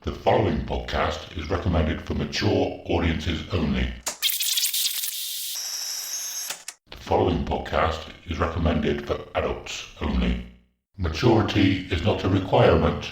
The following podcast is recommended for mature audiences only. The following podcast is recommended for adults only. Maturity is not a requirement.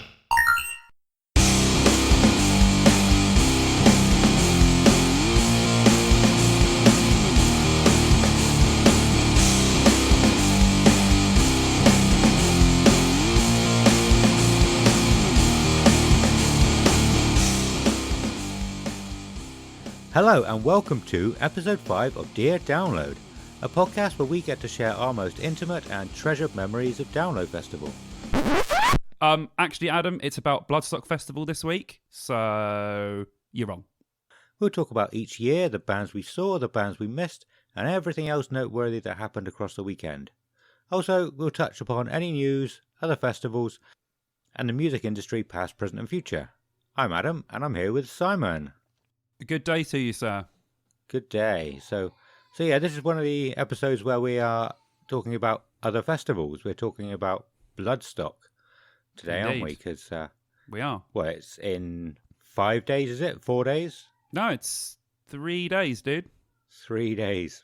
Hello and welcome to episode 5 of Dear Download, a podcast where we get to share our most intimate and treasured memories of Download Festival. Actually, Adam, it's about Bloodstock Festival this week, so you're wrong. We'll talk about each year, the bands we saw, the bands we missed, and everything else noteworthy that happened across the weekend. Also, we'll touch upon any news, other festivals, and the music industry past, present and future. I'm Adam, and I'm here with Simon. Good day to you, sir. Good day. So yeah, this is one of the episodes where we are talking about other festivals. We're talking about Bloodstock today, aren't we? Because we are. Well, it's in 5 days, is it? 4 days? No, it's 3 days, dude. 3 days.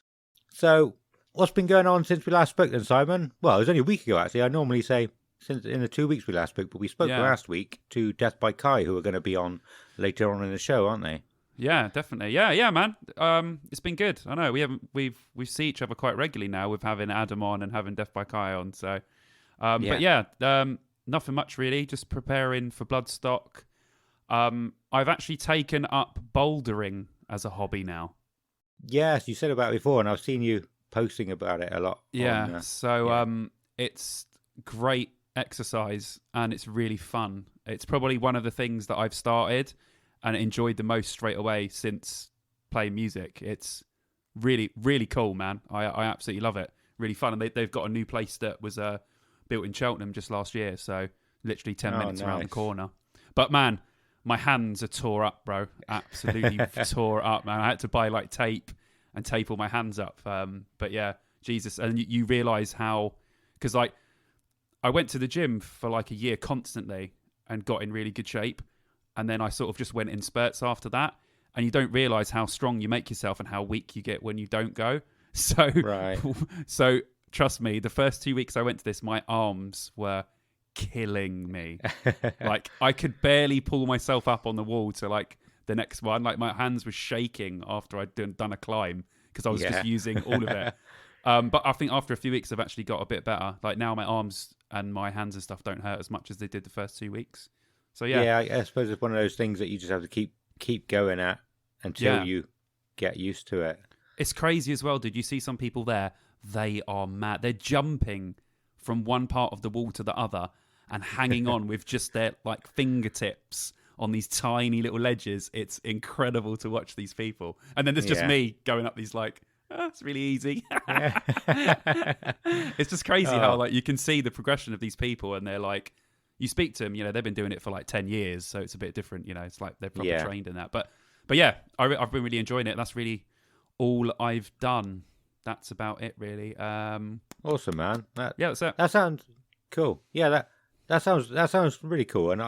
So, what's been going on since we last spoke then, Simon? Well, it was only a week ago, actually. I normally say since in the 2 weeks we last spoke, but we spoke last week to Death by Kai, who are going to be on later on in the show, aren't they? Yeah, definitely. Yeah, man. It's been good. I know we see each other quite regularly now with having Adam on and having Death by Kai on. So, but yeah, nothing much really. Just preparing for Bloodstock. I've actually taken up bouldering as a hobby now. Yes, you said about it before, and I've seen you posting about it a lot. Yeah. It's great exercise and it's really fun. It's probably one of the things that I've started and enjoyed the most straight away since playing music. It's really, really cool, man. I absolutely love it. Really fun. And they've got a new place that was built in Cheltenham just last year. So literally 10 minutes around the corner. But man, my hands are tore up, bro. Absolutely tore up, man. I had to buy like tape and tape all my hands up. But yeah, Jesus. And you realise how... Because like, I went to the gym for like a year constantly and got in really good shape. And then I sort of just went in spurts after that. And you don't realise how strong you make yourself and how weak you get when you don't go. So, so trust me, the first 2 weeks I went to this, my arms were killing me. Like, I could barely pull myself up on the wall to, like, the next one. Like, my hands were shaking after I'd done a climb because I was just using all of it. But I think after a few weeks, I've actually got a bit better. Like, now my arms and my hands and stuff don't hurt as much as they did the first 2 weeks. So yeah, I suppose it's one of those things that you just have to keep going at until you get used to it. It's crazy as well. Did you see some people there? They are mad. They're jumping from one part of the wall to the other and hanging on with just their like fingertips on these tiny little ledges. It's incredible to watch these people. And then there's just me going up these like, it's really easy. It's just crazy how like you can see the progression of these people, and they're like, you speak to them, they've been doing it for like 10 years, so it's a bit different, it's like they're probably trained in that. But yeah, I've been really enjoying it. That's really all I've done. That's about it, really. Awesome, man. That's it. That sounds cool. Yeah, that sounds really cool. And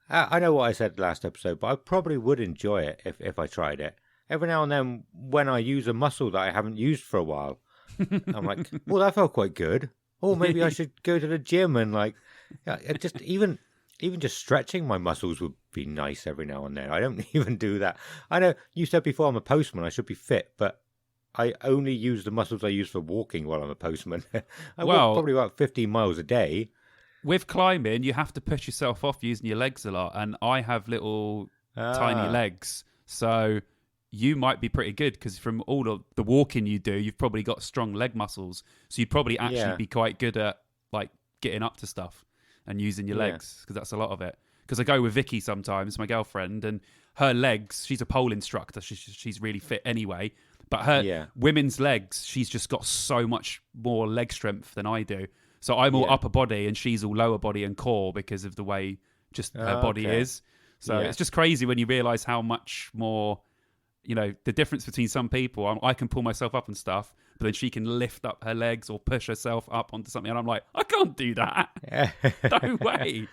I know what I said last episode, but I probably would enjoy it if I tried it. Every now and then, when I use a muscle that I haven't used for a while, I'm like, well, that felt quite good. Or maybe I should go to the gym and like. Just even just stretching my muscles would be nice every now and then. I don't even do that. I know you said before I'm a postman, I should be fit, but I only use the muscles I use for walking while I'm a postman. I walk probably about 15 miles a day. With climbing, you have to push yourself off using your legs a lot, and I have little tiny legs, so you might be pretty good because from all of the walking you do, you've probably got strong leg muscles, so you'd probably actually be quite good at like getting up to stuff and using your legs, because that's a lot of it. Because I go with Vicky sometimes, my girlfriend, and her legs, she's a pole instructor, she's really fit anyway, but her women's legs, she's just got so much more leg strength than I do. So I'm all upper body and she's all lower body and core because of the way just her body is. So it's just crazy when you realise how much more, the difference between some people. I can pull myself up and stuff, but then she can lift up her legs or push herself up onto something. And I'm like, I can't do that. No way.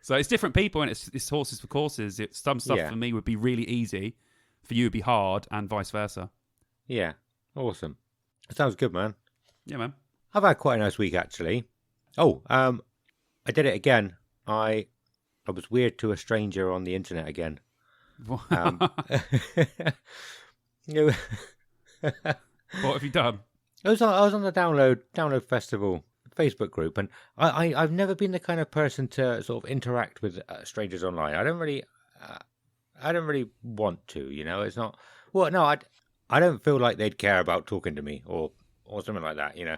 So it's different people, and it's horses for courses. Some stuff Yeah. for me would be really easy, for you would be hard, and vice versa. Yeah, awesome. Sounds good, man. Yeah, man. I've had quite a nice week, actually. Oh, I did it again. I was weird to a stranger on the internet again. You know, What have you done? I was on the download festival Facebook group, and I've never been the kind of person to sort of interact with strangers online. I don't really want to. You know, it's not. Well, no, I don't feel like they'd care about talking to me or something like that. You know,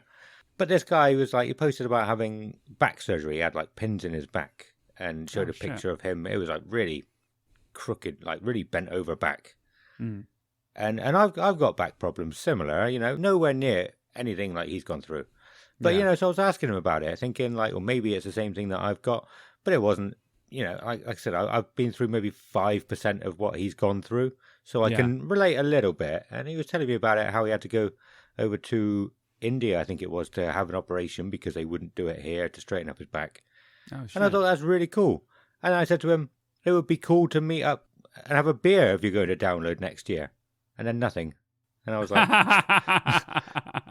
but this guy was like, he posted about having back surgery. He had like pins in his back and showed a picture of him. It was like really crooked, like really bent over back. Mm. And I've got back problems similar, you know, nowhere near anything like he's gone through. But, you know, so I was asking him about it, thinking like, well, maybe it's the same thing that I've got. But it wasn't, you know, like I said, I've been through maybe 5% of what he's gone through. So I can relate a little bit. And he was telling me about it, how he had to go over to India, I think it was, to have an operation because they wouldn't do it here to straighten up his back. Oh, shit. And I thought that's really cool. And I said to him, it would be cool to meet up and have a beer if you're going to download next year. And then nothing. And I was like,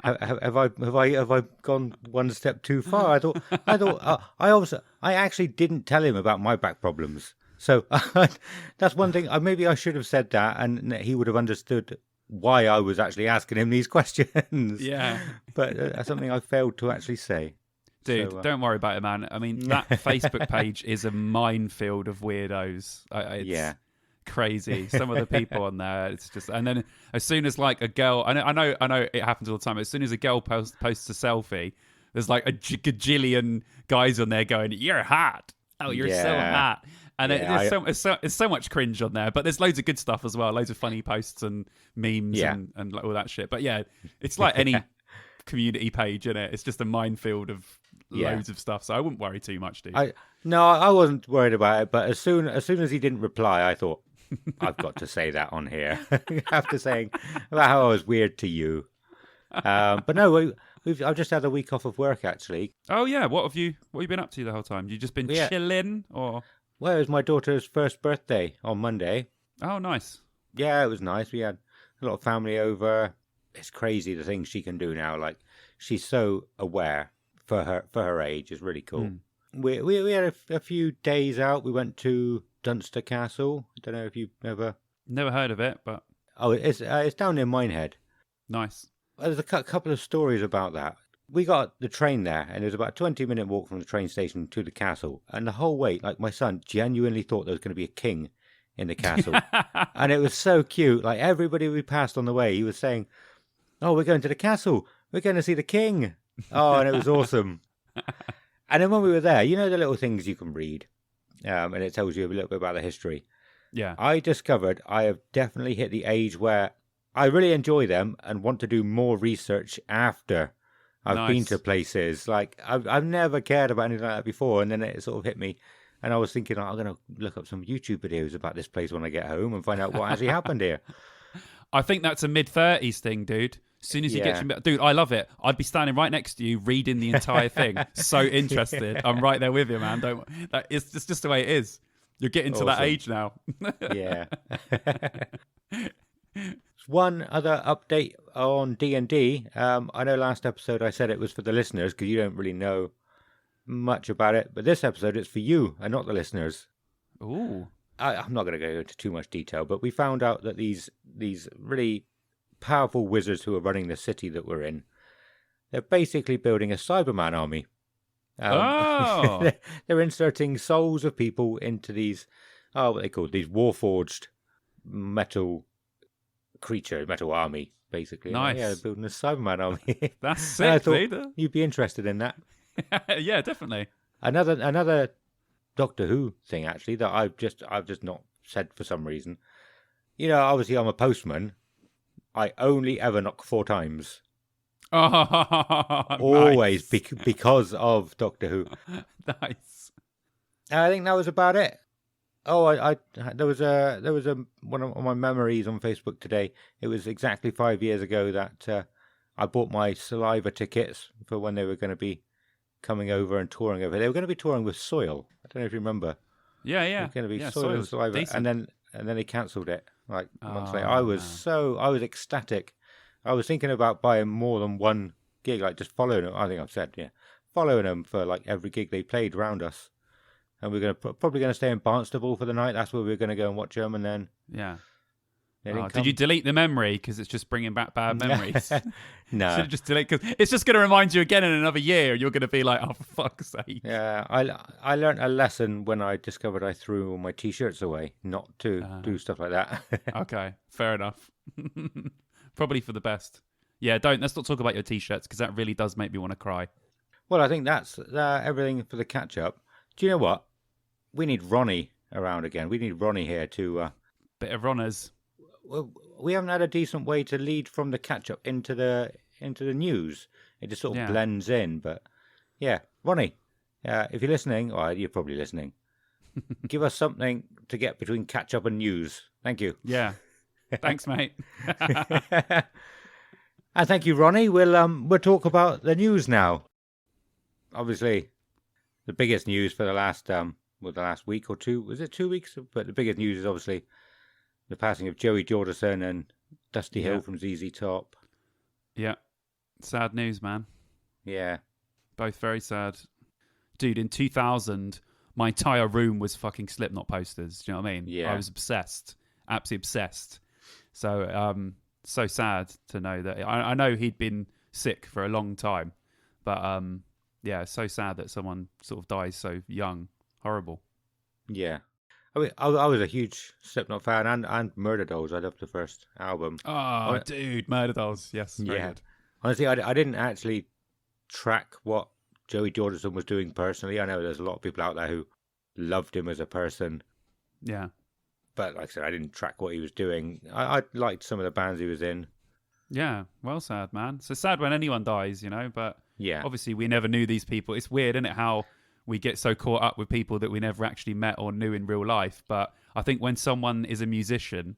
have I gone one step too far? I actually didn't tell him about my back problems. So that's one thing. Maybe I should have said that, and he would have understood why I was actually asking him these questions. Yeah. But that's something I failed to actually say. Dude, So, don't worry about it, man. I mean, that Facebook page is a minefield of weirdos. It's crazy. Some of the people on there, it's just. And then as soon as like a girl, I know it happens all the time. As soon as a girl posts a selfie, there's like a gajillion guys on there going, "You're hot. Oh, you're so hot." And there's so much cringe on there, but there's loads of good stuff as well. Loads of funny posts and memes and all that shit. But yeah, it's like any community page, isn't it? It's just a minefield of loads of stuff. So I wouldn't worry too much, dude. I wasn't worried about it. But as soon as he didn't reply, I thought, I've got to say that on here after saying about how I was weird to you. But no, I've just had a week off of work actually. Oh yeah, what have you been up to the whole time? You just been chilling, or? Well, it was my daughter's first birthday on Monday. Oh, nice. Yeah, it was nice. We had a lot of family over. It's crazy the things she can do now. Like she's so aware for her age. It's really cool. We had a few days out. We went to Dunster Castle. I don't know if you've never heard of it, but it's down near Minehead. Nice. There's a couple of stories about that. We got the train there, and it was about a 20-minute walk from the train station to the castle. And the whole way, like my son genuinely thought there was going to be a king in the castle, and it was so cute. Like everybody we passed on the way, he was saying, "Oh, we're going to the castle. We're going to see the king." Oh, and it was awesome. And then when we were there, you know the little things you can read. And it tells you a little bit about the history. Yeah. I discovered I have definitely hit the age where I really enjoy them and want to do more research after I've been to places. Like, I've never cared about anything like that before, and then it sort of hit me. And I was thinking, I'm going to look up some YouTube videos about this place when I get home and find out what actually happened here. I think that's a mid-30s thing, dude. As soon as you get to... Dude, I love it. I'd be standing right next to you reading the entire thing. So interested. I'm right there with you, man. It's just the way it is. You're getting to that age now. Yeah. One other update on D&D. I know last episode I said it was for the listeners because you don't really know much about it. But this episode, it's for you and not the listeners. Ooh. I'm not going to go into too much detail, but we found out that these really powerful wizards who are running the city that we're in, they're basically building a Cyberman army. They're inserting souls of people into these, what they call these warforged metal army, basically. Nice. Yeah, they're building a Cyberman army. That's sick, I thought you'd be interested in that. Yeah, definitely. Another Doctor Who thing, actually, that I've just not said for some reason. You know, obviously I'm a postman. I only ever knock 4 times. Oh, always nice. Because of Doctor Who. Nice. I think that was about it. Oh, there was a one of my memories on Facebook today. It was exactly 5 years ago that I bought my Saliva tickets for when they were going to be coming over and touring over. They were going to be touring with Soil. I don't know if you remember. Yeah, yeah. It's going to be Yeah, Soil and Saliva, decent. and then he cancelled it like months later. Oh, I was ecstatic. I was thinking about buying more than one gig, like just following them. I think I've said, yeah, following them for like every gig they played around us. And we're probably going to stay in Barnstable for the night. That's where we're going to go and watch them. And then yeah. they Oh, didn't did you come. delete the memory because it's just bringing back bad memories? Should No. have just deleted because it's just going to remind you again in another year. You're going to be like, oh, for fuck's sake. Yeah, I learned a lesson when I discovered I threw all my T-shirts away, not to do stuff like that. Okay, fair enough. Probably for the best. Yeah, let's not talk about your T-shirts because that really does make me want to cry. Well, I think that's everything for the catch-up. Do you know what? We need Ronnie around again. We need Ronnie here to... Bit of runners. Well, we haven't had a decent way to lead from the catch-up into the news. It just sort of blends in. But yeah, Ronnie, if you're listening, or you're probably listening, give us something to get between catch-up and news. Thank you. Yeah. Thanks, mate. And thank you, Ronnie. We'll talk about the news now. Obviously, the biggest news for the last week or two. Was it 2 weeks? But the biggest news is obviously the passing of Joey Jordison and Dusty Hill from ZZ Top. Yeah. Sad news, man. Yeah. Both very sad. Dude, in 2000, my entire room was fucking Slipknot posters. Do you know what I mean? Yeah. I was obsessed. Absolutely obsessed. So, so sad to know that. I know he'd been sick for a long time. But, yeah, so sad that someone sort of dies so young. Horrible. Yeah. I mean, I was a huge Slipknot fan and Murder Dolls. I loved the first album. Oh, dude, Murder Dolls. Yes, very good. Honestly, I didn't actually track what Joey Jordison was doing personally. I know there's a lot of people out there who loved him as a person. Yeah. But like I said, I didn't track what he was doing. I liked some of the bands he was in. Yeah, well sad, man. So sad when anyone dies, but yeah, obviously we never knew these people. It's weird, isn't it, how we get so caught up with people that we never actually met or knew in real life. But I think when someone is a musician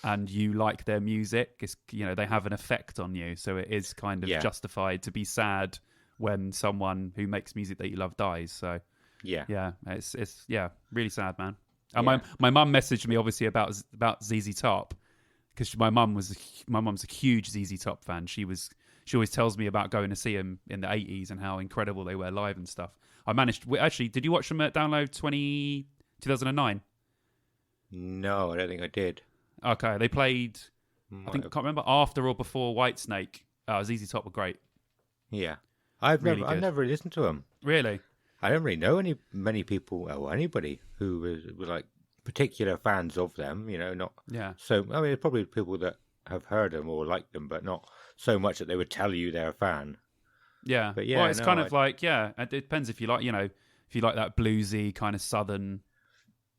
and you like their music, it's, they have an effect on you. So it is kind of justified to be sad when someone who makes music that you love dies. So yeah, it's really sad, man. And my mum messaged me obviously about ZZ Top because my mum's a huge ZZ Top fan. She always tells me about going to see them in the 80s and how incredible they were live and stuff. I managed... Actually, did you watch them at Download 2009? No, I don't think I did. Okay, they played... I can't remember, after or before Whitesnake. ZZ Top were great. Yeah. I've never really listened to them. Really? I don't really know many people or anybody who was like particular fans of them, not... Yeah. So, I mean, there's probably people that have heard them or like them, but not so much that they would tell you they're a fan. Yeah. But yeah, well, it's kind of like, it depends if you like, if you like that bluesy kind of southern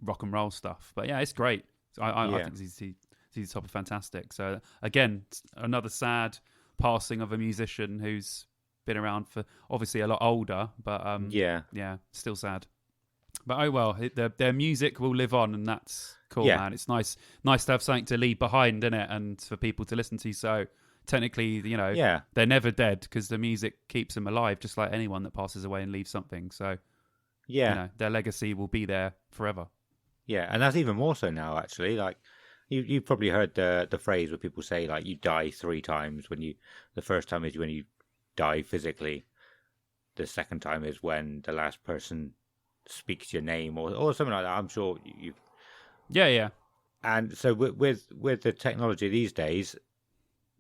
rock and roll stuff. But yeah, it's great. I think ZZ Top are fantastic. So again, another sad passing of a musician who's been around for obviously a lot older, but still sad. But oh well, their music will live on, and that's cool, man. It's nice to have something to leave behind, isn't it? And for people to listen to. So technically, they're never dead because the music keeps them alive, just like anyone that passes away and leaves something. So their legacy will be there forever. Yeah, and that's even more so now, actually. Like you've probably heard the phrase where people say like you die 3 times. The first time is when you die physically. The second time is when the last person speaks your name or something like that. I'm sure you. Yeah. And so with the technology these days,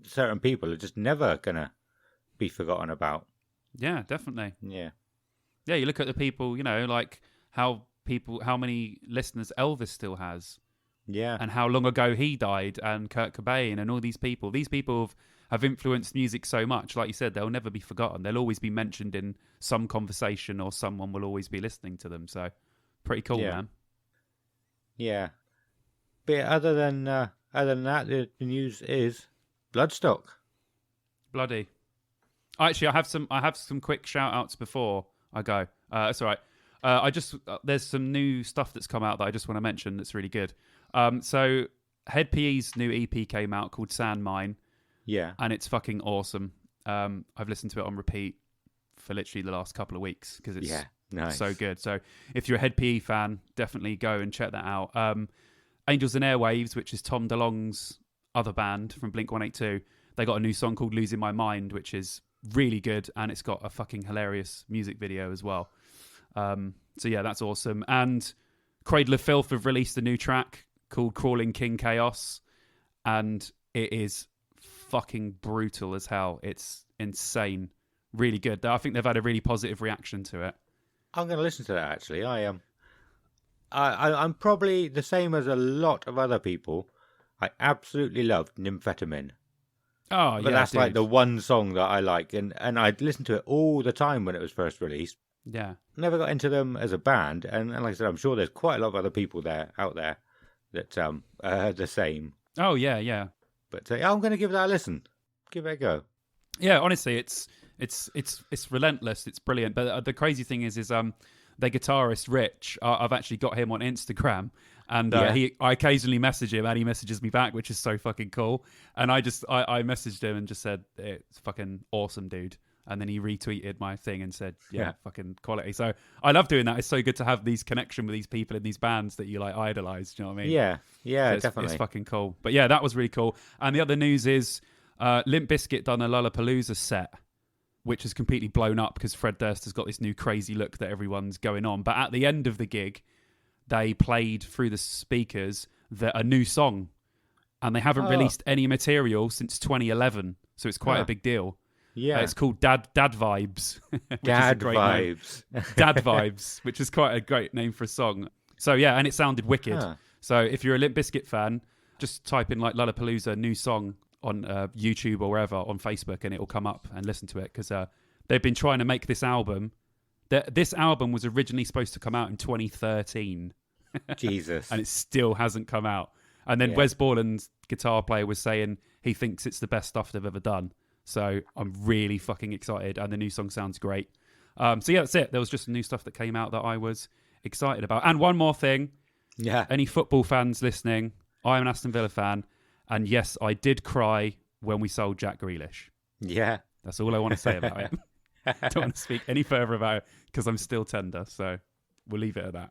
certain people are just never gonna be forgotten about. Yeah, definitely. Yeah. Yeah, you look at the people, like how many listeners Elvis still has. Yeah. And how long ago he died, and Kurt Cobain and all these people. These people have influenced music so much. Like you said, they'll never be forgotten. They'll always be mentioned in some conversation, or someone will always be listening to them. So pretty cool, man. Yeah. But other than that, the news is Bloodstock. Bloody. Actually, I have some quick shout outs before I go. It's all right. There's some new stuff that's come out that I just want to mention that's really good. So Head PE's new EP came out called Sand Mine. Yeah. And it's fucking awesome. I've listened to it on repeat for literally the last couple of weeks because Nice. So good. So if you're a Head PE fan, definitely go and check that out. Angels and Airwaves, which is Tom DeLonge's other band from Blink-182, they got a new song called Losing My Mind, which is really good, and it's got a fucking hilarious music video as well. So yeah, that's awesome. And Cradle of Filth have released a new track called Crawling King Chaos, and it is fucking brutal as hell. It's insane. Really good. I think they've had a really positive reaction to it. I'm going to listen to that, actually. I'm probably the same as a lot of other people. I absolutely loved Nymphetamine. Oh, but yeah, that's dude. like the one song that I like, and I'd listen to it all the time when it was first released. Yeah. Never got into them as a band, and like I said, I'm sure there's quite a lot of other people out there that are the same. Oh, yeah, yeah. But I'm going to give that a listen. Give it a go. Yeah, honestly, it's relentless. It's brilliant. But the crazy thing is their guitarist Rich. I've actually got him on Instagram, and I occasionally message him, and he messages me back, which is so fucking cool. And I messaged him and just said, "It's fucking awesome, dude." And then he retweeted my thing and said, yeah, fucking quality. So I love doing that. It's so good to have these connection with these people in these bands that you like idolize. Do you know what I mean? Yeah, so definitely. It's fucking cool. But yeah, that was really cool. And the other news is Limp Bizkit done a Lollapalooza set, which has completely blown up because Fred Durst has got this new crazy look that everyone's going on. But at the end of the gig, they played through the speakers a new song. And they haven't released any material since 2011. So it's quite a big deal. Yeah, it's called Dad Vibes. Dad Vibes. Dad Vibes, which is quite a great name for a song. So yeah, and it sounded wicked. So if you're a Limp Bizkit fan, just type in like Lollapalooza new song on YouTube or wherever on Facebook, and it will come up, and listen to it because they've been trying to make this album. This album was originally supposed to come out in 2013. Jesus, and it still hasn't come out. And then Wes Borland's guitar player was saying he thinks it's the best stuff they've ever done. So I'm really fucking excited, and the new song sounds great. So yeah, that's it. There was just some new stuff that came out that I was excited about. And one more thing. Yeah. Any football fans listening, I'm an Aston Villa fan, and yes, I did cry when we sold Jack Grealish. Yeah. That's all I want to say about it. I don't want to speak any further about it because I'm still tender, so we'll leave it at that.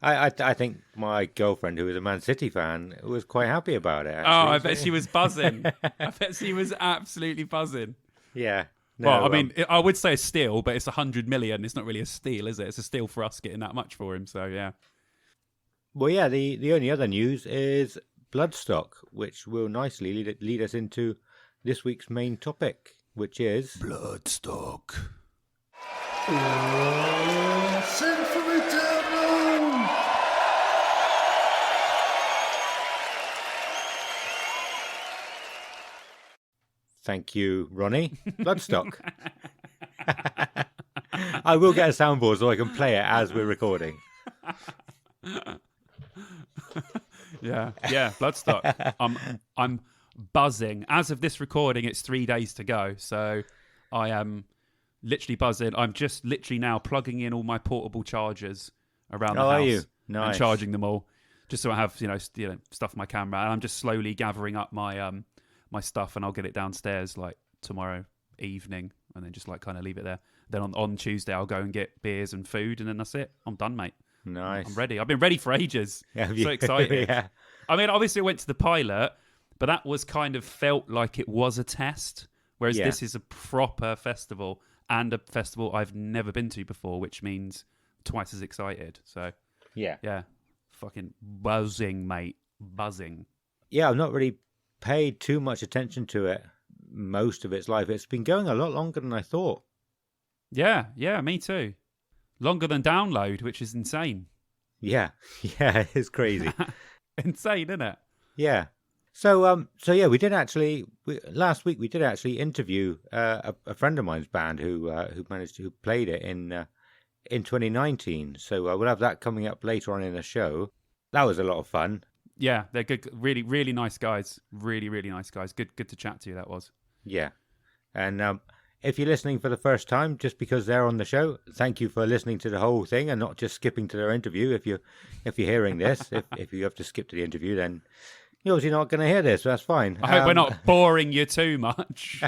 I think my girlfriend, who was a Man City fan, was quite happy about it. Actually. Oh, I bet she was buzzing. I bet she was absolutely buzzing. Yeah. No, well, I mean, I would say a steal, but it's 100 million. It's not really a steal, is it? It's a steal for us getting that much for him. So yeah. Well, yeah. The only other news is Bloodstock, which will nicely lead us into this week's main topic, which is Bloodstock. Sing for me, devil! Thank you, Ronnie. Bloodstock. I will get a soundboard so I can play it as we're recording. Yeah, Bloodstock. I'm buzzing. As of this recording, it's 3 days to go, so I am literally buzzing. I'm just literally now plugging in all my portable chargers around the house. Are you? Nice. And charging them all, just so I have stuff on my camera. And I'm just slowly gathering up my my stuff, and I'll get it downstairs like tomorrow evening, and then just like kind of leave it there. Then on Tuesday, I'll go and get beers and food, and then that's it. I'm done, mate. Nice. I'm ready. I've been ready for ages. Yeah, so excited. Yeah. I mean, obviously, I went to the pilot, but that was kind of felt like it was a test, whereas this is a proper festival, and a festival I've never been to before, which means twice as excited. So, yeah, fucking buzzing, mate. Buzzing. Yeah, I've not really paid too much attention to it most of its life. It's been going a lot longer than I thought. Yeah, me too. Longer than Download, which is insane. Yeah, it's crazy. Insane, isn't it? Yeah. So yeah, last week we did actually interview a friend of mine's band who played it in 2019. So we'll have that coming up later on in the show. That was a lot of fun. Yeah, they're good, really, really nice guys. Really, really nice guys. Good to chat to you. That was. Yeah, and if you're listening for the first time, just because they're on the show, thank you for listening to the whole thing and not just skipping to their interview. If you're hearing this, if you have to skip to the interview, then you're obviously not going to hear this. So that's fine. I hope we're not boring you too much.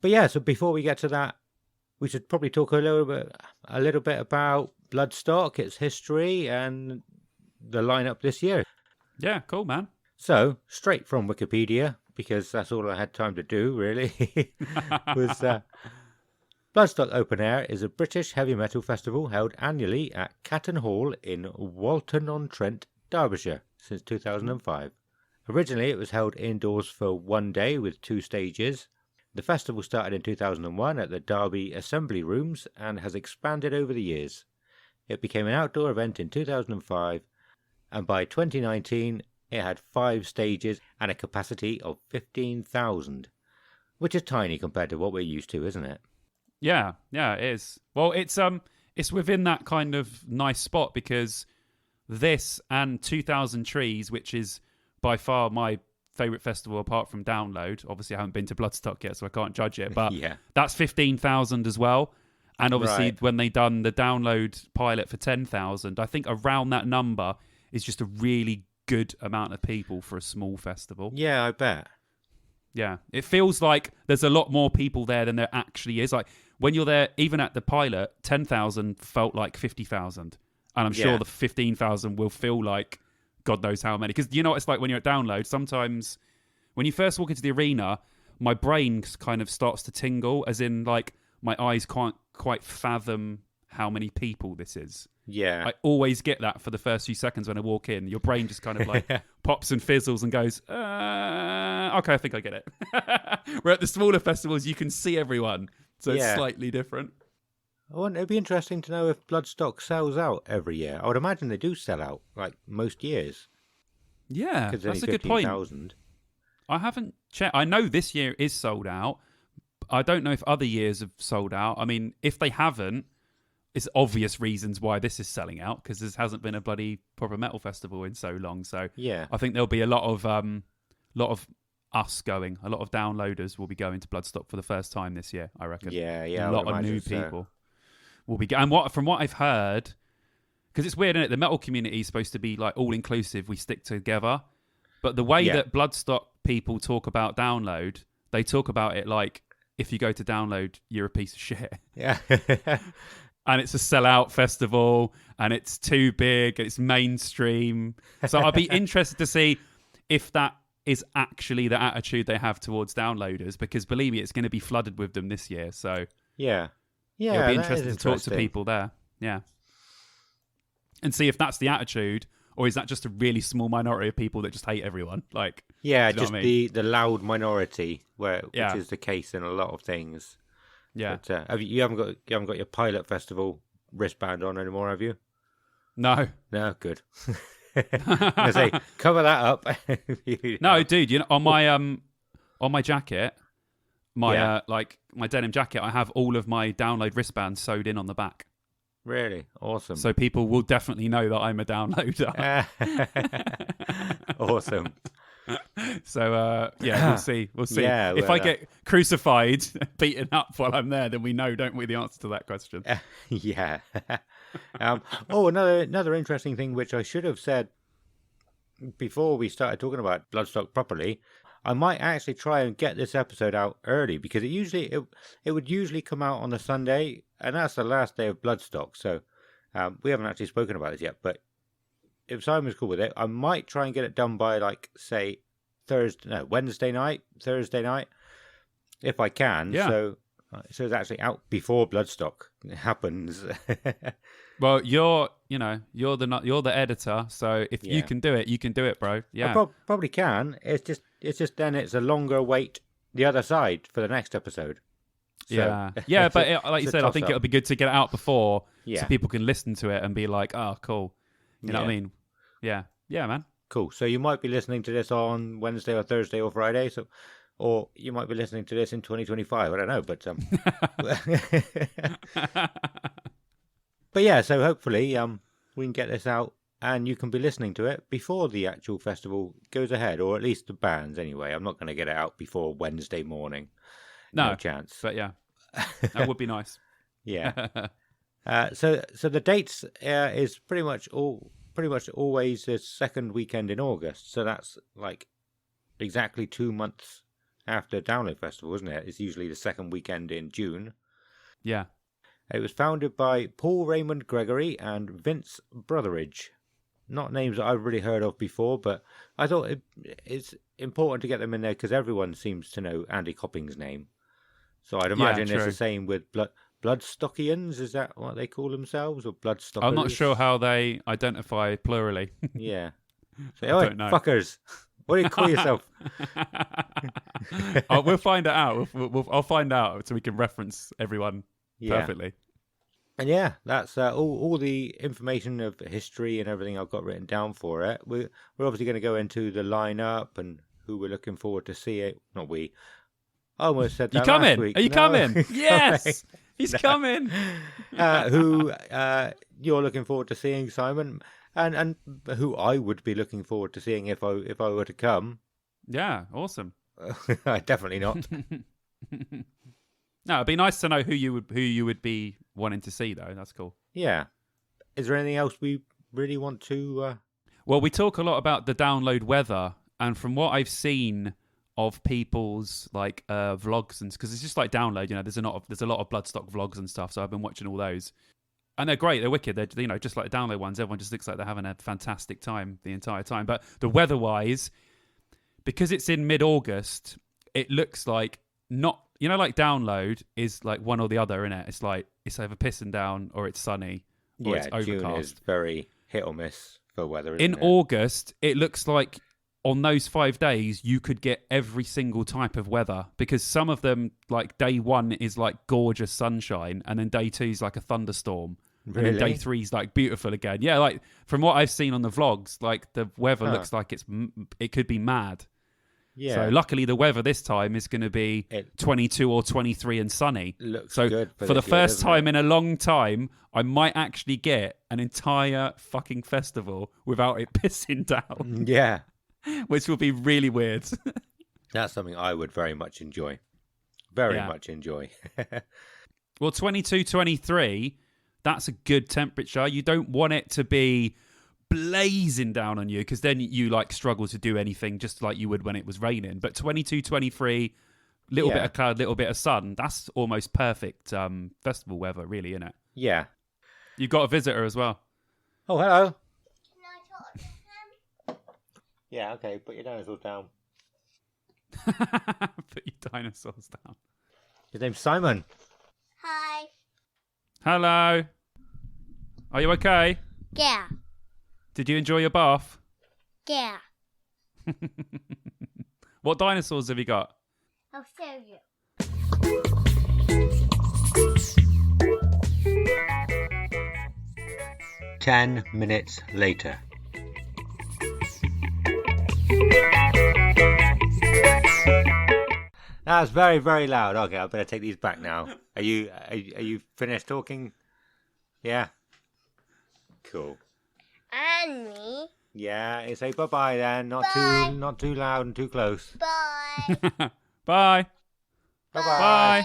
But yeah, so before we get to that, we should probably talk a little bit about Bloodstock, its history, and the lineup this year. Yeah, cool, man. So, straight from Wikipedia, because that's all I had time to do, really, was Bloodstock Open Air is a British heavy metal festival held annually at Catton Hall in Walton-on-Trent, Derbyshire, since 2005. Originally, it was held indoors for one day with 2 stages. The festival started in 2001 at the Derby Assembly Rooms and has expanded over the years. It became an outdoor event in 2005, and by 2019 it had 5 stages and a capacity of 15,000, which is tiny compared to what we're used to, isn't it? Yeah, it is. Well, it's within that kind of nice spot because this and 2000 Trees, which is by far my favourite festival apart from Download. Obviously, I haven't been to Bloodstock yet, so I can't judge it. But that's 15,000 as well. And obviously, when they done the Download pilot for 10,000, I think around that number is just a really good amount of people for a small festival. Yeah, I bet. Yeah, it feels like there's a lot more people there than there actually is. Like when you're there, even at the pilot, 10,000 felt like 50,000. And I'm sure the 15,000 will feel like God knows how many. Because you know what it's like when you're at Download? Sometimes when you first walk into the arena, my brain kind of starts to tingle, as in like my eyes can't quite fathom how many people this is. Yeah. I always get that for the first few seconds when I walk in. Your brain just kind of like pops and fizzles and goes, okay, I think I get it. Where at the smaller festivals, you can see everyone. So it's slightly different. It'd be interesting to know if Bloodstock sells out every year. I would imagine they do sell out, like most years. Yeah, that's a good point. 15,000. I haven't checked. I know this year is sold out. I don't know if other years have sold out. I mean, if they haven't, it's obvious reasons why this is selling out, because there hasn't been a bloody proper metal festival in so long. So I think there'll be a lot of us going. A lot of downloaders will be going to Bloodstock for the first time this year, I reckon. Yeah. A lot of new people will be. And from what I've heard, because it's weird, isn't it? The metal community is supposed to be like all inclusive. We stick together, but the way that Bloodstock people talk about Download, they talk about it like if you go to Download, you're a piece of shit. Yeah. And it's a sellout festival, and it's too big, and it's mainstream. So I'll be interested to see if that is actually the attitude they have towards downloaders, because believe me, it's going to be flooded with them this year. So yeah, it'll be interesting to talk to people there. Yeah, and see if that's the attitude, or is that just a really small minority of people that just hate everyone? Like, just the loud minority, which is the case in a lot of things. Yeah, but, you haven't got your Pilot Festival wristband on anymore, have you? No, good. I'm gonna say cover that up. No, dude, you know, on my jacket, my denim jacket, I have all of my Download wristbands sewed in on the back. Really awesome. So people will definitely know that I'm a downloader. Awesome. So we'll see. Yeah, if I get crucified, beaten up while I'm there, then we know, don't we, the answer to that question? Yeah. Another interesting thing, which I should have said before we started talking about Bloodstock properly. I might actually try and get this episode out early, because it would usually come out on a Sunday, and that's the last day of Bloodstock. So we haven't actually spoken about this yet, but if Simon's cool with it, I might try and get it done by, like, say, Wednesday night, Thursday night, if I can. Yeah. So it's actually out before Bloodstock happens. Well, you're the editor, so if you can do it, bro. Yeah, I probably can. It's just then it's a longer wait the other side for the next episode. So, yeah, but like you said, I think it'll be good to get it out before, so people can listen to it and be like, "Oh, cool." You know what I mean? Yeah, man. Cool. So you might be listening to this on Wednesday or Thursday or Friday. Or you might be listening to this in 2025. I don't know, but but yeah. So hopefully, we can get this out, and you can be listening to it before the actual festival goes ahead, or at least the bands. Anyway, I'm not going to get it out before Wednesday morning. No chance. But yeah, that would be nice. Yeah. So the dates is pretty much always the second weekend in August. So that's like exactly 2 months after Download Festival, isn't it? It's usually the second weekend in June. Yeah. It was founded by Paul Raymond Gregory and Vince Brotheridge. Not names that I've really heard of before, but I thought it's important to get them in there because everyone seems to know Andy Copping's name. So I'd imagine it's true. the same with Bloodstockians. Is that what they call themselves, or Bloodstockers? I'm not sure how they identify plurally. Yeah. So, oi, don't know. fuckers. What do you call yourself? We'll find it out. I'll find out so we can reference everyone perfectly. And yeah, that's all the information of history and everything I've got written down for it. We're obviously going to go into the lineup and who we're looking forward to see it. Not we. I almost said that You coming? last week. Are you No. coming? Yes, he's coming. Who you're looking forward to seeing, Simon, and who I would be looking forward to seeing if I were to come. Yeah, awesome. Definitely not. No, it'd be nice to know who you would be wanting to see, though. That's cool. Yeah. Is there anything else we really want to? Well, we talk a lot about the download weather, and from what I've seen of people's like vlogs, and because it's just like download, there's a lot of Bloodstock vlogs and stuff. So I've been watching all those, and they're great. They're wicked. They're just like the download ones. Everyone just looks like they're having a fantastic time the entire time. But the weather-wise, because it's in mid-August, it looks like not. Like download is like one or the other, innit? It's like it's either pissing down or it's sunny or it's overcast. June is very hit or miss for weather. In August, it looks like on those 5 days you could get every single type of weather because some of them, like day 1 is like gorgeous sunshine, and then day 2 is like a thunderstorm, Really? and then day 3 is like beautiful again. Yeah, like from what I've seen on the vlogs, like the weather looks like it could be mad. Yeah. So luckily the weather this time is going to be 22 or 23 and sunny. Looks so good for the this year, first doesn't time it? in a long time, I might actually get an entire fucking festival without it pissing down, Yeah. which will be really weird. That's something I would very much enjoy. Very Yeah. much enjoy. Well, 22, 23, that's a good temperature. You don't want it to be blazing down on you because then you like struggle to do anything just like you would when it was raining. But 22, 23, little bit of cloud, little bit of sun, that's almost perfect festival weather, really, isn't it? Yeah. You've got a visitor as well. Oh, hello. Can I talk to him? Yeah, okay. Put your dinosaurs down. Put your dinosaurs down. His name's Simon. Hi. Hello. Are you okay? Yeah. Did you enjoy your bath? Yeah. What dinosaurs have you got? I'll show you. 10 minutes later. That's very, very loud. Okay, I better take these back now. Are you finished talking? Yeah. Cool. And me. Yeah, you say bye-bye then. Not too loud and too close. Bye. Bye. Bye-bye. Bye.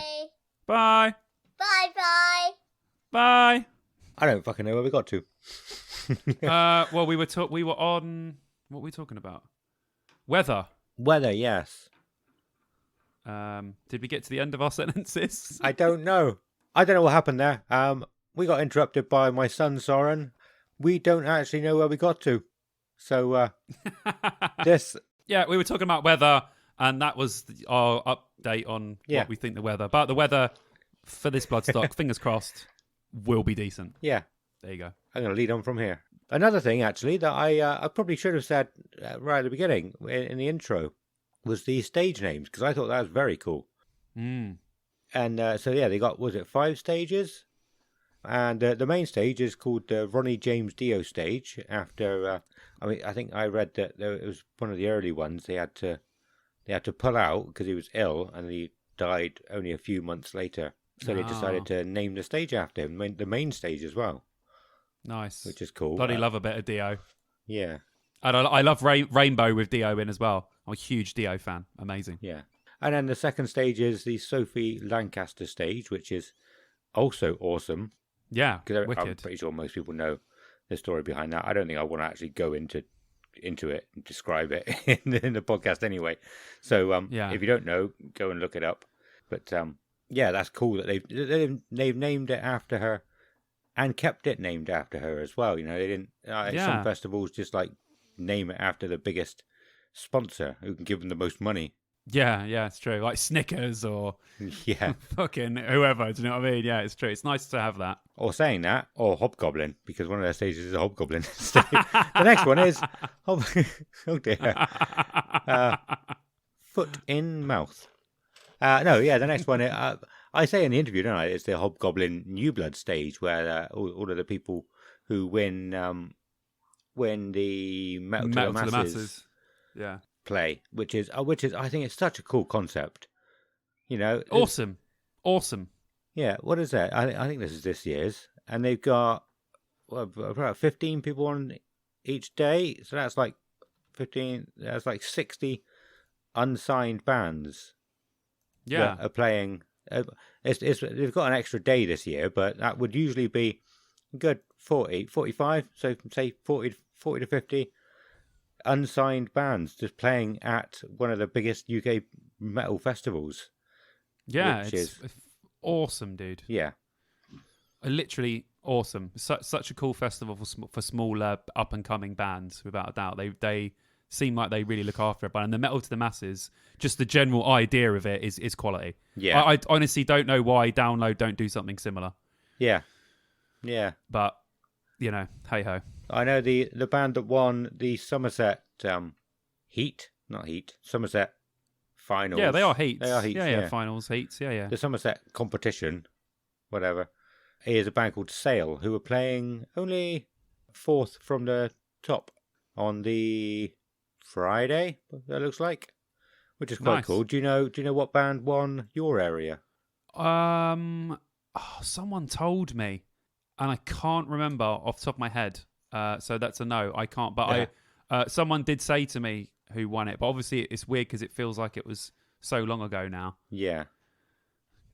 Bye. Bye bye. Bye. I don't fucking know where we got to. Well, we were on. What were we talking about? Weather. Weather, yes. Did we get to the end of our sentences? I don't know. I don't know what happened there. We got interrupted by my son Soren. We don't actually know where we got to. So, this... Yeah, we were talking about weather, and that was our update on what we think the weather. But the weather for this Bloodstock, fingers crossed, will be decent. Yeah. There you go. I'm going to lead on from here. Another thing, actually, that I probably should have said right at the beginning, in the intro, was the stage names, because I thought that was very cool. Mm. And so, yeah, they got, was it 5 stages? And the main stage is called Ronnie James Dio Stage, after... I think I read that it was one of the early ones. They had to pull out because he was ill, and he died only a few months later. So they decided to name the stage after him, the main stage as well. Nice. Which is cool. Bloody love a bit of Dio. Yeah. And I love Rainbow with Dio in as well. I'm a huge Dio fan. Amazing. Yeah. And then the second stage is the Sophie Lancaster stage, which is also awesome. Yeah, Because wicked. I'm pretty sure most people know the story behind that. I don't think I want to actually go into it and describe it in the podcast anyway. So if you don't know, go and look it up. But yeah, that's cool that they've named it after her and kept it named after her as well. You know, they didn't. Some festivals just like name it after the biggest sponsor who can give them the most money. Yeah, it's true. Like Snickers or Yeah, fucking whoever. Do you know what I mean? Yeah, it's true. It's nice to have that. or saying that, or Hobgoblin, because one of their stages is a Hobgoblin stage. The next one is oh dear, foot in mouth. No, yeah, the next one. I say in the interview, don't I? It's the Hobgoblin New Blood stage where all of the people who win the Metal to the Masses. Yeah. Play, which is I think it's such a cool concept. You know, awesome. Yeah, what is that? I think this is this year's, and they've got about 15 people on each day, so that's like 15. That's like 60 unsigned bands. Yeah, that are playing. They've got an extra day this year, but that would usually be a good 40, 45. So say 40 to 50. Unsigned bands just playing at one of the biggest UK metal festivals. Yeah, it's awesome, dude. Yeah, literally awesome. Such a cool festival for smaller up and coming bands, without a doubt. They seem like they really look after it. But in the Metal to the Masses, just the general idea of it is quality. Yeah, I honestly don't know why Download don't do something similar. Yeah. But you know, hey ho. I know the band that won the Somerset Somerset finals. Yeah, they are heats. They are heats. Yeah, finals, heats. Yeah. The Somerset competition, whatever. Is a band called Sail, who were playing only fourth from the top on the Friday. That looks like, which is quite cool. Do you know what band won your area? Someone told me, and I can't remember off the top of my head. So that's a no. I can't. But someone did say to me who won it. But obviously it's weird because it feels like it was so long ago now. Yeah.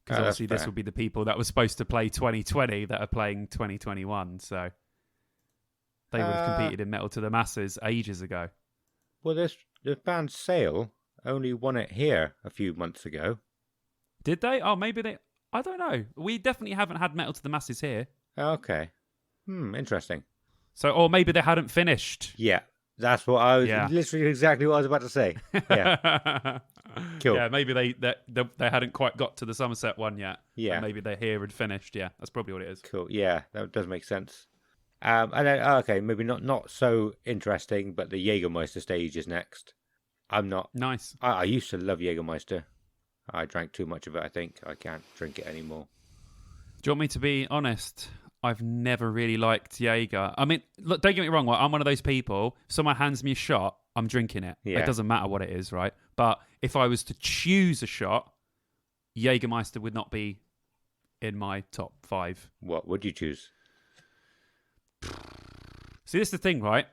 Because obviously this will be the people that were supposed to play 2020 that are playing 2021. So they would have competed in Metal to the Masses ages ago. Well, the band Sail only won it here a few months ago. Did they? Oh, maybe they... I don't know. We definitely haven't had Metal to the Masses here. Okay. Interesting. So, or maybe they hadn't finished. Yeah, that's what I was literally exactly what I was about to say. Yeah, cool. Yeah, maybe they hadn't quite got to the Somerset one yet. Yeah, maybe they're here and finished. Yeah, that's probably what it is. Cool. Yeah, that does make sense. And then maybe not so interesting, but the Jägermeister stage is next. I'm not nice. I used to love Jägermeister. I drank too much of it. I think I can't drink it anymore. Do you want me to be honest? I've never really liked Jaeger. I mean, look, don't get me wrong. I'm one of those people. If someone hands me a shot, I'm drinking it. Yeah. It doesn't matter what it is, right? But if I was to choose a shot, Jägermeister would not be in my top 5. What would you choose? See, this is the thing, right?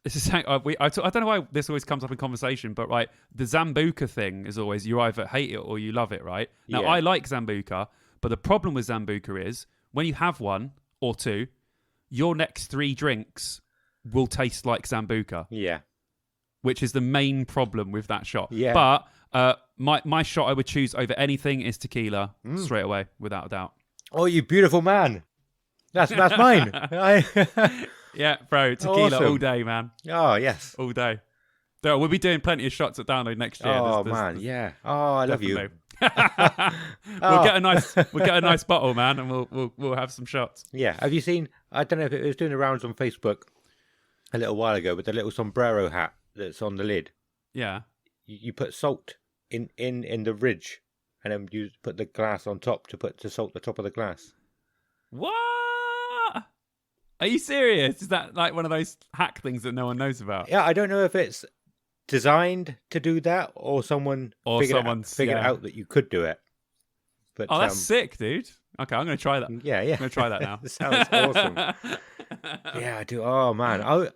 This is I don't know why this always comes up in conversation, but right, the Zambuca thing is always you either hate it or you love it, right? Now, I like Zambuca, but the problem with Zambuca is when you have one or two, your next 3 drinks will taste like Zambuca. Yeah. Which is the main problem with that shot. Yeah. But my shot I would choose over anything is tequila straight away, without a doubt. Oh, you beautiful man. That's mine. Yeah, bro, tequila all day, man. Oh, yes. All day. So we'll be doing plenty of shots at Download next year. Oh, man, yeah. Oh, I love you. We'll get a nice bottle, man, and we'll have some shots. Yeah. Have you seen? I don't know if it was doing the rounds on Facebook a little while ago, but the little sombrero hat that's on the lid. Yeah. You put salt in the ridge, and then you put the glass on top to salt the top of the glass. What? Are you serious? Is that like one of those hack things that no one knows about? Yeah, I don't know if it's designed to do that or someone figured out that you could do it. But that's sick, dude. Okay, I'm going to try that. Yeah. I'm going to try that now. Sounds awesome. Yeah, I do. Oh man,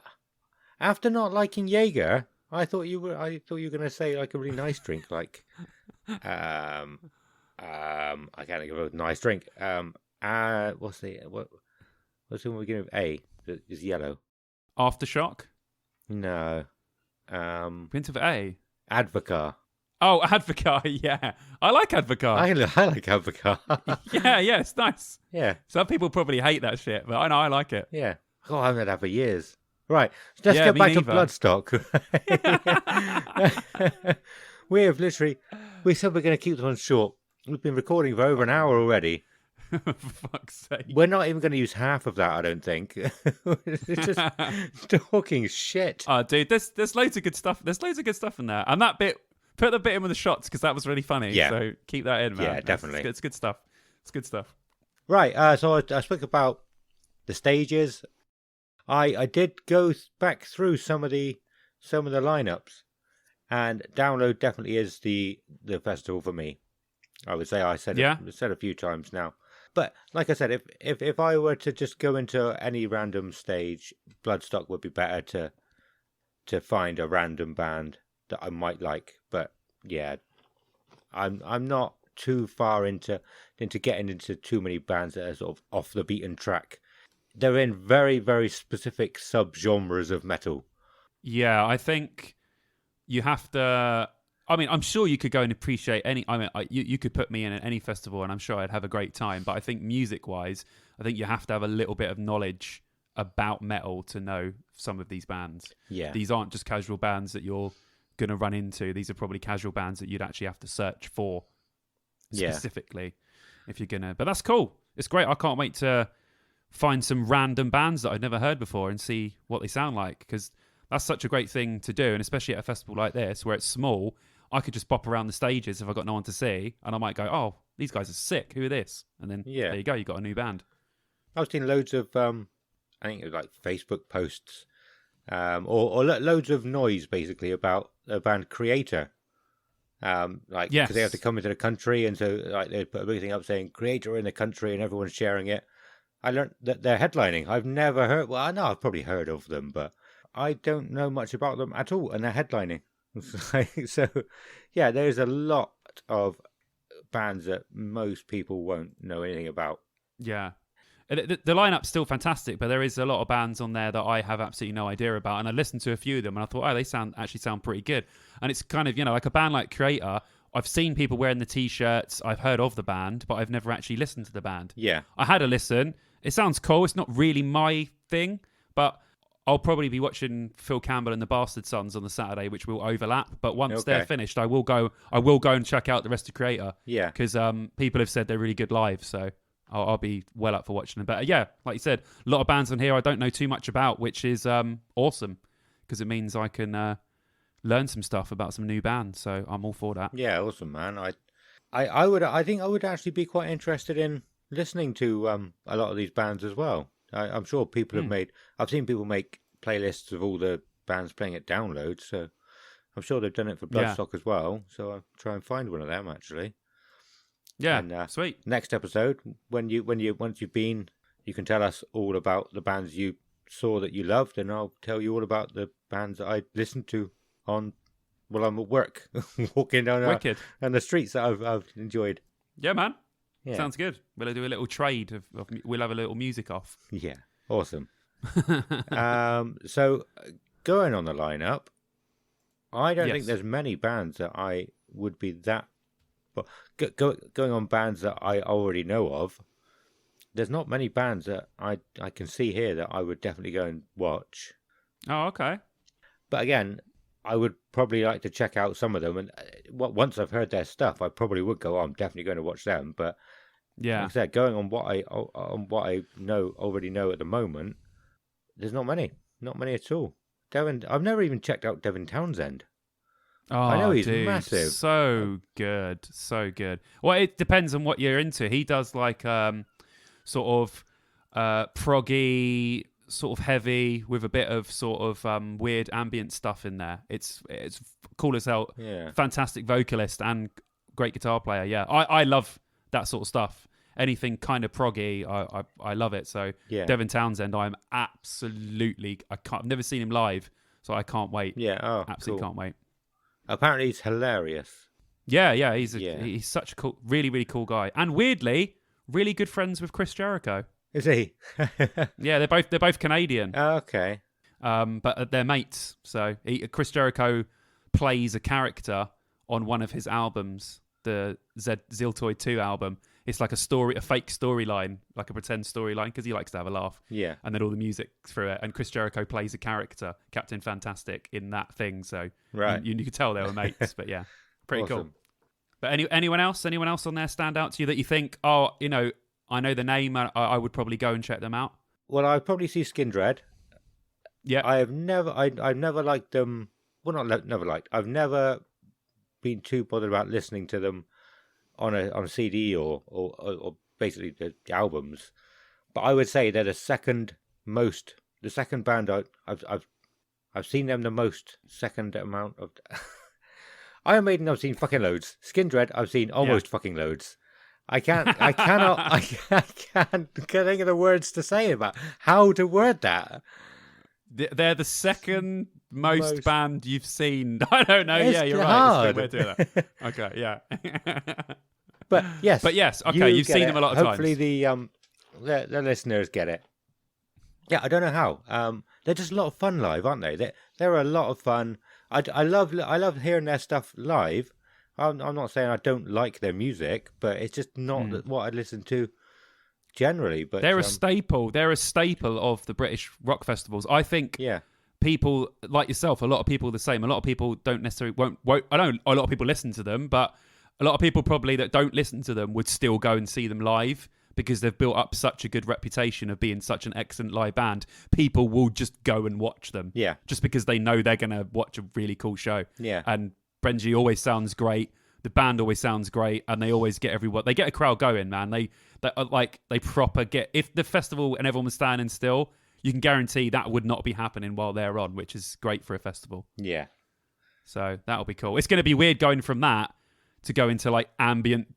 after not liking Jaeger, I thought you were going to say like a really nice drink, like I can't think of a nice drink. What's the one beginning with A? That is yellow. Aftershock? No. Begins with A. Advocar. Oh, Advocaat, yeah. I like Advocaat. I like Advocaat. Yeah, it's nice. Yeah, Some people probably hate that shit, but I know I like it. yeah. Oh, I haven't had that for years. Right, let's Yeah, get me back to neither. Bloodstock. We have literally, we said we're going to keep this one short. We've been recording for over an hour already. For fuck's sake. We're not even going to use half of that, I don't think. It's just talking shit. Oh, dude, there's loads of good stuff. There's loads of good stuff in there. And that bit, put the bit in with the shots because that was really funny. Yeah. So keep that in, man. Yeah, definitely. It's good stuff. It's good stuff. Right, so I spoke about the stages. I did go back through some of the lineups, and Download definitely is the festival for me. I would say I said it a few times now. But like I said, if I were to just go into any random stage, Bloodstock would be better to find a random band that I might like. But yeah, I'm not too far into getting into too many bands that are sort of off the beaten track. They're in very, very specific sub-genres of metal. Yeah, I think you have to. I mean, I'm sure you could go and appreciate any. I mean, you could put me in at any festival, and I'm sure I'd have a great time. But I think music-wise, I think you have to have a little bit of knowledge about metal to know some of these bands. Yeah, These aren't just casual bands that you're going to run into. These are probably casual bands that you'd actually have to search for specifically if you're gonna. But that's cool. It's great. I can't wait to find some random bands that I've never heard before and see what they sound like, because that's such a great thing to do. And especially at a festival like this where it's small, I could just pop around the stages if I've got no one to see, and I might go, oh, these guys are sick, who are this? And then there you go, you got a new band. I've seen loads of I think it was like Facebook posts or loads of noise basically about a band Creator. Like, because they have to come into the country, and so like they put a big thing up saying Creator in the country, and everyone's sharing it. I learned that they're headlining. I've never heard. Well, I know I've probably heard of them, but I don't know much about them at all. And they're headlining. So, yeah, there's a lot of bands that most people won't know anything about. Yeah. The lineup's still fantastic, but there is a lot of bands on there that I have absolutely no idea about. And I listened to a few of them, and I thought, oh, they actually sound pretty good. And it's kind of, like a band like Creator. I've seen people wearing the T-shirts. I've heard of the band, but I've never actually listened to the band. Yeah. I had a listen. It sounds cool. It's not really my thing, but I'll probably be watching Phil Campbell and the Bastard Sons on the Saturday, which will overlap. But once they're finished, I will go and check out the rest of Creator. Yeah. Because people have said they're really good live, so I'll be well up for watching them. But yeah, like you said, a lot of bands on here I don't know too much about, which is awesome, because it means I can learn some stuff about some new bands. So I'm all for that. Yeah, awesome, man. I think I would actually be quite interested in listening to a lot of these bands as well. I'm sure people have made. I've seen people make playlists of all the bands playing at Download, so I'm sure they've done it for Bloodstock as well. So I'll try and find one of them actually. Yeah, and, sweet. Next episode, once you've been, you can tell us all about the bands you saw that you loved, and I'll tell you all about the bands that I listened to I'm at work, walking down the streets that I've enjoyed. Yeah, man. Yeah. Sounds good. We'll do a little trade. We'll have a little music off. Yeah, awesome. So going on the lineup, I don't think there's many bands that I would be that. But going on bands that I already know of, there's not many bands that I can see here that I would definitely go and watch. Oh, okay. But again, I would probably like to check out some of them, and once I've heard their stuff, I probably would go, I'm definitely going to watch them. But yeah, like I said, going on what I already know at the moment, there's not many at all. I've never even checked out Devin Townsend. Oh, I know he's dude, massive. So good. Well, it depends on what you're into. He does like sort of proggy, sort of heavy with a bit of sort of weird ambient stuff in there. It's cool as hell. Yeah. Fantastic vocalist and great guitar player. Yeah, I love that sort of stuff. Anything kind of proggy, I love it. So yeah. Devin Townsend, I've never seen him live, so I can't wait. Yeah, absolutely cool. Can't wait. Apparently he's hilarious. Yeah, he's such a cool, really, really cool guy. And weirdly, really good friends with Chris Jericho. Is he? Yeah, they're both Canadian. Oh, okay. But they're mates. So Chris Jericho plays a character on one of his albums, the Ziltoid 2 album. It's like a fake storyline, like a pretend storyline, because he likes to have a laugh. Yeah. And then all the music through it. And Chris Jericho plays a character, Captain Fantastic, in that thing. So Right. you could tell they were mates. But yeah, pretty cool. Awesome. But anyone else on there stand out to you that you think, oh, I know the name, I would probably go and check them out? Well, I'd probably see Skin Dread. Yeah. I've never liked them. Well, never liked. I've never been too bothered about listening to them on a CD or basically the albums. But I would say they're the second band I've seen them the most. Second amount of. Iron Maiden I've seen fucking loads. Skin Dread I've seen almost fucking loads. I can't think of the words to say about how to word that. They're the second most band you've seen. I don't know. It's You're hard. right. It's a good way to do that. Okay, yeah. But yes. Okay, you've seen them a lot of times. Hopefully the listeners get it. Yeah, I don't know how. They're just a lot of fun live, aren't they? They're a lot of fun. I love hearing their stuff live. I'm not saying I don't like their music, but it's just not what I listen to generally. But they're a staple. They're a staple of the British rock festivals. I think. Yeah. People like yourself, a lot of people are the same. A lot of people don't necessarily won't. I know a lot of people listen to them, but a lot of people probably that don't listen to them would still go and see them live because they've built up such a good reputation of being such an excellent live band. People will just go and watch them, just because they know they're going to watch a really cool show. Yeah, and Brenji always sounds great. The band always sounds great, and they always get everyone. They get a crowd going, man. They proper get. If the festival and everyone was standing still, you can guarantee that would not be happening while they're on, which is great for a festival. Yeah. So that'll be cool. It's going to be weird going from that to go into like ambient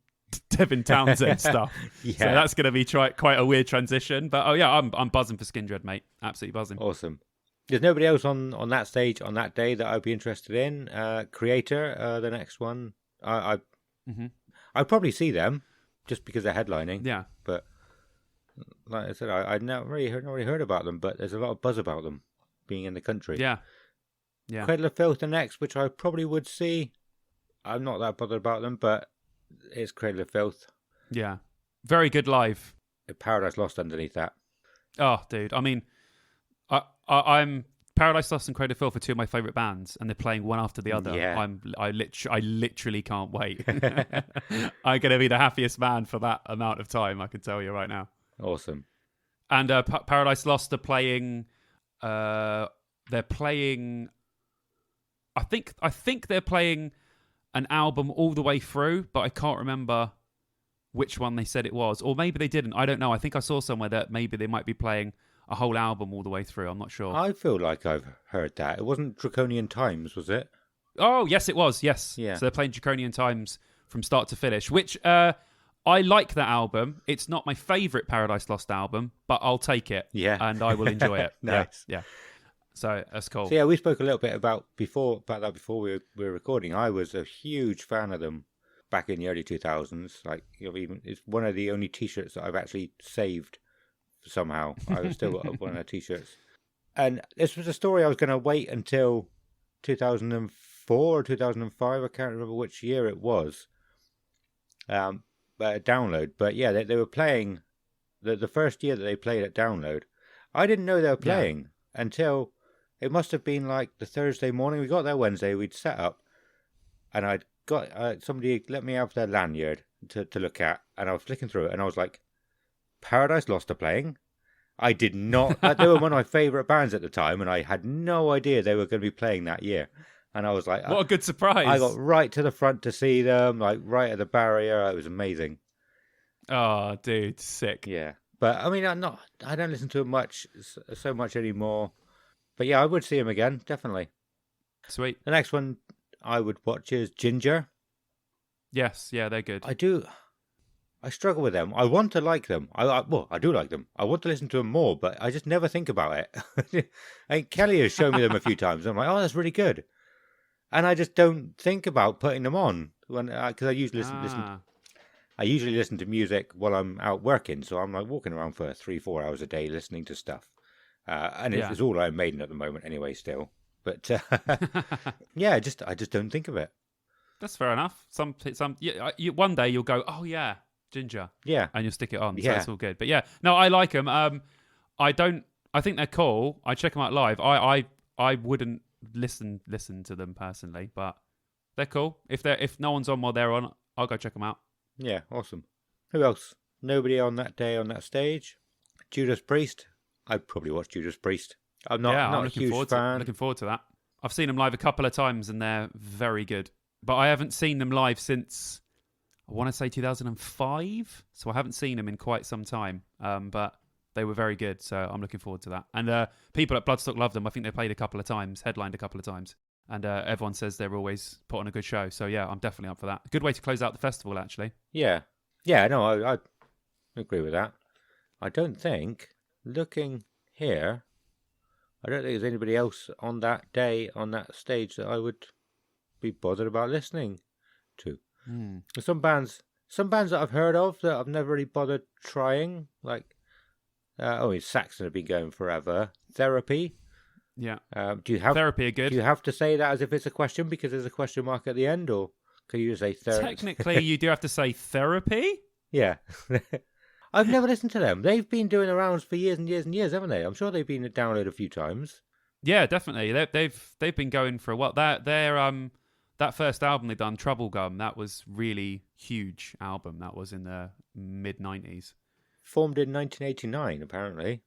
Devin Townsend stuff. Yeah. So that's going to be quite a weird transition. But I'm buzzing for Skin Dread, mate. Absolutely buzzing. Awesome. There's nobody else on that stage on that day that I'd be interested in. Creator, the next one. I'd probably see them just because they're headlining. Yeah. But like I said, I'd not really heard about them, but there's a lot of buzz about them being in the country. Yeah. Yeah. Cradle of Filth the next, which I probably would see. I'm not that bothered about them, but it's Cradle of Filth. Yeah. Very good live. Paradise Lost underneath that. Oh, dude. I mean, I'm Paradise Lost and Cradle of Filth are two of my favourite bands, and they're playing one after the other. Yeah. I literally can't wait. I'm going to be the happiest man for that amount of time, I can tell you right now. Awesome. And Paradise Lost are playing. They're playing. I think they're playing an album all the way through, but I can't remember which one they said it was, or maybe they didn't. I don't know. I think I saw somewhere that maybe they might be playing a whole album all the way through. I'm not sure. I feel like I've heard that. It wasn't Draconian Times, was it? Oh, yes, it was. Yes. Yeah. So they're playing Draconian Times from start to finish, which I like that album. It's not my favourite Paradise Lost album, but I'll take it. Yeah. And I will enjoy it. Nice. Yeah. So that's cool. So yeah, we spoke a little bit about that before we were recording. I was a huge fan of them back in the early 2000s. Like, even it's one of the only T-shirts that I've actually saved somehow. I still got one of their T-shirts. And this was a story I was going to wait until 2004 or 2005. I can't remember which year it was. But at Download. But yeah, they were playing the first year that they played at Download. I didn't know they were playing until it must have been like the Thursday morning. We got there Wednesday. We'd set up, and I'd got somebody let me have their lanyard to look at, and I was flicking through it, and I was like, Paradise Lost are playing? I did not. They were one of my favourite bands at the time, and I had no idea they were going to be playing that year. And I was like, what a good surprise. I got right to the front to see them, like right at the barrier. It was amazing. Oh, dude, sick. Yeah. But I mean, I don't listen to them so much anymore. But yeah, I would see him again, definitely. Sweet. The next one I would watch is Ginger. Yes, yeah, they're good. I struggle with them. I want to like them. I do like them. I want to listen to them more, but I just never think about it. Kelly has shown me them a few times. I'm like, oh, that's really good. And I just don't think about putting them on because I usually listen. I usually listen to music while I'm out working, so I'm like walking around for 3-4 hours a day listening to stuff. And it's all Iron Maiden at the moment anyway still. But yeah, I just don't think of it. That's fair enough. One day you'll go, oh yeah, Ginger, Yeah. and you'll stick it on. So Yeah. that's all good. But yeah, no, I like them. I think they're cool. I check them out live. I wouldn't listen to them personally, but they're cool. If no one's on while they're on, I'll go check them out. Yeah, awesome. Who else? Nobody on that day on that stage. Judas Priest. I'd probably watch Judas Priest. I'm not a looking huge forward fan. looking forward to that. I've seen them live a couple of times and they're very good. But I haven't seen them live since, I want to say 2005. So I haven't seen them in quite some time. But they were very good. So I'm looking forward to that. And people at Bloodstock love them. I think they played a couple of times, headlined a couple of times. And everyone says they're always put on a good show. So yeah, I'm definitely up for that. Good way to close out the festival, actually. Yeah. Yeah, no, I agree with that. I don't think, looking here, I don't think there's anybody else on that day, on that stage, that I would be bothered about listening to. There's some bands that I've heard of that I've never really bothered trying, like, Saxon have been going forever. Therapy. Yeah. Do you have Therapy are good. Do you have to say that as if it's a question because there's a question mark at the end, or can you just say therapy? Technically, you do have to say therapy. Yeah. I've never listened to them. They've been doing the rounds for years and years and years, haven't they? I'm sure they've been downloaded a few times. Yeah, definitely. They've been going for a while. That first album they done, Trouble Gum, that was really huge album. That was in the mid 90s. Formed in 1989, apparently.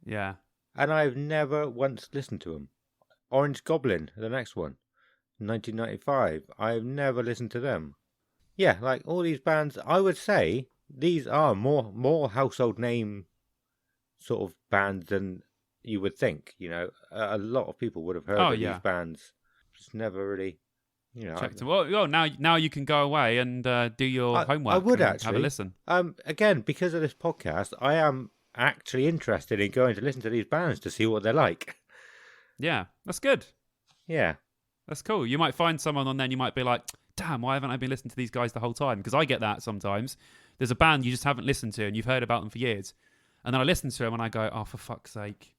Yeah. And I've never once listened to them. Orange Goblin, the next one, 1995. I've never listened to them. Yeah, like all these bands, I would say these are more household name sort of bands than you would think. You know, a lot of people would have heard of these bands. Just never really, Checked them. Well, now you can go away and do your homework. I would and actually have a listen. Again, because of this podcast, I am actually interested in going to listen to these bands to see what they're like. Yeah, that's good. Yeah, that's cool. You might find someone on there and you might be like, damn, why haven't I been listening to these guys the whole time? Because I get that sometimes. There's a band you just haven't listened to and you've heard about them for years. And then I listen to them and I go, oh, for fuck's sake.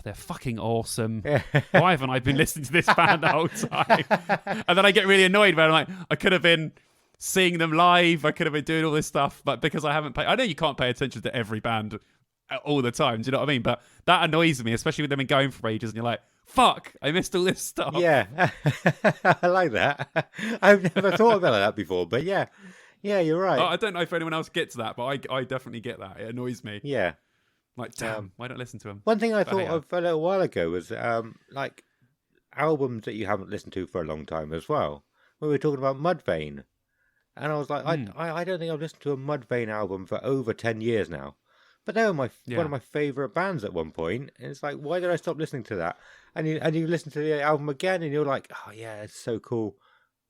They're fucking awesome. Why haven't I been listening to this band the whole time? And then I get really annoyed when I'm like, I could have been seeing them live. I could have been doing all this stuff. But because I haven't paid, I know you can't pay attention to every band all the time. Do you know what I mean? But that annoys me, especially with them been going for ages and you're like, fuck, I missed all this stuff. Yeah, I like that. I've never thought about that before, but yeah, you're right. I don't know if anyone else gets that, but I definitely get that. It annoys me. Yeah. Like, damn, why don't I listen to them? One thing I thought of a little while ago was like albums that you haven't listened to for a long time as well. We were talking about Mudvayne, and I was like, I don't think I've listened to a Mudvayne album for over 10 years now. But they were one of my favourite bands at one point, and it's like, why did I stop listening to that? And you listen to the album again, and you're like, oh yeah, it's so cool.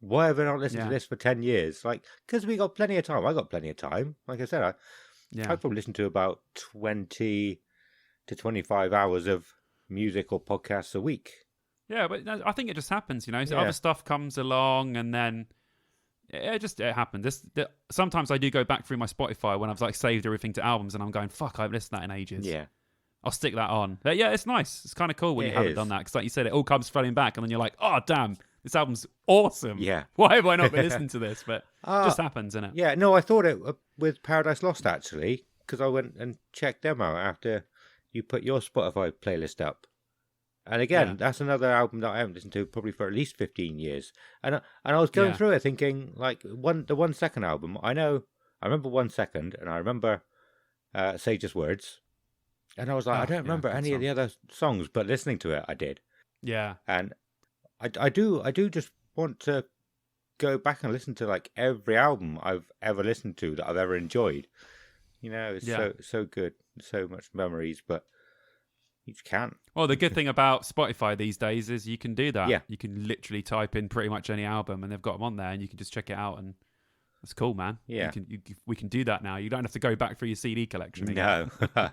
Why have I not listened to this for 10 years? Like, because we got plenty of time. I got plenty of time. Like I said, I probably listened to about 20 to 25 hours of music or podcasts a week. Yeah, but I think it just happens, you know. So other stuff comes along, and then it happens. Sometimes I do go back through my Spotify when I've like saved everything to albums, and I'm going, fuck, I haven't listened to that in ages. Yeah, I'll stick that on. But yeah, it's nice. It's kind of cool when you haven't done that, because like you said, it all comes flooding back, and then you're like, oh damn, this album's awesome. Yeah, why have I not been listening to this? But it just happens, innit? Yeah, no, I thought it with Paradise Lost actually, because I went and checked them out after you put your Spotify playlist up. And again, that's another album that I haven't listened to probably for at least 15 years. And I was going through it thinking, like, the 1 Second album, I remember 1 Second, and I remember Sage's Words. And I was like, I don't remember any of the other songs, but listening to it, I did. Yeah. And I do just want to go back and listen to, like, every album I've ever listened to that I've ever enjoyed. You know, it's so good, so much memories, but you just can't. Well, the good thing about Spotify these days is you can do that. Yeah. You can literally type in pretty much any album and they've got them on there and you can just check it out, and that's cool, man. Yeah. We can do that now. You don't have to go back through your CD collection again. No.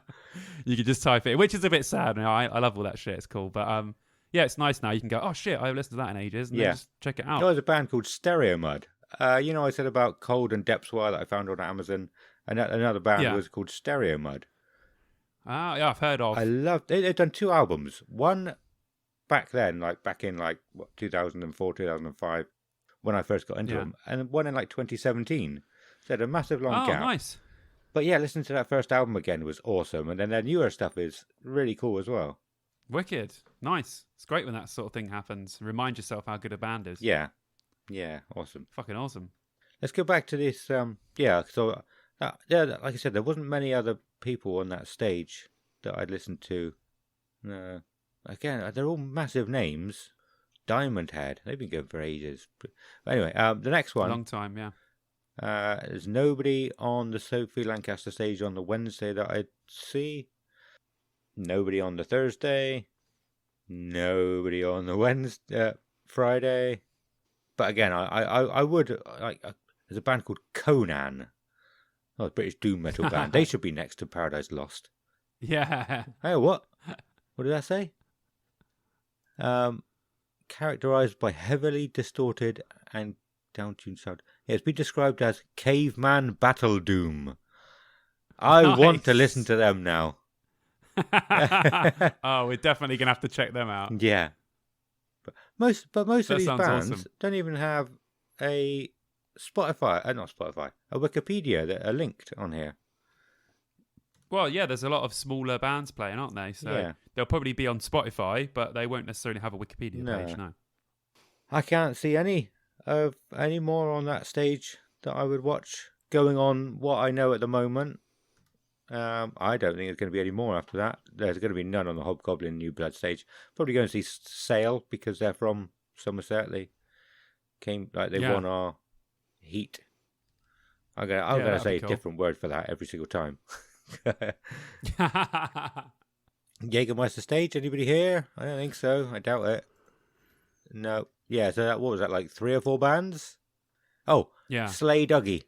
You can just type it, which is a bit sad. I love all that shit. It's cool. But yeah, it's nice now. You can go, oh shit, I haven't listened to that in ages, and then just check it out. There was a band called Stereo Mud. You know, I said about Cold and Depthswire that I found on Amazon, and another band was called Stereo Mud. Ah, yeah, I've heard of. I loved. They've done 2 albums. One back then, like back in 2004, 2005. when I first got into them, and one in like 2017. So had a massive long gap. Oh, nice. But yeah, listening to that first album again was awesome, and then their newer stuff is really cool as well. Wicked. Nice. It's great when that sort of thing happens. Remind yourself how good a band is. Yeah, awesome. Fucking awesome. Let's go back to this. So like I said, there wasn't many other people on that stage that I'd listened to. Again, they're all massive names. Diamond Head, they've been going for ages. But anyway, the next one. A long time, yeah. There's nobody on the Sophie Lancaster stage on the Wednesday that I'd see. Nobody on the Thursday. Nobody on the Friday. But again, I would like. There's a band called Conan. Oh, a British doom metal band. They should be next to Paradise Lost. Yeah. Hey, what? What did I say? Characterized by heavily distorted and down-tuned sound. It's been described as caveman battle doom. I want to listen to them now. Oh, we're definitely gonna have to check them out. Yeah, but most of That these sounds bands awesome. don't even have a a Wikipedia that are linked on here. Well, yeah, there's a lot of smaller bands playing, aren't they? So Yeah. they'll probably be on Spotify, but they won't necessarily have a Wikipedia No. page. No. I can't see any more on that stage that I would watch going on what I know at the moment. I don't think there's going to be any more after that. There's going to be none on the Hobgoblin New Blood stage. Probably going to see Sale because they're from Somerset. They won our heat. I'm gonna say a cool. different word for that every single time. Jägermeister stage. Anybody here? I don't think so. I doubt it. No. Yeah. So what was that? Like 3 or 4 bands? Oh, Yeah. Slay Dougie.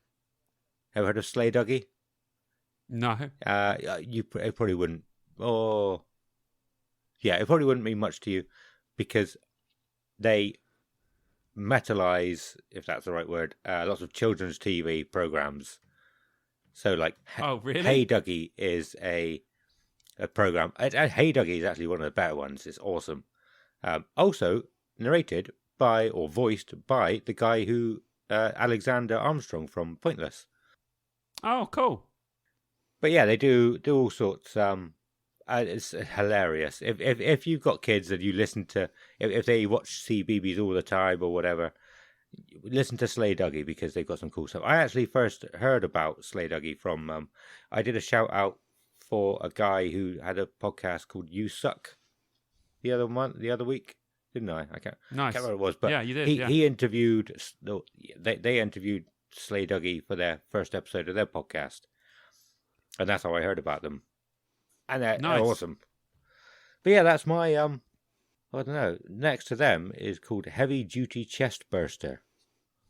Ever heard of Slay Dougie? No. It probably wouldn't. Oh, yeah, it probably wouldn't mean much to you because they metalize, if that's the right word, lots of children's TV programs. So, like, Oh, really? Hey Dougie is a program. Hey Dougie is actually one of the better ones. It's awesome. Also narrated by or voiced by the guy who Alexander Armstrong from Pointless. Oh, cool. But yeah, they do all sorts. It's hilarious. If you've got kids and you listen to, if they watch CBeebies all the time or whatever, listen to Slay Dougie because they've got some cool stuff. I actually first heard about Slay Dougie from, I did a shout out for a guy who had a podcast called You Suck the other week, didn't I? I can't remember what it was, but yeah, you did. he interviewed, they interviewed Slay Dougie for their first episode of their podcast. And that's how I heard about them. And they're awesome. But yeah, that's my, I don't know. Next to them is called Heavy Duty Chest Burster.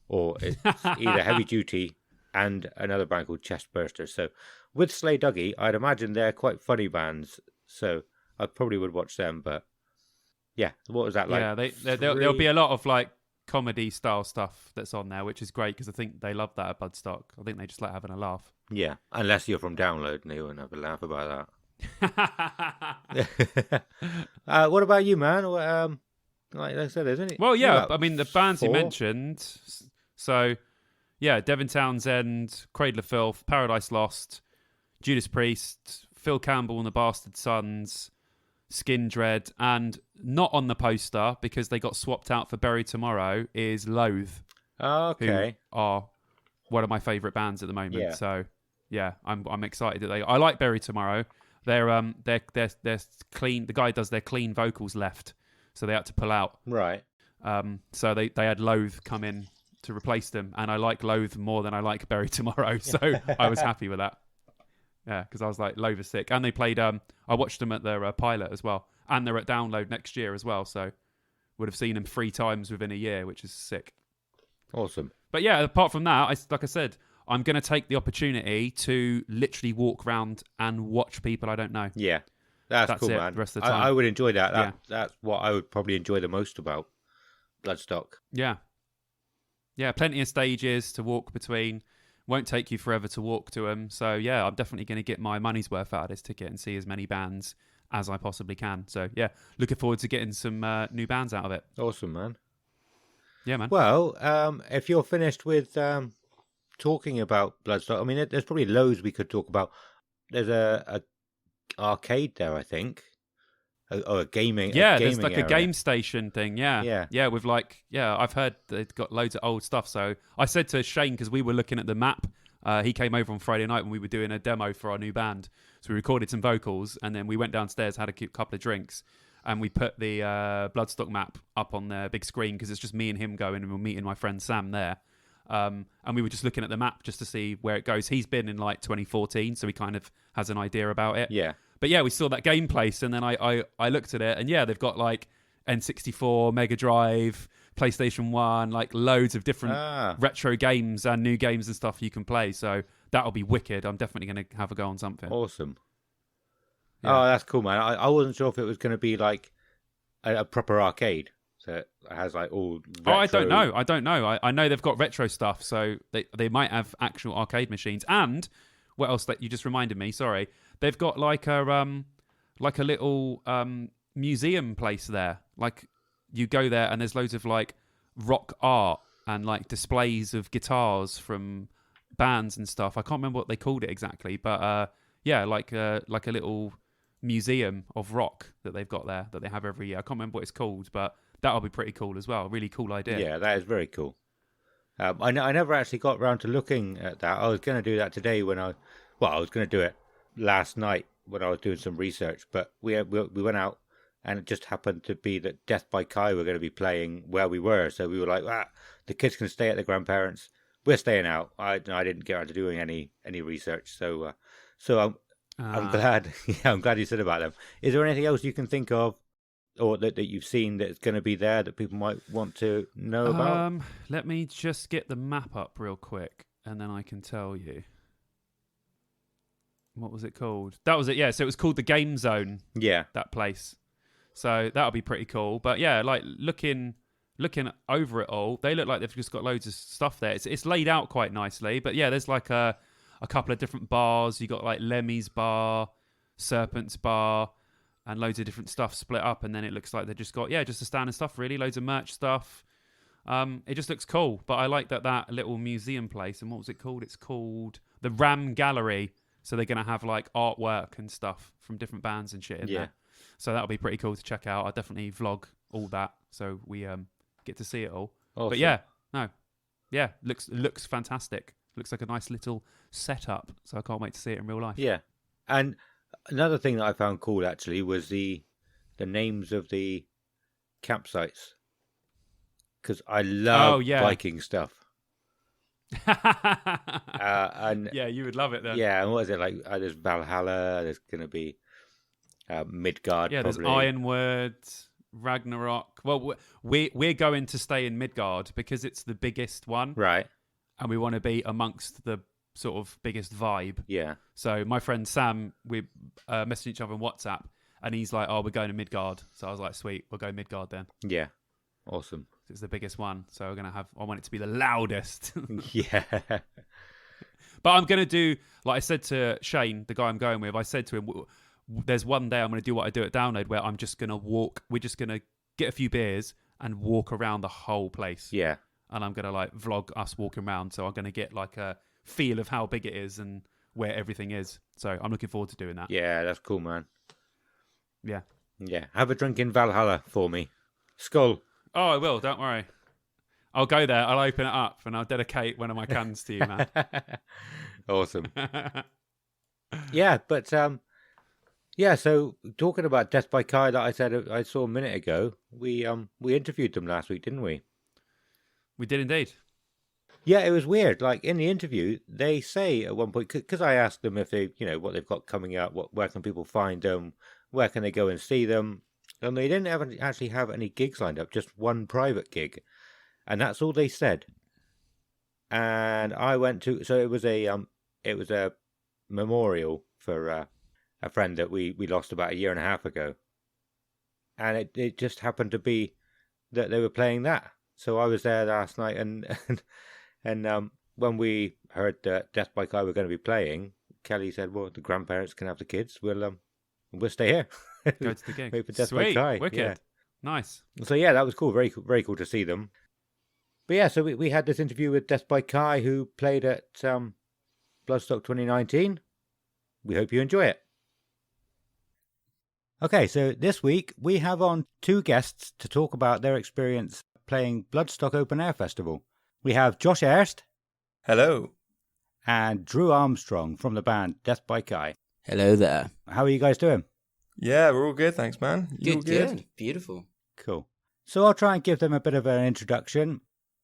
Or it's either Heavy Duty and another band called Chest Burster. So with Slay Dougie, I'd imagine they're quite funny bands. So I probably would watch them. But yeah, what was that like? Yeah, there'll be a lot of like comedy style stuff that's on there, which is great because I think they love that at Bloodstock. I think they just like having a laugh. Yeah, unless you're from Download and they won't have a laugh about that. What about you, man? Like I said, there's any. Well, yeah, I mean the bands 4? you mentioned. So, yeah, Devin Townsend, Cradle of Filth, Paradise Lost, Judas Priest, Phil Campbell and the Bastard Sons, Skin Dread, and not on the poster because they got swapped out for Bury Tomorrow is Loathe. Okay. Who are one of my favourite bands at the moment. Yeah. So yeah, I'm excited that I like Bury Tomorrow. They're clean. The guy does their clean vocals left, so they had to pull out. Right. So they had Loathe come in to replace them, and I like Loathe more than I like Bury Tomorrow. So I was happy with that. Yeah, because I was like, Loathe is sick, and they played. I watched them at their pilot as well, and they're at Download next year as well. So would have seen them 3 times within a year, which is sick. Awesome. But yeah, apart from that, like I said, I'm going to take the opportunity to literally walk around and watch people I don't know. Yeah, that's cool, it, man. the rest of the time. I would enjoy that. Yeah. That's what I would probably enjoy the most about Bloodstock. Yeah. Yeah, plenty of stages to walk between. Won't take you forever to walk to them. So yeah, I'm definitely going to get my money's worth out of this ticket and see as many bands as I possibly can. So yeah, looking forward to getting some new bands out of it. Awesome, man. Yeah, man. Well, if you're finished with talking about Bloodstock, I mean, there's probably loads we could talk about. There's a arcade there, I think, or a gaming. Yeah, a there's gaming like a area. game station thing. Yeah. Yeah. Yeah, with like, I've heard they've got loads of old stuff. So I said to Shane, because we were looking at the map, he came over on Friday night when we were doing a demo for our new band. So we recorded some vocals and then we went downstairs, had a couple of drinks, and we put the Bloodstock map up on the big screen because it's just me and him going, and we're meeting my friend Sam there. And we were just looking at the map just to see where it goes. He's been in like 2014, so he kind of has an idea about it. Yeah. But yeah, we saw that game place, and then I looked at it, and yeah, they've got like N64, Mega Drive, PlayStation 1, like loads of different retro games and new games and stuff you can play. So that'll be wicked. I'm definitely going to have a go on something. Awesome. Yeah. Oh, that's cool, man. I wasn't sure if it was going to be like a proper arcade. So it has like all retro... Oh, I don't know. I know they've got retro stuff, so they might have actual arcade machines. And what else that you just reminded me, sorry. They've got like a little museum place there. Like you go there and there's loads of like rock art and like displays of guitars from bands and stuff. I can't remember what they called it exactly, but yeah, like a little museum of rock that they've got there that they have every year. I can't remember what it's called, but that'll be pretty cool as well. Really cool idea. Yeah, that is very cool. I never actually got around to looking at that. I was going to do that today I was going to do it last night when I was doing some research, but we went out and it just happened to be that Death by Kai were going to be playing where we were. So we were like, the kids can stay at the grandparents. We're staying out. I didn't get around to doing any research. So I'm glad. Yeah, I'm glad you said about them. Is there anything else you can think of, or that you've seen that's going to be there that people might want to know about? Let me just get the map up real quick, and then I can tell you. What was it called? That was it. Yeah, so it was called the Game Zone. Yeah, that place. So that'll be pretty cool. But yeah, like looking over it all, they look like they've just got loads of stuff there. It's laid out quite nicely. But yeah, there's like a couple of different bars. You got like Lemmy's bar, Serpent's bar, and loads of different stuff split up. And then it looks like they've just got just a stand and stuff. Really, loads of merch stuff. It just looks cool. But I like that little museum place. And what was it called? It's called the Ram Gallery. So they're going to have like artwork and stuff from different bands and shit in there. So that'll be pretty cool to check out. I'll definitely vlog all that so we get to see it all. Awesome. But looks fantastic. Looks like a nice little setup. So I can't wait to see it in real life. Yeah. And another thing that I found cool actually was the names of the campsites. Because I love Viking stuff. And yeah, you would love it then. Yeah, and what is it like? There's Valhalla. There's going to be Midgard. Yeah, probably. There's Ironwood, Ragnarok. Well, we're going to stay in Midgard because it's the biggest one, right? And we want to be amongst the sort of biggest vibe. Yeah. So my friend Sam, we messaged each other on WhatsApp, and he's like, "Oh, we're going to Midgard." So I was like, "Sweet, we'll go Midgard then." Yeah. Awesome. It's the biggest one, so we're gonna have. I want it to be the loudest. Yeah. But I'm gonna do, like I said to Shane, the guy I'm going with. I said to him, "There's one day I'm gonna do what I do at Download, where I'm just gonna walk. We're just gonna get a few beers and walk around the whole place. Yeah. And I'm gonna like vlog us walking around, so I'm gonna get like a feel of how big it is and where everything is. So I'm looking forward to doing that. Yeah, that's cool, man. Yeah. Yeah. Have a drink in Valhalla for me. Skull. Oh, I will. Don't worry. I'll go there. I'll open it up and I'll dedicate one of my cans to you, man. Awesome. Yeah, but yeah. So talking about Death by Kai that I said I saw a minute ago, we interviewed them last week, didn't we? We did indeed. Yeah, it was weird. Like in the interview, they say at one point, because I asked them if they, what they've got coming up, where can people find them, where can they go and see them. And they didn't actually have any gigs lined up, just one private gig. And that's all they said. And I went to, so it was a memorial for a friend that we lost about 1.5 years ago. And it just happened to be that they were playing that. So I was there last night and when we heard that Death by Kai were going to be playing, Kelly said, well, the grandparents can have the kids. We'll stay here. Go to the gig. Wait for Death Sweet. by Kai. Wicked. Yeah. Nice. So yeah, that was cool. Very cool to see them. But yeah, so we had this interview with Death by Kai, who played at Bloodstock 2019. We hope you enjoy it. Okay, so this week we have on 2 guests to talk about their experience playing Bloodstock Open Air Festival. We have Josh Ayerst. Hello. And Drew Armstrong from the band Death by Kai. Hello there. How are you guys doing? Yeah, we're all good, thanks, man. You all Good. Beautiful. Cool. So I'll try and give them a bit of an introduction.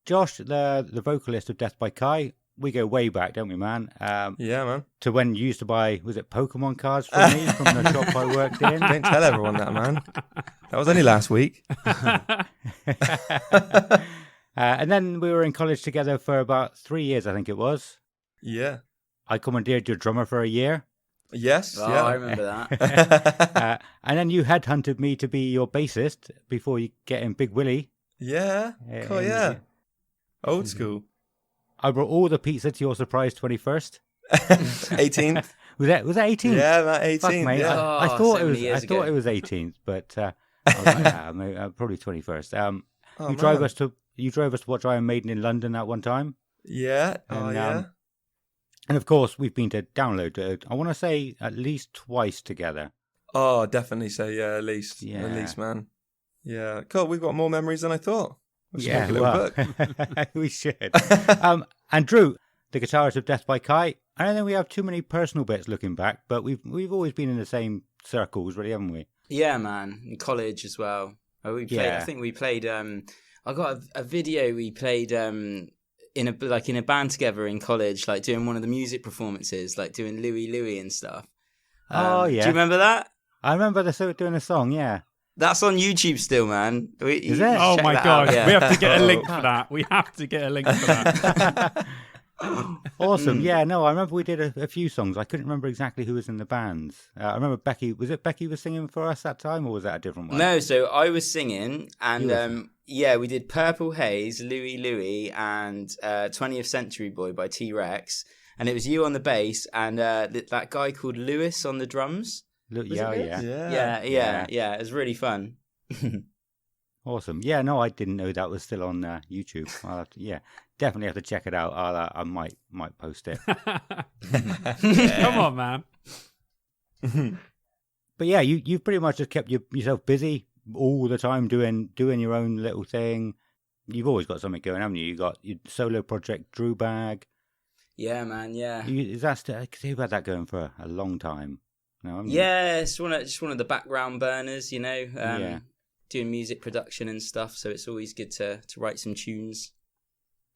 Josh, the vocalist of Death by Kai, we go way back, don't we, man? Yeah, man. To when you used to buy, was it Pokemon cards for me from the shop I worked in? Don't tell everyone that, man. That was only last week. And then we were in college together for about 3 years, I think it was. Yeah. I commandeered your drummer for a year. Yes, Oh, yeah. I remember that. And then you headhunted me to be your bassist before you get in Big Willie. Yeah, cool, yeah. Old school. I brought all the pizza to your surprise 21st. 18th. Was that 18th? Yeah, that 18th. Fuck, mate. Yeah. I thought so it was. many years I thought ago. it was 18th, but I was like, maybe, probably 21st. Oh, you drove man. us to watch Iron Maiden in London that one time. Yeah. Oh, And, yeah. And of course, we've been to download it. I want to say at least twice together. Oh, definitely say yeah, at least. Yeah. At least, man. Yeah. Cool, we've got more memories than I thought. We should Yeah, make a little book. we should. And Drew, the guitarist of Death by Kai. I don't think we have too many personal bits looking back, but we've always been in the same circles, really, haven't we? Yeah, man. In college as well. We played. Yeah. I think we played. I got a video. We played in a band together in college, like doing one of the music performances, like doing Louie and stuff. Oh yeah. Do you remember that? I remember doing a song. Yeah. That's on YouTube still, man. Is it? Oh check my that god, out, yeah. we have to get a link for that. We have to get a link for that. Awesome. Yeah, no, I remember we did a few songs. I couldn't remember exactly who was in the bands. I remember Becky. Was it Becky was singing for us that time, or was that a different one? No, so I was singing, and You were singing. yeah, we did Purple Haze, Louie, and 20th Century Boy by T-Rex, and it was you on the bass, and that guy called Lewis on the drums. Look, Was yeah, it Lewis? yeah. Yeah. It was really fun. Awesome. Yeah, no, I didn't know that was still on YouTube. I'll have to, definitely have to check it out. I might post it. Come on, man. But yeah, you've pretty much just kept yourself busy all the time doing your own little thing. You've always got something going, haven't you? You got your solo project, Drew Bag. Yeah, man. Yeah. Is that still? Because you've had that going for a long time. No, haven't you? Yeah, it's just one of the background burners, you know. Yeah. Doing music production and stuff, so it's always good to write some tunes.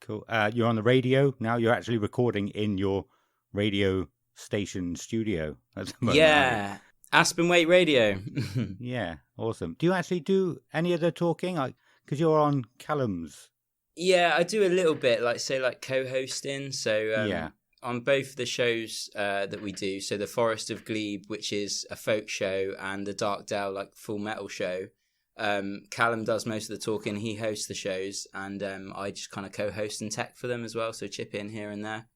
Cool. You're on the radio now. You're actually recording in your radio station studio at the moment, Yeah, Aspen Weight Radio. Yeah, awesome. Do you actually do any of the talking? Because you're on Callum's. Yeah, I do a little bit, like co-hosting. So Yeah. on both the shows that we do, so the Forest of Glebe, which is a folk show, and the Dark Dale, like full metal show. Callum does most of the talking. He hosts the shows, and I just kind of co-host and tech for them as well. So chip in here and there.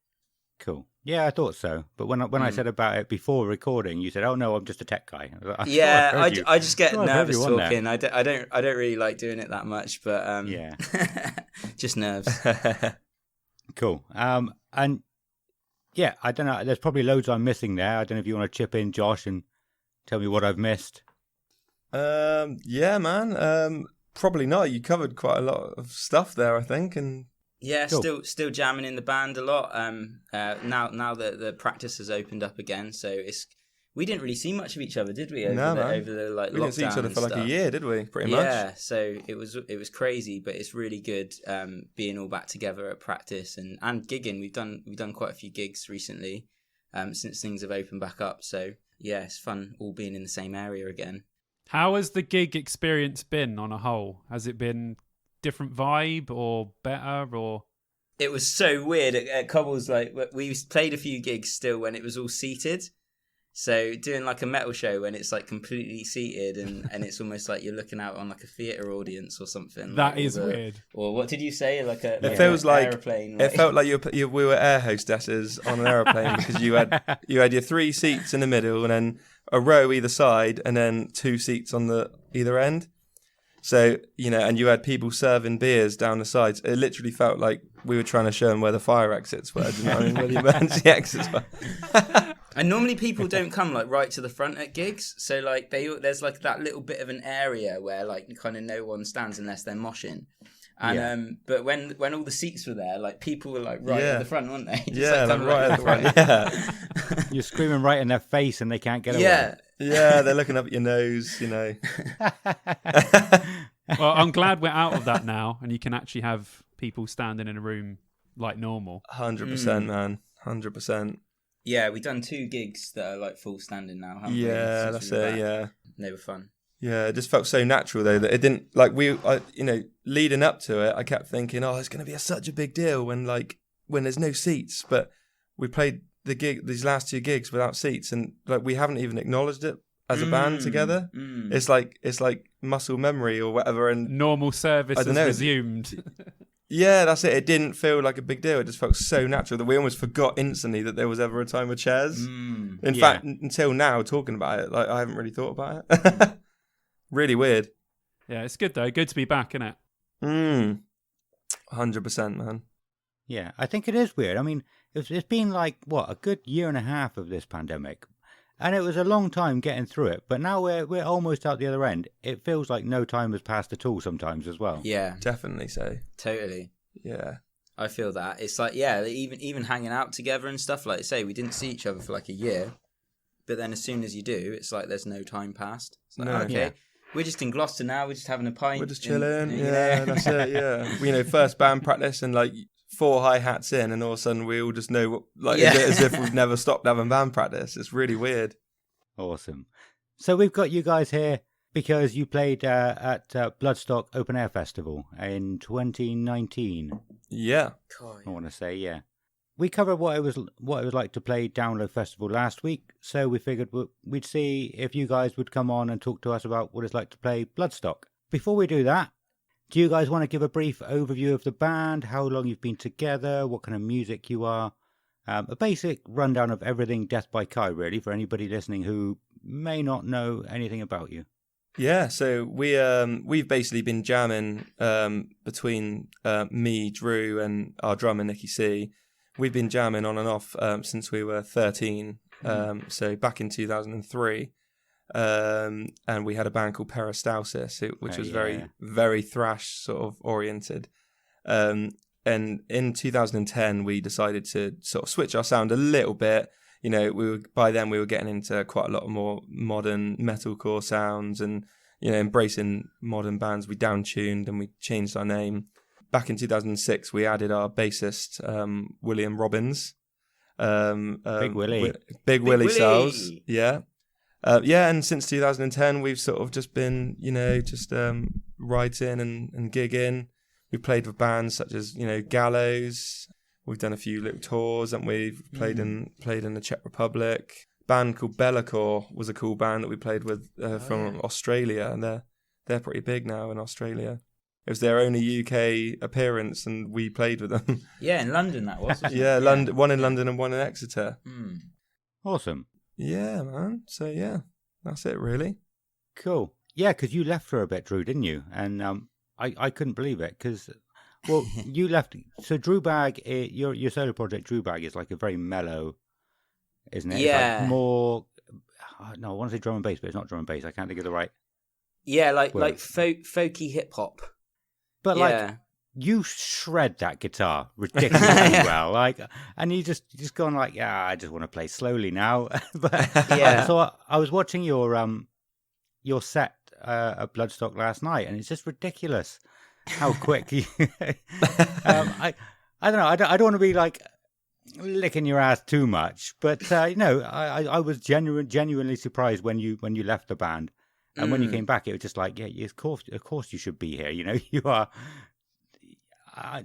Cool. Yeah, I thought so. But when I said about it before recording, you said, "Oh no, I'm just a tech guy." Yeah, I I just get Well, I heard nervous you on there. talking. I don't really like doing it that much, but Yeah. just nerves. Cool. And yeah, I don't know. There's probably loads I'm missing there. I don't know if you want to chip in, Josh, and tell me what I've missed. Yeah, man. Probably not. You covered quite a lot of stuff there, I think, and Yeah, Cool. still jamming in the band a lot. Now that the practice has opened up again, so we didn't really see much of each other, did we? Over No, man. the like we didn't see each lockdown other and for like a stuff. year, did we? Pretty much. Yeah, so it was crazy, but it's really good being all back together at practice and gigging. We've done quite a few gigs recently since things have opened back up. So yeah, it's fun all being in the same area again. How has the gig experience been on a whole? Has it been different vibe or better or? It was so weird at Cobbles. Like we played a few gigs still when it was all seated. So doing like a metal show when it's like completely seated and it's almost like you're looking out on like a theatre audience or something. That like, is weird. Or what did you say? Like a It feels like airplane. it felt like we were air hostesses on an aeroplane because you had your 3 seats in the middle and then a row either side and then 2 seats on the either end. So, and you had people serving beers down the sides. It literally felt like we were trying to show them where the fire exits were. Do you know what I mean? Where the emergency exits were. And normally people don't come like right to the front at gigs. So like there's like that little bit of an area where like kind of no one stands unless they're moshing. And but when all the seats were there, like people were like right at the front, weren't they? Just, like right at the front. Yeah. You're screaming right in their face and they can't get away. Yeah, they're looking up at your nose, Well, I'm glad we're out of that now, and you can actually have people standing in a room like normal. 100%, man. 100%. Yeah, we've done 2 gigs that are like full standing now, haven't we? Yeah, Since that's we were it. back. Yeah. They were fun. Yeah, it just felt so natural though that it didn't like leading up to it. I kept thinking, oh, it's going to be such a big deal when there's no seats. But we played these last 2 gigs without seats, and like we haven't even acknowledged it as a band together. It's like muscle memory or whatever, and normal service is resumed. Yeah, that's it. It didn't feel like a big deal. It just felt so natural that we almost forgot instantly that there was ever a time with chairs. In fact, until now, talking about it, like I haven't really thought about it. Really weird. Yeah, it's good though. Good to be back, isn't it? 100%, man. Yeah, I think it is weird. I mean, it's been like, a good year and a half of this pandemic. And it was a long time getting through it. But now we're almost out the other end. It feels like no time has passed at all sometimes as well. Yeah. Definitely so. Totally. Yeah. I feel that. It's like, yeah, even hanging out together and stuff, like I say, we didn't see each other for like a year. But then as soon as you do, it's like there's no time passed. It's like, okay, we're just in Gloucester now. We're just having a pint. We're just chilling. That's it. Yeah. First band practice and like 4 hi-hats in, and all of a sudden we all just know, as if we've never stopped having band practice. It's really weird. Awesome. So we've got you guys here because you played at Bloodstock Open Air Festival in 2019. Yeah. I want to say, yeah. We covered what it was like to play Download Festival last week, so we figured we'd see if you guys would come on and talk to us about what it's like to play Bloodstock. Before we do that, do you guys want to give a brief overview of the band, how long you've been together, what kind of music you are? A basic rundown of everything Death by Kai, really, for anybody listening who may not know anything about you. Yeah, so we've basically been jamming between me, Drew, and our drummer Nicky C. We've been jamming on and off since we were 13, so back in 2003. And we had a band called Peristalsis, which was very, very thrash sort of oriented. And in 2010, we decided to sort of switch our sound a little bit. By then we were getting into quite a lot of more modern metalcore sounds and, embracing modern bands. We down-tuned and we changed our name. Back in 2006, we added our bassist, William Robbins. Big Willie. Big Willie Sells. Yeah. And since 2010, we've sort of just been, writing and gigging. We played with bands such as, Gallows. We've done a few little tours, haven't we? We've played in the Czech Republic. Band called Bellacore was a cool band that we played with from Australia, and they're pretty big now in Australia. It was their only UK appearance, and we played with them. Yeah, in London that was. Yeah, London, one in London and one in Exeter. Awesome. Yeah, man. So yeah, that's it really. Cool. Yeah, because you left for a bit, Drew, didn't you? And I couldn't believe it because, well, you left. So Drew Bag, your solo project, Drew Bag, is like a very mellow, isn't it? Yeah. It's like more. No, I want to say drum and bass, but it's not drum and bass. I can't think of the right. Yeah, like word. folky hip hop. But like you shred that guitar ridiculously well, and you just gone like, I just want to play slowly now. But so I was watching your set at Bloodstock last night, and it's just ridiculous how quick you. I don't know. I don't want to be like licking your ass too much, but I was genuinely surprised when you left the band. And when you came back, it was just like, of course you should be here. You are. I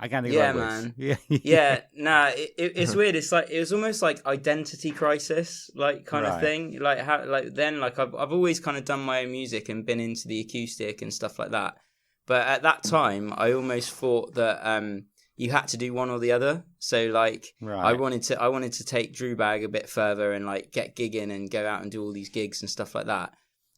can't think of words. Man. Yeah. Nah, it's weird. It's like it was almost like identity crisis, like kind of thing. Like how, I've always kind of done my own music and been into the acoustic and stuff like that. But at that time, I almost thought that you had to do one or the other. So I wanted to take Drew Bag a bit further and like get gigging and go out and do all these gigs and stuff like that.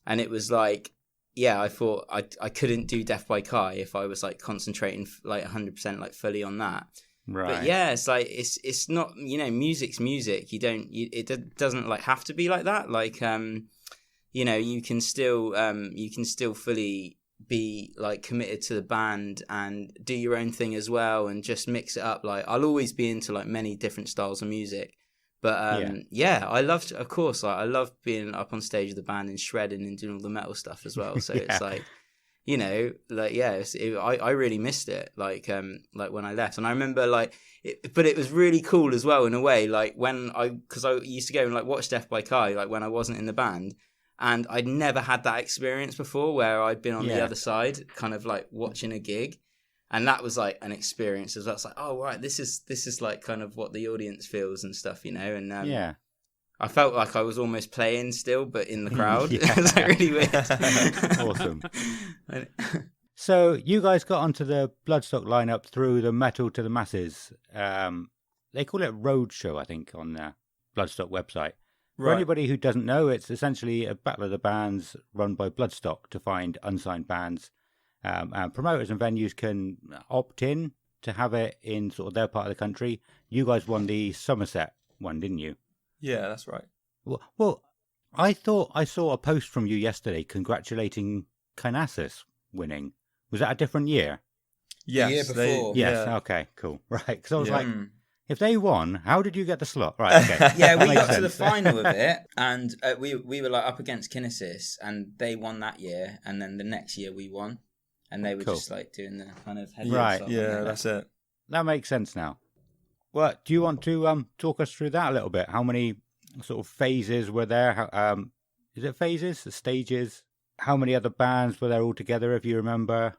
And it was like, yeah, I thought I couldn't do Death by Kai if I was like concentrating like 100% like fully on that. Right. But yeah, it's like it's not, you know, music's music. It doesn't like have to be like that. Like you know, you can still fully be like committed to the band and do your own thing as well and just mix it up. Like I'll always be into like many different styles of music. But yeah, I loved, of course, like I love being up on stage with the band and shredding and doing all the metal stuff as well. So it's like, you know, like yeah, I really missed it. Like when I left, and I remember like, but it was really cool as well in a way. Like because I used to go and like watch Death by Kai, like when I wasn't in the band, and I'd never had that experience before where I'd been on the other side, kind of like watching a gig. And that was like an experience as well. It's like, oh right, this is like kind of what the audience feels and stuff, you know. And I felt like I was almost playing still, but in the crowd. It was like really weird. Awesome. So you guys got onto the Bloodstock lineup through the Metal to the Masses. They call it Roadshow, I think, on the Bloodstock website. For anybody who doesn't know, it's essentially a battle of the bands run by Bloodstock to find unsigned bands. And promoters and venues can opt in to have it in sort of their part of the country. You guys won the Somerset one, didn't you? Yeah, that's right. Well, I thought I saw a post from you yesterday congratulating Canassus winning. Was that a different year? Yes, the year before. Yes, okay, cool. Right, because I was like, if they won, how did you get the slot? Right, okay. Yeah, we Makes got to the sense. final of it, and we were like up against Kinesis, and they won that year, and then the next year we won. And they were just like doing the kind of heavy stuff. Yeah, that's it. That makes sense now. Well, do you want to talk us through that a little bit? How many sort of phases were there? How, is it phases, stages? How many other bands were there altogether, if you remember?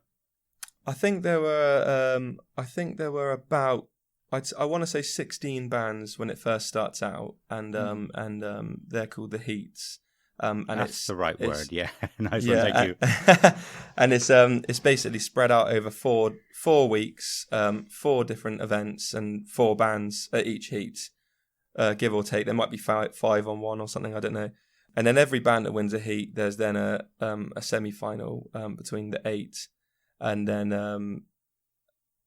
I think there were about I want to say 16 bands when it first starts out, and they're called the Heats. And That's the right word, yeah. Nice one, thank you. And it's basically spread out over four weeks, 4 different events, and 4 bands at each heat, give or take. There might be 5 on one or something, I don't know. And then every band that wins a heat, there's then a semi-final between the 8, and then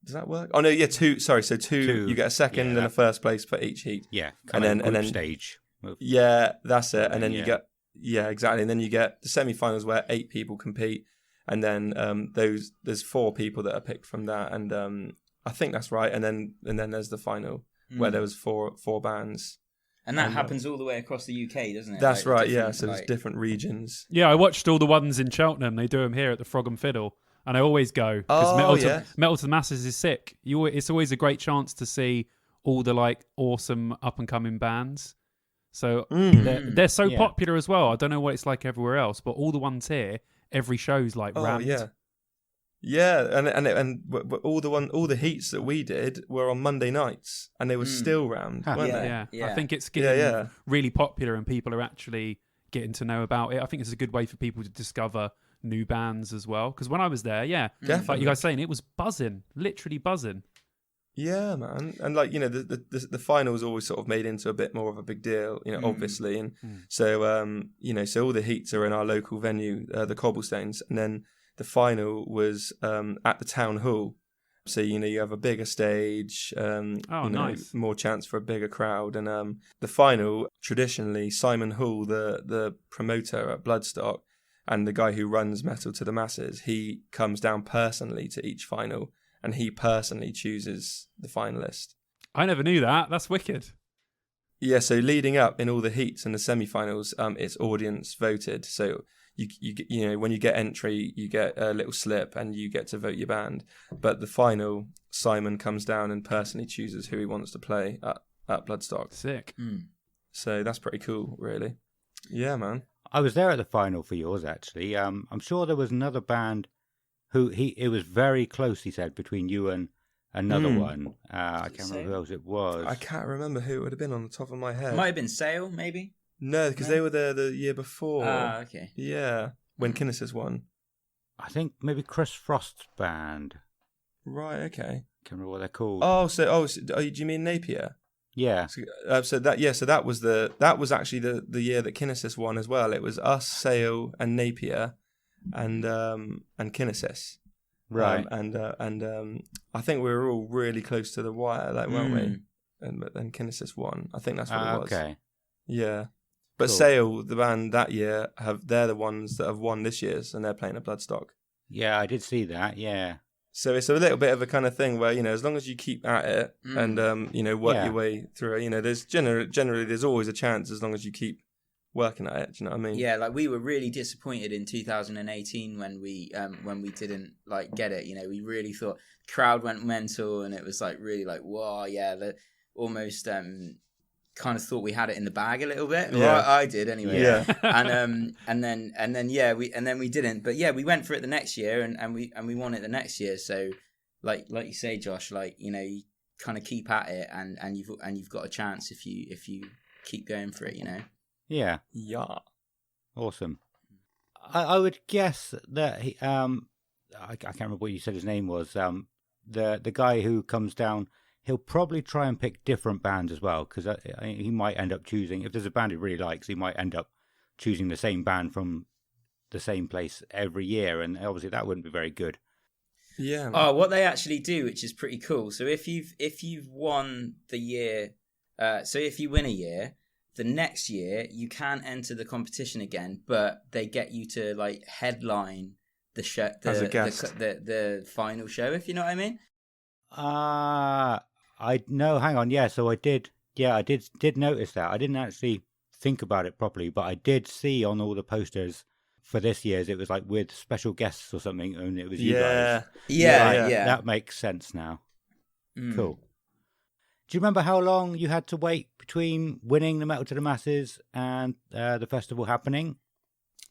does that work? Oh no, yeah, 2. Sorry, so 2. You get a second and a first place for each heat. Yeah, and then stage. Yeah, that's it. And then you get. Yeah, exactly. And then you get the semi-finals where 8 people compete, and then there's 4 people that are picked from that, and I think that's right. And then there's the final where there was four bands, and that happens all the way across the UK, doesn't it? That's like, right. Yeah, so there's different regions. Yeah, I watched all the ones in Cheltenham. They do them here at the Frog and Fiddle, and I always go because Metal to the Masses is sick. It's always a great chance to see all the like awesome up and coming bands. So they're so popular as well. I don't know what it's like everywhere else, but all the ones here, every show's like rammed. And all the heats that we did were on Monday nights, and they were still rammed, weren't they? Yeah. I think it's getting really popular, and people are actually getting to know about it. I think it's a good way for people to discover new bands as well. Because when I was there, definitely. like you guys saying, it was buzzing, literally buzzing. Yeah, man, and like, you know, the final was always sort of made into a bit more of a big deal, you know, obviously, and so you know, so all the heats are in our local venue, the Cobblestones, and then the final was at the town hall. So you know, you have a bigger stage, nice, more chance for a bigger crowd, and the final traditionally, Simon Hall, the promoter at Bloodstock, and the guy who runs Metal to the Masses, he comes down personally to each final. And he personally chooses the finalist. I never knew that. That's wicked. Yeah, so leading up in all the heats and the semi-finals, it's audience voted. So you know, when you get entry, you get a little slip and you get to vote your band. But the final, Simon comes down and personally chooses who he wants to play at Bloodstock. Sick. So that's pretty cool, really. Yeah, man. I was there at the final for yours, actually. I'm sure there was another band it was very close, he said, between you and another one. I can't remember who else it was. I can't remember who it would have been on the top of my head. Might have been Sale, maybe? No, because they were there the year before. Okay. Yeah, when Kinesis won. I think maybe Chris Frost's band. Right, okay. Can't remember what they're called. Do you mean Napier? Yeah. So that was actually the year that Kinesis won as well. It was us, Sale, and Napier. and Kinesis. Right. And I think we were all really close to the wire, like, weren't we? And then Kinesis won. I think that's what it was. Okay. Yeah. But Cool. Sale, the band that year, they're the ones that have won this year's, and they're playing at Bloodstock. Yeah, I did see that. Yeah. So it's a little bit of a kind of thing where, as long as you keep at it and, work Yeah. your way through it, there's generally there's always a chance as long as you keep working at it. Do you know what I mean? Yeah, like we were really disappointed in 2018 when we didn't like get it. We really thought crowd went mental, and it was like really like, whoa, yeah, almost kind of thought we had it in the bag a little bit. Yeah. Well, I did anyway. Yeah. and then we didn't. But yeah, we went for it the next year, and we won it the next year. So like you say, Josh, like you kind of keep at it, and you've got a chance if you keep going for it. Yeah. Yeah. Awesome. I would guess that he, I can't remember what you said his name was. The guy who comes down, he'll probably try and pick different bands as well, because he might end up choosing, if there's a band he really likes, he might end up choosing the same band from the same place every year, and obviously that wouldn't be very good. Yeah. Man. Oh, what they actually do, which is pretty cool. So if you've won the year, so if you win a year, the next year you can enter the competition again, but they get you to like headline the show, As a guest. the final show, if you know what I mean. I know. Hang on. Yeah. So I did. Yeah, I did notice that. I didn't actually think about it properly, but I did see on all the posters for this year's it was like with special guests or something, and it was you guys. Yeah. That makes sense now. Mm. Cool. Do you remember how long you had to wait between winning the Metal to the Masses and the festival happening?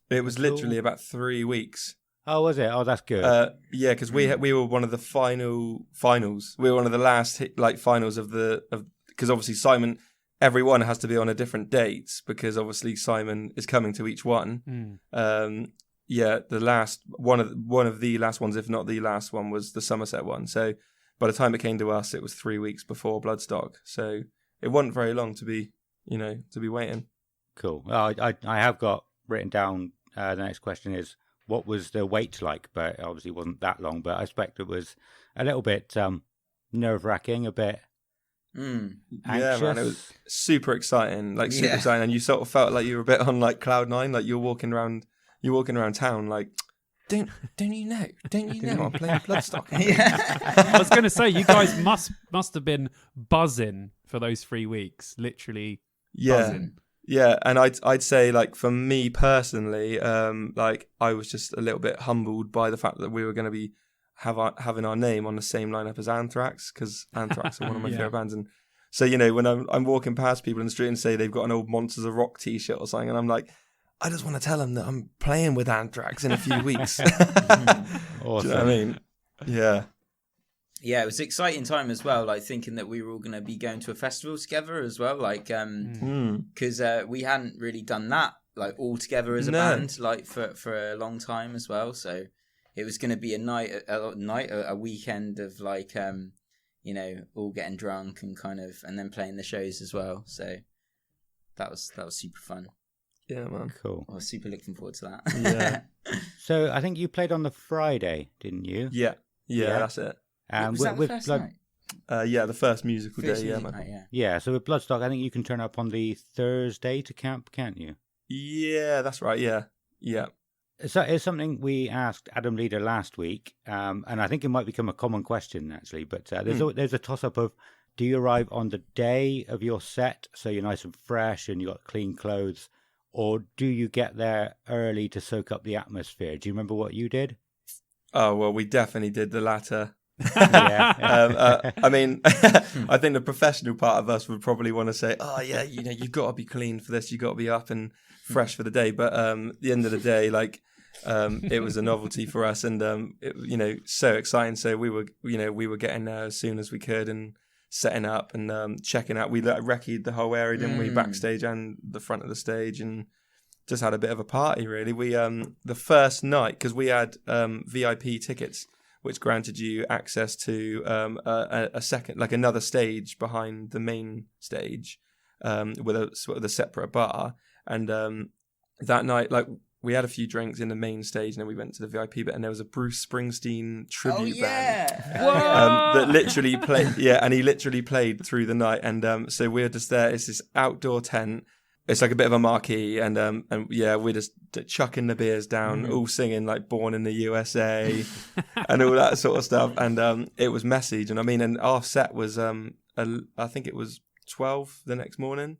It was literally about 3 weeks. Oh, was it? Oh, that's good. Yeah, because we were one of the finals. We were one of the last finals because obviously Simon, everyone has to be on a different date because obviously Simon is coming to each one. The last one of the last ones, if not the last one, was the Somerset one. So by the time it came to us, it was 3 weeks before Bloodstock. So it wasn't very long to be waiting. Cool. Well, I have got written down. The next question is, what was the wait like? But it obviously wasn't that long. But I expect it was a little bit nerve-wracking, a bit anxious. Yeah, man, it was super exciting, super exciting, and you sort of felt like you were a bit on like cloud nine, like you're walking around town, like. Don't you know? I'm playing Bloodstock. I was going to say, you guys must have been buzzing for those 3 weeks, literally buzzing. Yeah, and I'd say, like, for me personally, like, I was just a little bit humbled by the fact that we were going to be having our name on the same lineup as Anthrax, because Anthrax are one of my favorite bands. And so, when I'm walking past people in the street and say they've got an old Monsters of Rock t-shirt or something, and I'm like, I just want to tell them that I'm playing with Anthrax in a few weeks. Awesome. Do you know what I mean? Yeah. Yeah, it was an exciting time as well, like thinking that we were all going to be going to a festival together as well, like, because we hadn't really done that, like, all together as a band, like, for a long time as well, so it was going to be a weekend of, like, all getting drunk and then playing the shows as well, so that was super fun. Yeah, man. Cool. I was super looking forward to that. Yeah. So I think you played on the Friday, didn't you? Yeah, that's it. Was that the first night? The first musical First day, music man. night, Yeah, so with Bloodstock, I think you can turn up on the Thursday to camp, can't you? Yeah, that's right, yeah. So it's something we asked Adam Leader last week, and I think it might become a common question, actually, but there's a toss-up of, do you arrive on the day of your set, so you're nice and fresh and you've got clean clothes, or do you get there early to soak up the atmosphere? Do you remember what you did? Oh, well, we definitely did the latter. Yeah. I mean, I think the professional part of us would probably want to say, oh, yeah, you've got to be clean for this. You've got to be up and fresh for the day. But at the end of the day, like, it was a novelty for us and, so exciting. So we were getting there as soon as we could and setting up and checking out. We recce'd the whole area, didn't we? Backstage and the front of the stage, and just had a bit of a party, really. We the first night, because we had VIP tickets, which granted you access to a second, like another stage behind the main stage, with a separate bar. And that night, like, we had a few drinks in the main stage, and then we went to the VIP bit, and there was a Bruce Springsteen tribute Oh band yeah. that literally played. Yeah, and he literally played through the night, and so we're just there. It's this outdoor tent. It's like a bit of a marquee, and yeah, we're just chucking the beers down, all singing like "Born in the USA" and all that sort of stuff. And it was messy, and I mean, and our set was I think it was 12 the next morning.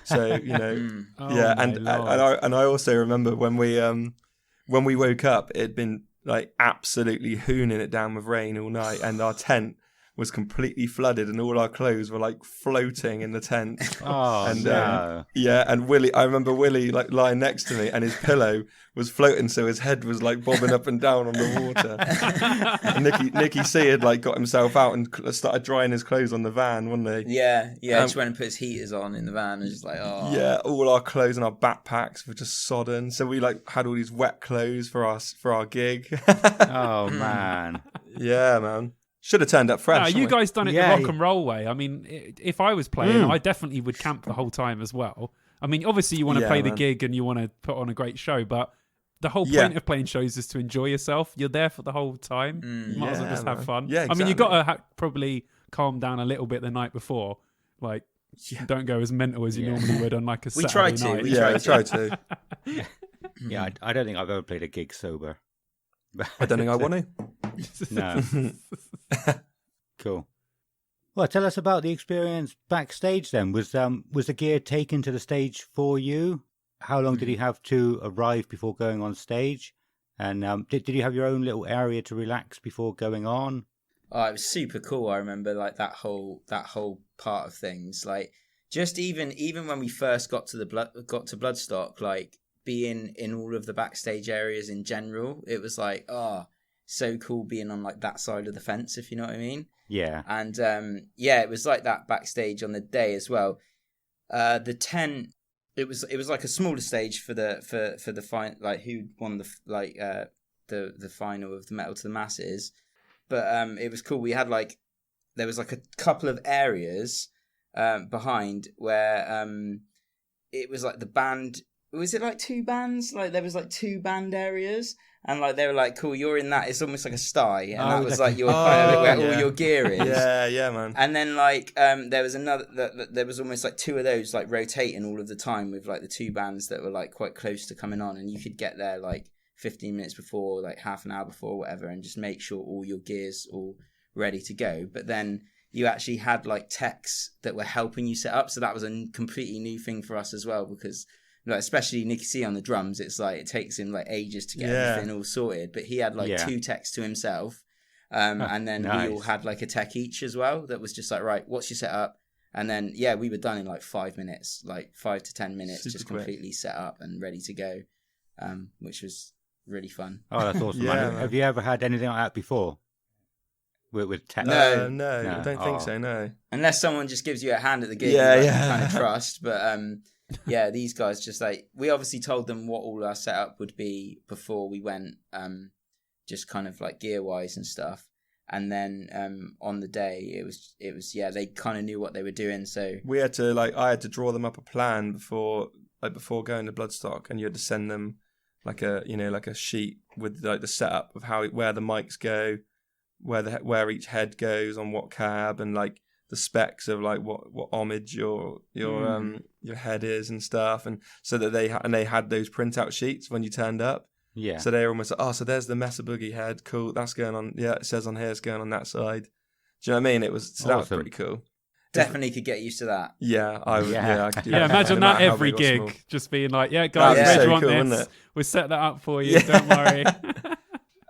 So yeah, and I also remember when we woke up, it'd been like absolutely hooning it down with rain all night, and our tent was completely flooded, and all our clothes were like floating in the tent. Oh, and no. yeah, and Willie, I remember Willie like lying next to me, and his pillow was floating, so his head was like bobbing up and down on the water. And Nicky C had like got himself out and started drying his clothes on the van, wasn't he? Yeah. Just went and put his heaters on in the van and just like, oh. Yeah, all our clothes and our backpacks were just sodden. So we like had all these wet clothes for our gig. Oh, man. Yeah, man. Should have turned up fresh. No, you guys done it Yeah. the rock and roll way. I mean, if I was playing, I definitely would camp the whole time as well. I mean, obviously you want to play the gig and you want to put on a great show, but the whole point of playing shows is to enjoy yourself. You're there for the whole time. You might as well just have fun. Yeah, I mean, you exactly. got to probably calm down a little bit the night before. Like, don't go as mental as you normally would on like a Saturday tried to. night. I tried to. Yeah, I don't think I've ever played a gig sober. I don't think I want to. No. Cool. Well, tell us about the experience backstage then. Was the gear taken to the stage for you? How long did you have to arrive before going on stage? And did you have your own little area to relax before going on? Oh, it was super cool. I remember like that whole part of things. Like just even when we first got to Bloodstock, like being in all of the backstage areas in general, it was like, so cool being on like that side of the fence, if you know what I mean. Yeah. And it was like that backstage on the day as well. The tent, it was like a smaller stage for the final, like who won the final of the Metal to the Masses. But it was cool. We had there was like a couple of areas behind where it was like the band. Was it like two bands? Like there was like two band areas, and like they were like, "Cool, you're in that." It's almost like a sty, and that was like your kind of where all your gear is. Yeah, man. And then like there was another. There was almost like two of those like rotating all of the time with like the two bands that were like quite close to coming on, and you could get there like 15 minutes before, like half an hour before, whatever, and just make sure all your gear's all ready to go. But then you actually had like techs that were helping you set up, so that was a completely new thing for us as well, because like especially Nicky C on the drums, it's like it takes him like ages to get everything all sorted. But he had like two techs to himself, and then we all had like a tech each as well. That was just like, right, what's your setup? And then we were done in like 5 minutes, like 5 to 10 minutes, Super just quick. completely set up and ready to go, which was really fun. Oh, that's awesome. Yeah, man. man. Have you ever had anything like that before? With tech? No. I don't think so. No. Unless someone just gives you a hand at the gig, Yeah, you yeah. kind of trust. But these guys just like, we obviously told them what all our setup would be before we went, just kind of like gear wise and stuff. And then on the day, it was they kind of knew what they were doing. So We had to I had to draw them up a plan before going to Bloodstock, and you had to send them like a sheet with like the setup of where the mics go, where each head goes on what cab, and like the specs of like what homage your head is and stuff, and so that they had those printout sheets when you turned up. Yeah. So they were almost like, so there's the Mesa Boogie head, cool, that's going on. Yeah, it says on here it's going on that side. Do you know what I mean? That was Awesome. pretty cool. definitely could get used to that. Yeah, I could do Yeah, that. imagine No that matter how every big or small. gig, just being like, yeah, guys, That'd be where do so you want cool, this? wouldn't it? We'll set that up for you, Yeah. don't worry.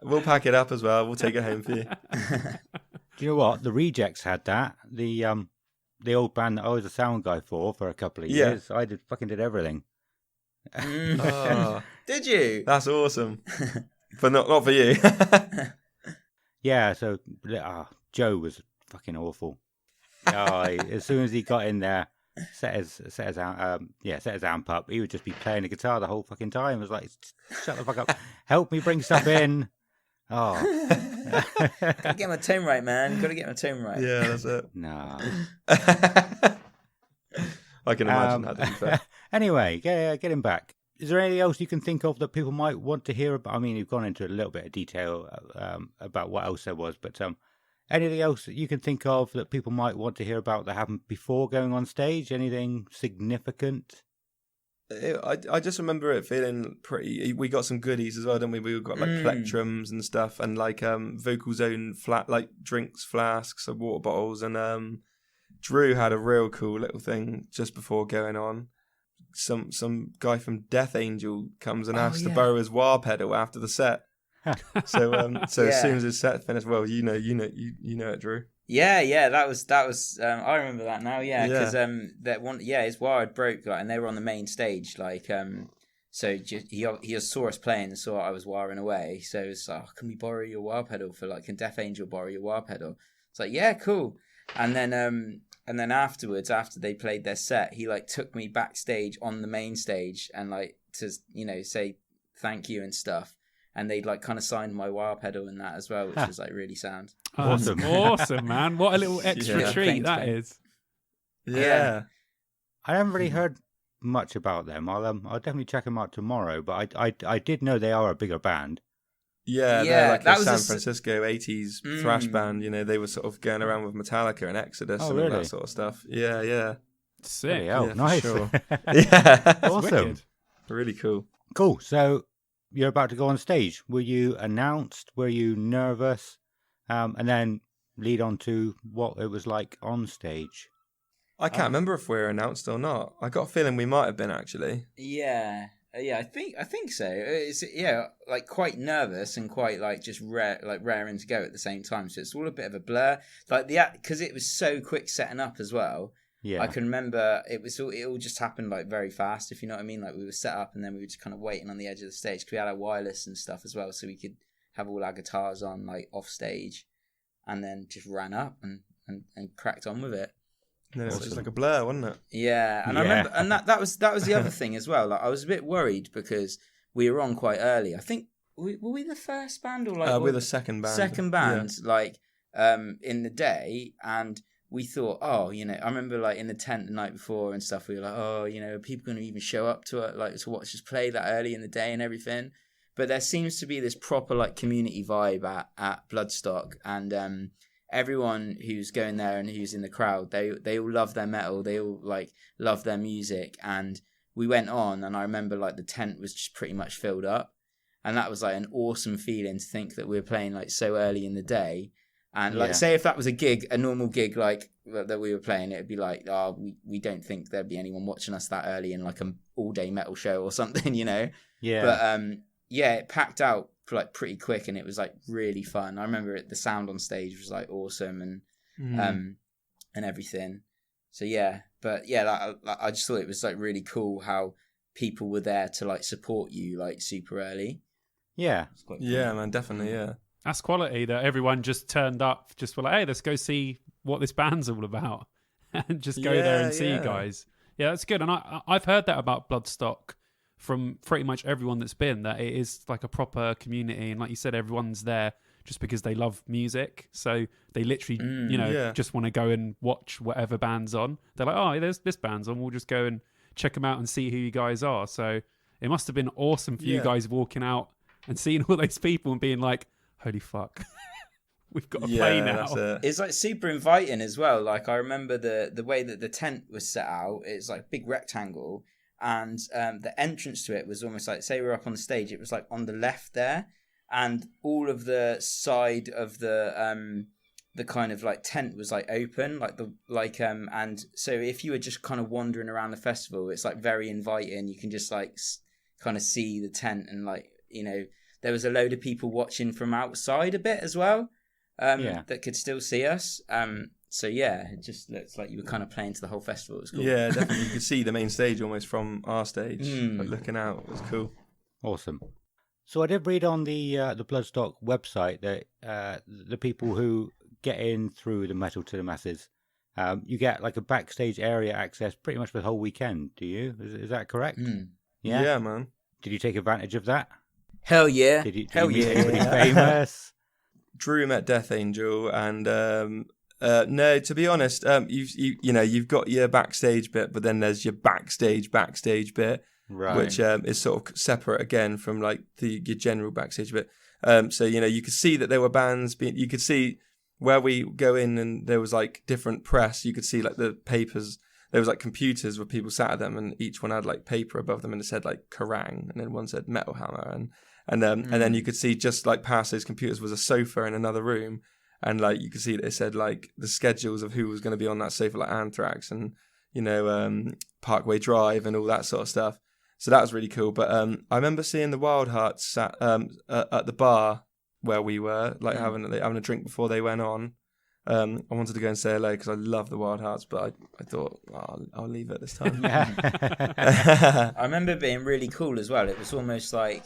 We'll pack it up as well. We'll take it home for you. Do you know what? The Rejects had that. The old band that I was a sound guy for a couple of Yeah. years. I fucking did everything. Oh, Did you? that's awesome. But not for you. Yeah, so Joe was fucking awful. As soon as he got in there, set his amp up, he would just be playing the guitar the whole fucking time. It was like, shut the fuck up, help me bring stuff in. Oh, Gotta get my tone right, man. Gotta get my tone right. Yeah, that's it. no. I can imagine that, to be fair. Anyway, get him back. is there anything else you can think of that people might want to hear about? I mean, you've gone into a little bit of detail about what else there was, but anything else that you can think of that people might want to hear about that happened before going on stage? Anything significant? I just remember it feeling pretty. We got some goodies as well, didn't we? We got like plectrums and stuff, and like Vocal Zone like drinks flasks and water bottles, and Drew had a real cool little thing just before going on. Some guy from Death Angel comes and asks to borrow his wah pedal after the set. So as soon as his set finished, well, you know it, Drew. Yeah, that was. I remember that now. Yeah, because that one, his wire had broke, like, and they were on the main stage, like, so he saw us playing and saw I was wiring away. So it's like, can we borrow your wire pedal for like? Can Death Angel borrow your wire pedal? It's like, yeah, cool. And then afterwards, after they played their set, he like took me backstage on the main stage and like to say thank you and stuff. And they'd like kind of signed my wire pedal and that as well, which was like really sound. Awesome. Awesome, man. What a little extra treat that is. Yeah. I haven't really heard much about them. I'll definitely check them out tomorrow, but I did know they are a bigger band. Yeah, they're like a San Francisco 80s thrash band. You know, they were sort of going around with Metallica and Exodus and all that sort of stuff. Yeah. Sick. Yeah, nice. Sure. Awesome. Wicked. Really cool. Cool. So you're about to go on stage. Were you announced? Were you nervous? And then lead on to what it was like on stage. I can't remember if we were announced or not. I got a feeling we might have been, actually. Yeah, I think so. It's like quite nervous and quite like just raring to go at the same time. So it's all a bit of a blur. Like because it was so quick setting up as well. Yeah, I can remember it all just happened like very fast, if you know what I mean. Like we were set up and then we were just kind of waiting on the edge of the stage because we had our wireless and stuff as well, so we could have all our guitars on like off stage, and then just ran up and cracked on with it. No, it was just like a blur, wasn't it? Yeah, and I remember, and that was the other thing as well. Like I was a bit worried because we were on quite early. I think were we the first band or like we're the second band. Second band, in the day, and we thought, I remember like in the tent the night before and stuff, we were like, are people going to even show up to it, like to watch us play that early in the day and everything? But there seems to be this proper like community vibe at Bloodstock, and everyone who's going there and who's in the crowd, they all love their metal, they all like love their music. And we went on, and I remember like the tent was just pretty much filled up, and that was like an awesome feeling to think that we were playing like so early in the day. And like, say if that was a normal gig like that we were playing, it'd be like, we don't think there'd be anyone watching us that early in like an all-day metal show or something, you know? Yeah. But it packed out like pretty quick, and it was like really fun. I remember the sound on stage was like awesome and everything. So I just thought it was like really cool how people were there to like support you like super early. Yeah. Yeah, man, definitely, yeah. That's quality that everyone just turned up, just were like, hey, let's go see what this band's all about and just go there and see you guys. Yeah, that's good. And I've heard that about Bloodstock from pretty much everyone that's been, that it is like a proper community. And like you said, everyone's there just because they love music. So they literally, just want to go and watch whatever band's on. They're like, oh, there's this band's on. We'll just go and check them out and see who you guys are. So it must have been awesome for you guys walking out and seeing all those people and being like, holy fuck, we've got to play now. It's like super inviting as well. Like I remember the way that the tent was set out. It's like a big rectangle, and the entrance to it was almost like, say we're up on the stage, it was like on the left there, and all of the side of the kind of like tent was like open, and so if you were just kind of wandering around the festival, it's like very inviting. You can just like kind of see the tent, and like, you know, there was a load of people watching from outside a bit as well, that could still see us. It just looks like you were kind of playing to the whole festival. It was cool. Yeah, definitely. You could see the main stage almost from our stage, like looking out. It was cool. Awesome. So I did read on the Bloodstock website that the people who get in through the Metal to the Masses, you get like a backstage area access pretty much for the whole weekend. Do you? Is that correct? Yeah, man. Did you take advantage of that? Hell yeah. Did you meet anybody famous? Drew met Death Angel, and no, to be honest, you've got your backstage bit, but then there's your backstage bit, Right. which is sort of separate again from like your general backstage bit. So you could see that there were bands. You could see where we go in, and there was like different press. You could see like the papers. There was like computers where people sat at them, and each one had like paper above them, and it said like Kerrang, and then one said Metal Hammer, and then you could see just like past those computers was a sofa in another room, and like you could see that it said like the schedules of who was going to be on that sofa, like Anthrax and Parkway Drive and all that sort of stuff. So that was really cool. But I remember seeing the Wild Hearts sat at the bar where we were, like having a drink before they went on. I wanted to go and say hello because I love the Wild Hearts, but I thought I'll leave it this time. I remember it being really cool as well. It was almost like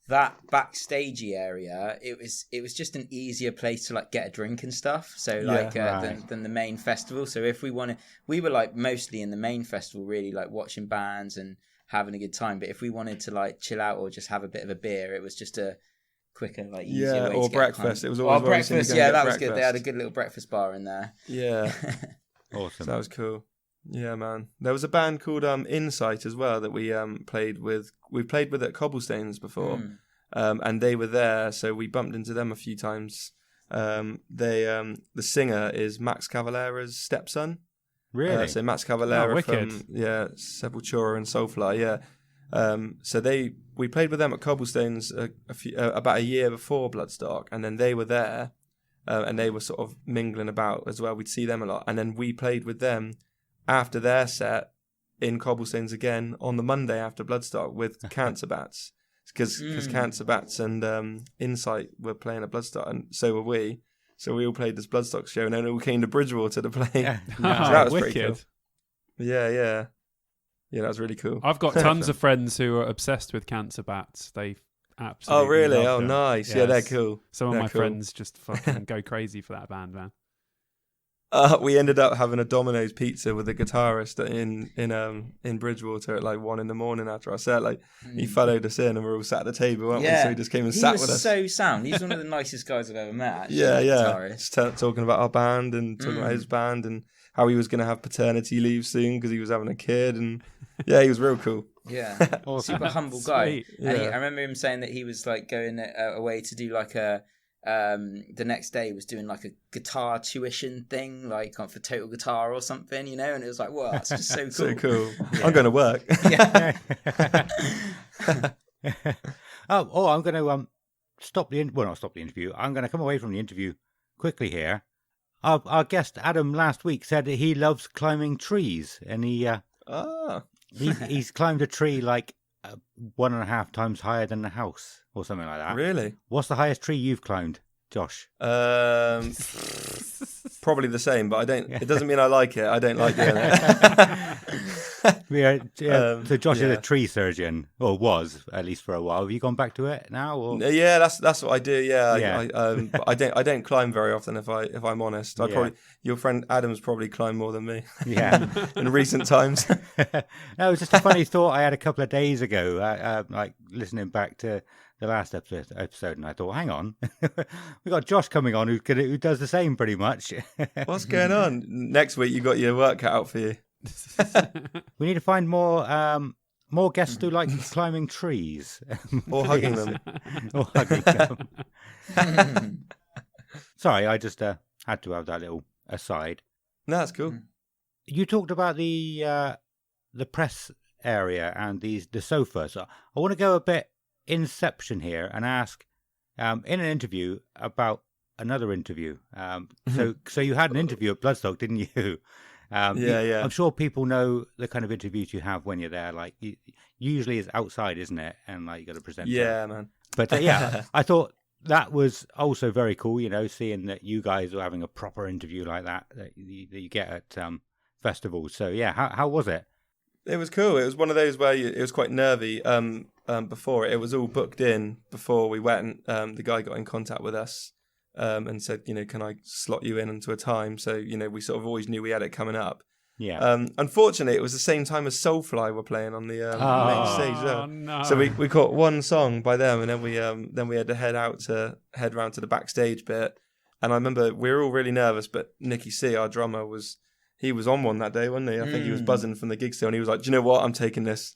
that backstagey area. It was just an easier place to like get a drink and stuff. So like than the main festival. So if we were like mostly in the main festival, really like watching bands and having a good time. But if we wanted to like chill out or just have a bit of a beer, it was just a quicker, like easier way or to breakfast. It was always breakfast. Yeah, that was good. They had a good little breakfast bar in there. Yeah, Awesome. So that was cool. Yeah, man. There was a band called Insight as well that we played with. We played with at Cobblestones before, and they were there, so we bumped into them a few times. The singer is Max Cavalera's stepson. Really? So Max Cavalera from wicked. Sepultura and Soulfly. Yeah. So we played with them at Cobblestones about a year before Bloodstock, and then they were there, and they were sort of mingling about as well. We'd see them a lot, and then we played with them after their set in Cobblestones again on the Monday after Bloodstock with Cancer Bats, because Cancer Bats and Insight were playing at Bloodstock, and so were we. So we all played this Bloodstock show, and then we all came to Bridgewater to play. Yeah. So that was pretty Wicked. cool. Yeah. Yeah, that was really cool. I've got tons of friends who are obsessed with Cancer Bats. They absolutely Oh, really? love Oh, them. nice. Yes. Yeah, they're cool. Some of They're my cool. friends just fucking go crazy for that band, man. We ended up having a Domino's pizza with the guitarist in Bridgewater at like 1 a.m. after our set. Like he followed us in, and we were all sat at the table, weren't we? So he just came and sat with us. He was so sound. He's one of the nicest guys I've ever met. Actually, Yeah. guitarist. Just talking about our band and talking about his band and how he was going to have paternity leave soon because he was having a kid, and yeah, he was real cool. Yeah, Awesome. super humble guy. Sweet. And Yeah. I remember him saying that he was like going away to do like a the next day was doing like a guitar tuition thing, like for Total Guitar or something, and it was like, wow, that's just so cool. So cool. Yeah. I'm going to work. Yeah. I'm going to not stop the interview. I'm going to come away from the interview quickly here. Our guest Adam last week said that he loves climbing trees, and he's climbed a tree like 1.5 times higher than the house or something like that. Really? What's the highest tree you've climbed, Josh? Probably the same, but I don't. It doesn't mean I like it. I don't like doing it. So Josh is a tree surgeon, or was at least for a while. Have you gone back to it now? Or? Yeah, that's what I do. Yeah, Yeah. but I don't climb very often. If I'm honest, your friend Adam's probably climbed more than me. Yeah. In recent times. No, it was just a funny thought I had a couple of days ago, like listening back to the last episode, and I thought, hang on, we got Josh coming on who does the same pretty much. What's going on? Next week you got your work cut out for you. We need to find more guests who like climbing trees Or hugging them. or hugging them. Sorry, I just had to have that little aside. No, that's cool. You talked about the press area and the sofa. So I want to go a bit inception here and ask in an interview about another interview. So you had an interview at Bloodstock, didn't you? Yeah. I'm sure people know the kind of interviews you have when you're there. Like usually it's outside, isn't it? And like you got to present. Yeah, man. But I thought that was also very cool. Seeing that you guys were having a proper interview like that you get at festivals. So yeah, how was it? It was cool. It was one of those where it was quite nervy. Before it was all booked in before we went. The guy got in contact with us and said, can I slot you in into a time? So we sort of always knew we had it coming up. Yeah. Unfortunately, it was the same time as Soulfly were playing on the main stage. Oh, no. So we caught one song by them, and then we had to head round to the backstage bit. And I remember we were all really nervous, but Nicky C, our drummer, he was on one that day, wasn't he? I think he was buzzing from the gig still, and he was like, "Do you know what? I'm taking this."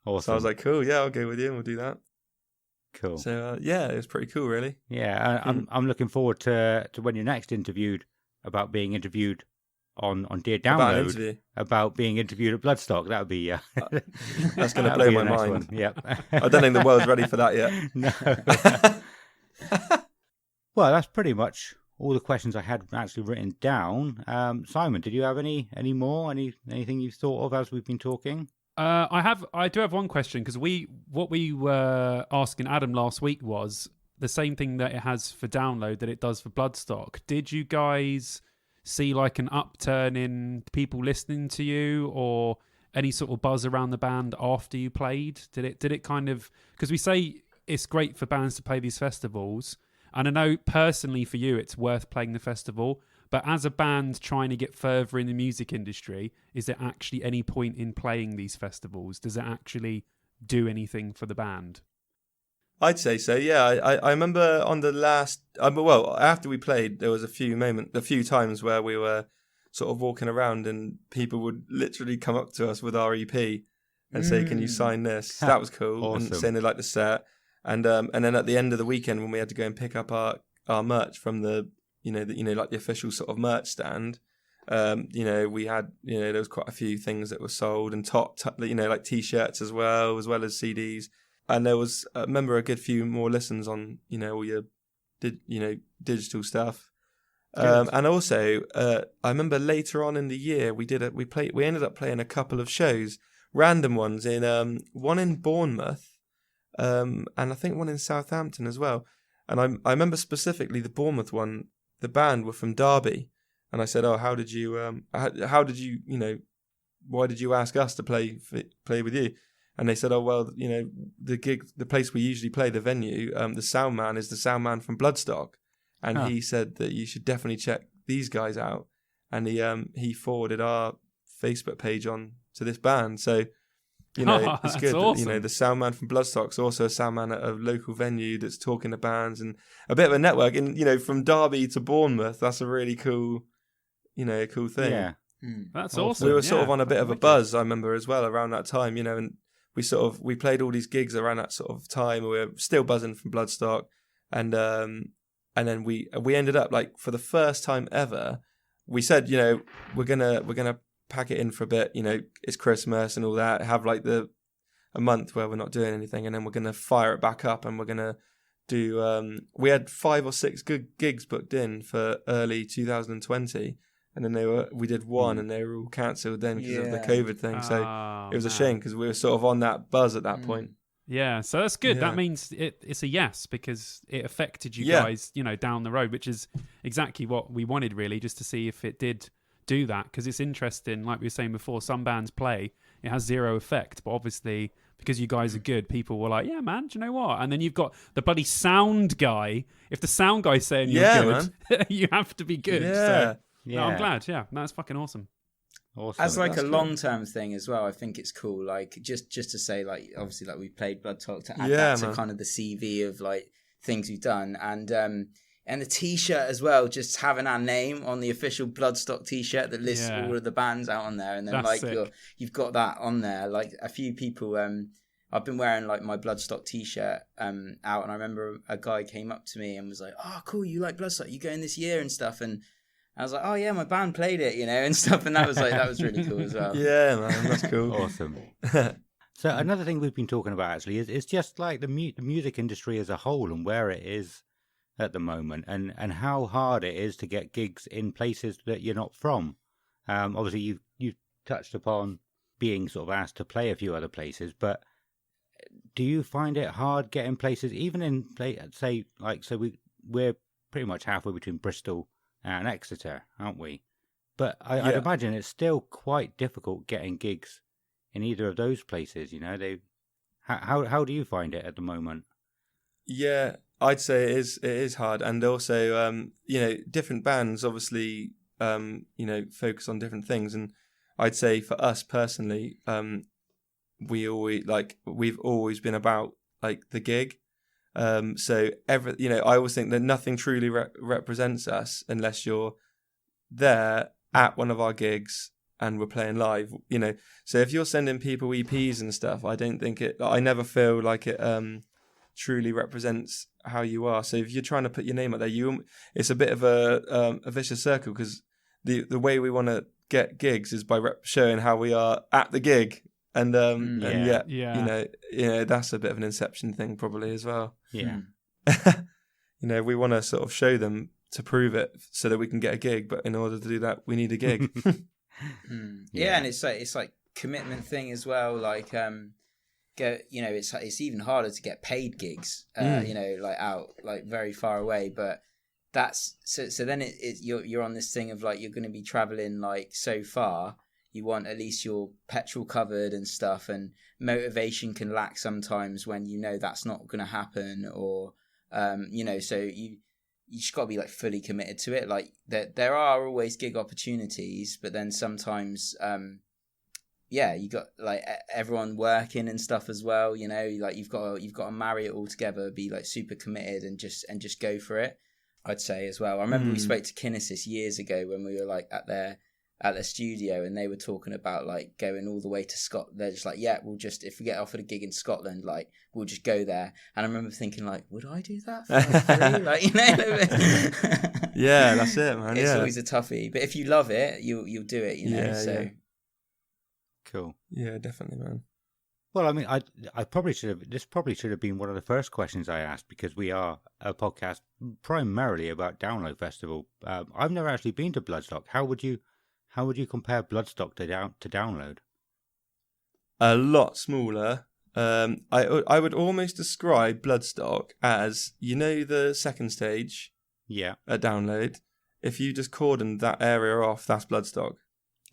Awesome. So I was like, cool, yeah, I'll go with you and we'll do that. Cool. So yeah, it was pretty cool, really. Yeah, I'm looking forward to when you're next interviewed about being interviewed on Dear About an Download interview. about being interviewed at Bloodstock. That would be That's going to that'll blow be my the next mind. one. Yep. I don't think the world's ready for that yet. No. Well, that's pretty much all the questions I had actually written down. Simon, did you have any more? Anything you thought of as we've been talking? I do have one question, because what we were asking Adam last week was the same thing that it has for Download that it does for Bloodstock. Did you guys see like an upturn in people listening to you, or any sort of buzz around the band after you played? Did it kind of, because we say it's great for bands to play these festivals, and I know personally for you it's worth playing the festival, but as a band trying to get further in the music industry, is there actually any point in playing these festivals? Does it actually do anything for the band? I'd say so, yeah. I remember on the last, after we played, there was a few times where we were sort of walking around and people would literally come up to us with our EP and say, "Can you sign this?" That was cool. Awesome. And saying they liked the set. And then at the end of the weekend when we had to go and pick up our merch from the like the official sort of merch stand, we had, there was quite a few things that were sold, and like t-shirts as well as CDs. And there was, I remember, a good few more listens on, all your, digital stuff. And also, I remember later on in the year we ended up playing a couple of shows, random ones one in Bournemouth, and I think one in Southampton as well. And I remember specifically the Bournemouth one. The band were from Derby, and I said, "Oh, how did you? Why did you ask us to play with you?" And they said, "Oh, well, the place we usually play, the venue, the sound man is the sound man from Bloodstock, and he said that you should definitely check these guys out." And he forwarded our Facebook page on to this band, so it's good. Awesome. That, the sound man from Bloodstock's also a sound man at a local venue that's talking to bands and a bit of a network. And from Derby to Bournemouth, that's a really cool, cool thing. Yeah. That's awesome. We were sort of on a bit of a wicked. buzz, I remember, as well around that time, and we played all these gigs around that sort of time. We were still buzzing from Bloodstock, and then we ended up, like, for the first time ever, we said, we're gonna pack it in for a bit, it's Christmas and all that, have like a month where we're not doing anything, and then we're gonna fire it back up, and we're gonna do we had 5 or 6 good gigs booked in for early 2020, and then we did one and they were all cancelled then because of the COVID thing. So it was a shame, because we were sort of on that buzz at that point. Yeah, so that's good. Yeah. That means it's a yes, because it affected you Yeah. guys, down the road, which is exactly what we wanted, really, just to see if it did do that. Because it's interesting, like we were saying before, some bands play, it has zero effect, but obviously because you guys are good, people were like, "Yeah, man, do you know what?" And then you've got the bloody sound guy. If the sound guy's saying you're good, you have to be good. Yeah. So, Yeah. no, I'm glad. Yeah, that's fucking awesome. Awesome. As like a That's long-term thing as well, I think it's cool. Like just to say, like, obviously, like, we played Blood Talk, to add that to kind of the CV of like things we've done, and the T-shirt as well. Just having our name on the official Bloodstock T-shirt that lists all of the bands out on there, and then That's like sick. you've got that on there. Like a few people, I've been wearing like my Bloodstock T-shirt out, and I remember a guy came up to me and was like, "Oh, cool, you like Bloodstock? You going this year and stuff?" And I was like, "Oh yeah, my band played it, and stuff," and that was really cool as well. Yeah, man, that's cool. Awesome. So another thing we've been talking about actually is just like the music industry as a whole and where it is at the moment, and how hard it is to get gigs in places that you're not from. Obviously, you've touched upon being sort of asked to play a few other places, but do you find it hard getting places, even in we're pretty much halfway between Bristol and Exeter, aren't we? But I'd imagine it's still quite difficult getting gigs in either of those places. How do you find it at the moment? Yeah, I'd say it is hard, and also different bands obviously focus on different things, and I'd say for us personally, we've always been about like the gig. So I always think that nothing truly represents us unless you're there at one of our gigs and we're playing live, you know. So if you're sending people EPs and stuff, I never feel like it truly represents how you are. So if you're trying to put your name out there, it's a bit of a vicious circle, because the way we want to get gigs is by showing how we are at the gig, and yet you know that's a bit of an Inception thing probably as well. Yeah. You know, we want to sort of show them to prove it so that we can get a gig, but in order to do that, we need a gig. Yeah, and it's like commitment thing as well. Like, it's even harder to get paid gigs. You know, like out like very far away, but that's so. Then you're on this thing of like you're going to be traveling like so far. You want at least your petrol covered and stuff, and motivation can lack sometimes when you know that's not going to happen, or you know, so you just got to be like fully committed to it. Like there are always gig opportunities, but then sometimes you got like everyone working and stuff as well, you know, like you've got to marry it all together, be like super committed and just go for it, I'd say as well. I remember we spoke to Kinesis years ago when we were like at their studio, and they were talking about like going all the way to Scotland. They're just like, yeah, we'll just, if we get offered a gig in Scotland, like we'll just go there. And I remember thinking like, would I do that for free? Like, you know. Yeah, that's it, man. It's always a toughie, but if you love it, you'll do it, you know. Yeah. Cool. Yeah, definitely, man. Well, I mean, this probably should have been one of the first questions I asked, because we are a podcast primarily about Download Festival. I've never actually been to Bloodstock. How would you compare Bloodstock to Download? A lot smaller. I would almost describe Bloodstock as, you know, the second stage. Yeah. At Download. If you just cordoned that area off, that's Bloodstock.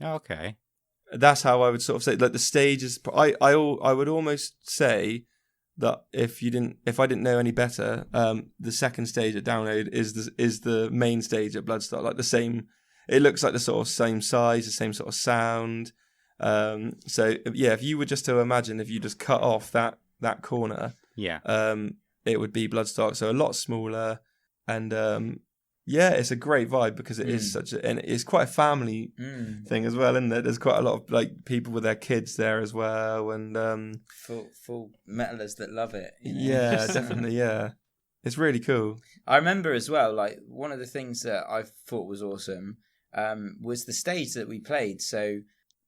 Okay. That's how I would sort of say. Like the stage is. I would almost say that if I didn't know any better, the second stage at Download is the main stage at Bloodstock. Like the same. It looks like the sort of same size, the same sort of sound. So yeah, if you were just to imagine, if you just cut off that corner, it would be Bloodstock. So a lot smaller, and yeah, it's a great vibe because it is and it's quite a family thing as well, isn't it? There's quite a lot of like people with their kids there as well, and full metalers that love it. You know? Yeah, definitely, yeah. It's really cool. I remember as well, like one of the things that I thought was awesome was the stage that we played. So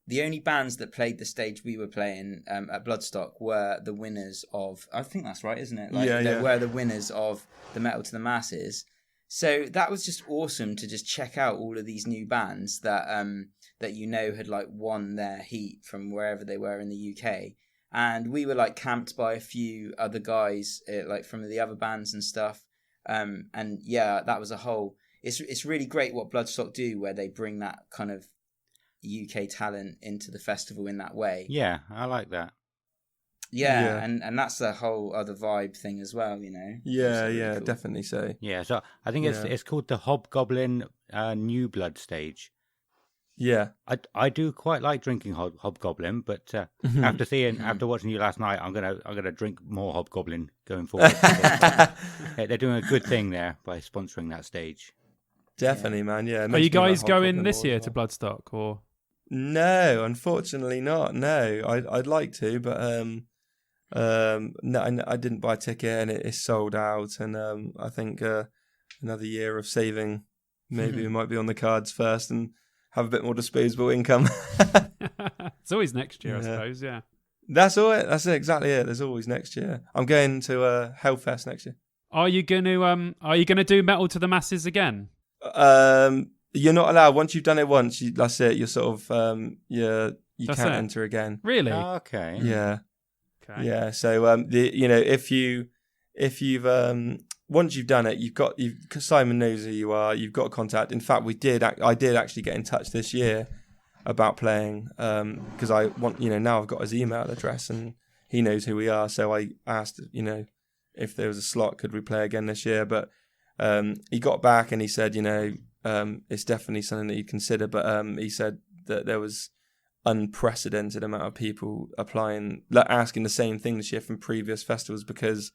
the only bands that played the stage we were playing at Bloodstock were the winners of, I think that's right, isn't it? Like, they were the winners of the Metal to the Masses. So that was just awesome to just check out all of these new bands that that you know had like won their heat from wherever they were in the UK. And we were like camped by a few other guys like from the other bands and stuff. And yeah, that was a whole. It's really great what Bloodstock do, where they bring that kind of UK talent into the festival in that way. Yeah, I like that. Yeah. And that's the whole other vibe thing as well, you know. Yeah, really yeah, cool. definitely so. Yeah, so I think it's called the Hobgoblin New Blood stage. Yeah, I do quite like drinking Hobgoblin, but after watching you last night, I'm gonna drink more Hobgoblin going forward. They're doing a good thing there by sponsoring that stage. Definitely, man. Yeah. Are you guys going this year to Bloodstock or? No, unfortunately not. No, I'd like to, but no, I didn't buy a ticket and it's sold out. And I think another year of saving, maybe we might be on the cards first and have a bit more disposable income. It's always next year, I suppose. Yeah, that's all. That's it, exactly it. There's always next year. I'm going to Hellfest next year. Are you gonna do Metal to the Masses again? You're not allowed. Once you've done it once, that's it. You're sort of you can't enter again. Really? Okay. Yeah. Okay. Yeah. So if you've once you've done it, Simon knows who you are. You've got contact. In fact, I did actually get in touch this year about playing because I want now I've got his email address and he knows who we are. So I asked if there was a slot, could we play again this year? But he got back and he said it's definitely something that you'd consider. But he said that there was unprecedented amount of people applying, asking the same thing this year from previous festivals because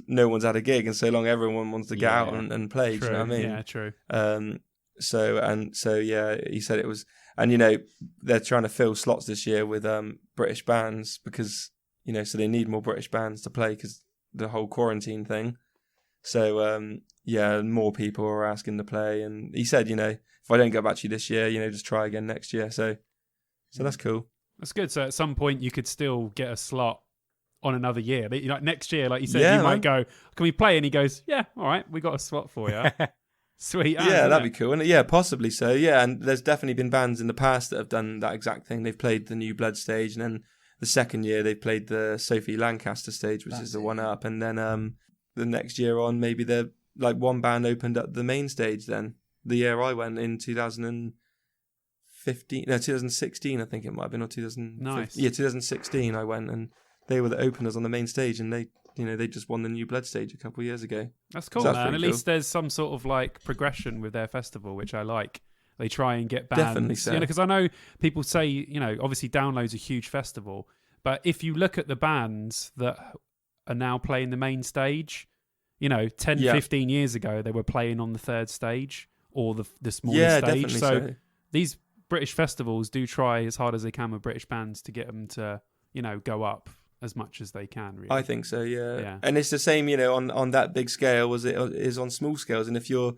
no one's had a gig in so long. Everyone wants to get out and play. True. Do you know what I mean? Yeah, true. So yeah, he said it was, and they're trying to fill slots this year with British bands because so they need more British bands to play because the whole quarantine thing. So yeah, more people are asking to play, and he said if I don't get back to you this year, just try again next year. So that's cool. That's good. So at some point you could still get a slot on another year. Like next year, like you said, Yeah, you might man. go, can we play? And he goes, yeah, all right, we got a slot for you. Sweet. Yeah, that'd be cool. And yeah, possibly so. Yeah, and there's definitely been bands in the past that have done that exact thing. They've played the new Blood stage, and then the second year they played the Sophie Lancaster stage, which is the one up. And then the next year on, maybe they're like one band opened up the main stage. Then the year I went in 2016, I think it might have been, or 2015. Nice. Yeah, 2016 I went, and they were the openers on the main stage, and they just won the new Blood stage a couple of years ago. That's cool, So that's man. At pretty least there's some sort of like progression with their festival, which I like. They try and get bands. Definitely so. Because I know people say, obviously Download's a huge festival, but if you look at the bands that are now playing the main stage, 10, 15 years ago, they were playing on the third stage or the smaller stage. Definitely So these British festivals do try as hard as they can with British bands to get them to, go up as much as they can, really. I think so, yeah. Yeah. And it's the same, on that big scale as it is on small scales. And if you're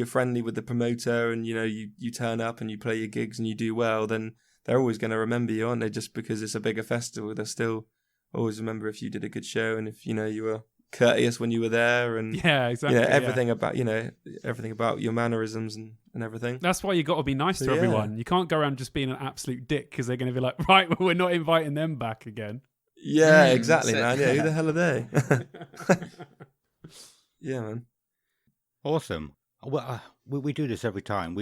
friendly with the promoter and you turn up and you play your gigs and you do well, then they're always going to remember you, aren't they? Just because it's a bigger festival, they'll still always remember if you did a good show and if you were courteous when you were there, and yeah, exactly. Everything about everything about your mannerisms and everything. That's why you got to be nice to everyone. You can't go around just being an absolute dick because they're going to be like, right, well, we're not inviting them back again. Yeah, exactly, man. Yeah, who the hell are they? Yeah, man. Awesome. Well, we do this every time.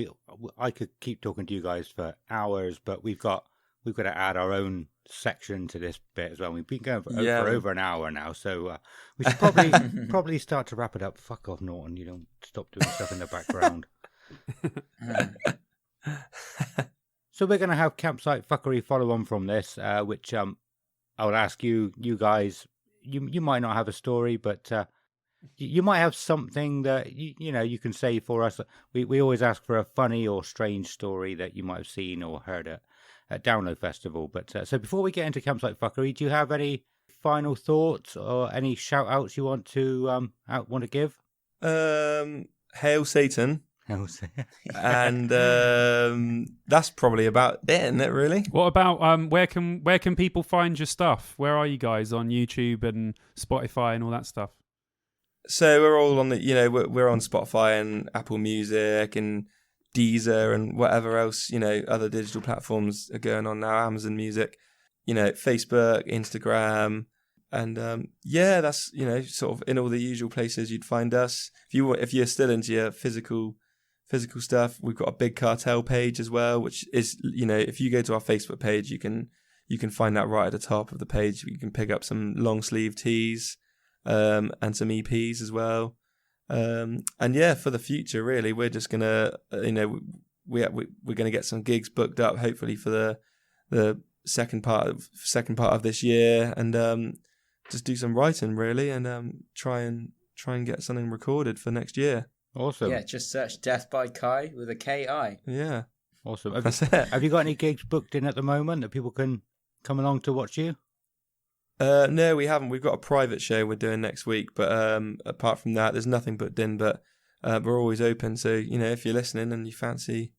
I could keep talking to you guys for hours, but we've got to add our own section to this bit as well. We've been going for over an hour now, so we should probably start to wrap it up. Fuck off, Norton. You don't stop doing stuff in the background. So we're going to have campsite fuckery follow on from this, which I would ask you guys. You might not have a story, but you might have something that you can say for us. We always ask for a funny or strange story that you might have seen or heard at Download Festival. But so before we get into campsite fuckery, do you have any final thoughts or any shout outs you want to give? Hail Satan. And that's probably about it, isn't it, really? What about where can people find your stuff? Where are you guys on YouTube and Spotify and all that stuff? So we're all on we're on Spotify and Apple Music and Deezer and whatever else, other digital platforms are going on now, Amazon Music, Facebook, Instagram, and that's sort of in all the usual places you'd find us. If you're still into your physical stuff, we've got a Big Cartel page as well, which is if you go to our Facebook page, you can find that right at the top of the page. You can pick up some long sleeve tees and some EPs as well. And for the future, really, we're just gonna we're gonna get some gigs booked up, hopefully for the second part of this year, and just do some writing, really, and try and get something recorded for next year. Awesome. Yeah, just search Death by Kai with a K-I. Yeah. Awesome. That's it. Have you got any gigs booked in at the moment that people can come along to watch you? No, we haven't. We've got a private show we're doing next week, but apart from that, there's nothing booked in. But we're always open. So if you're listening and you fancy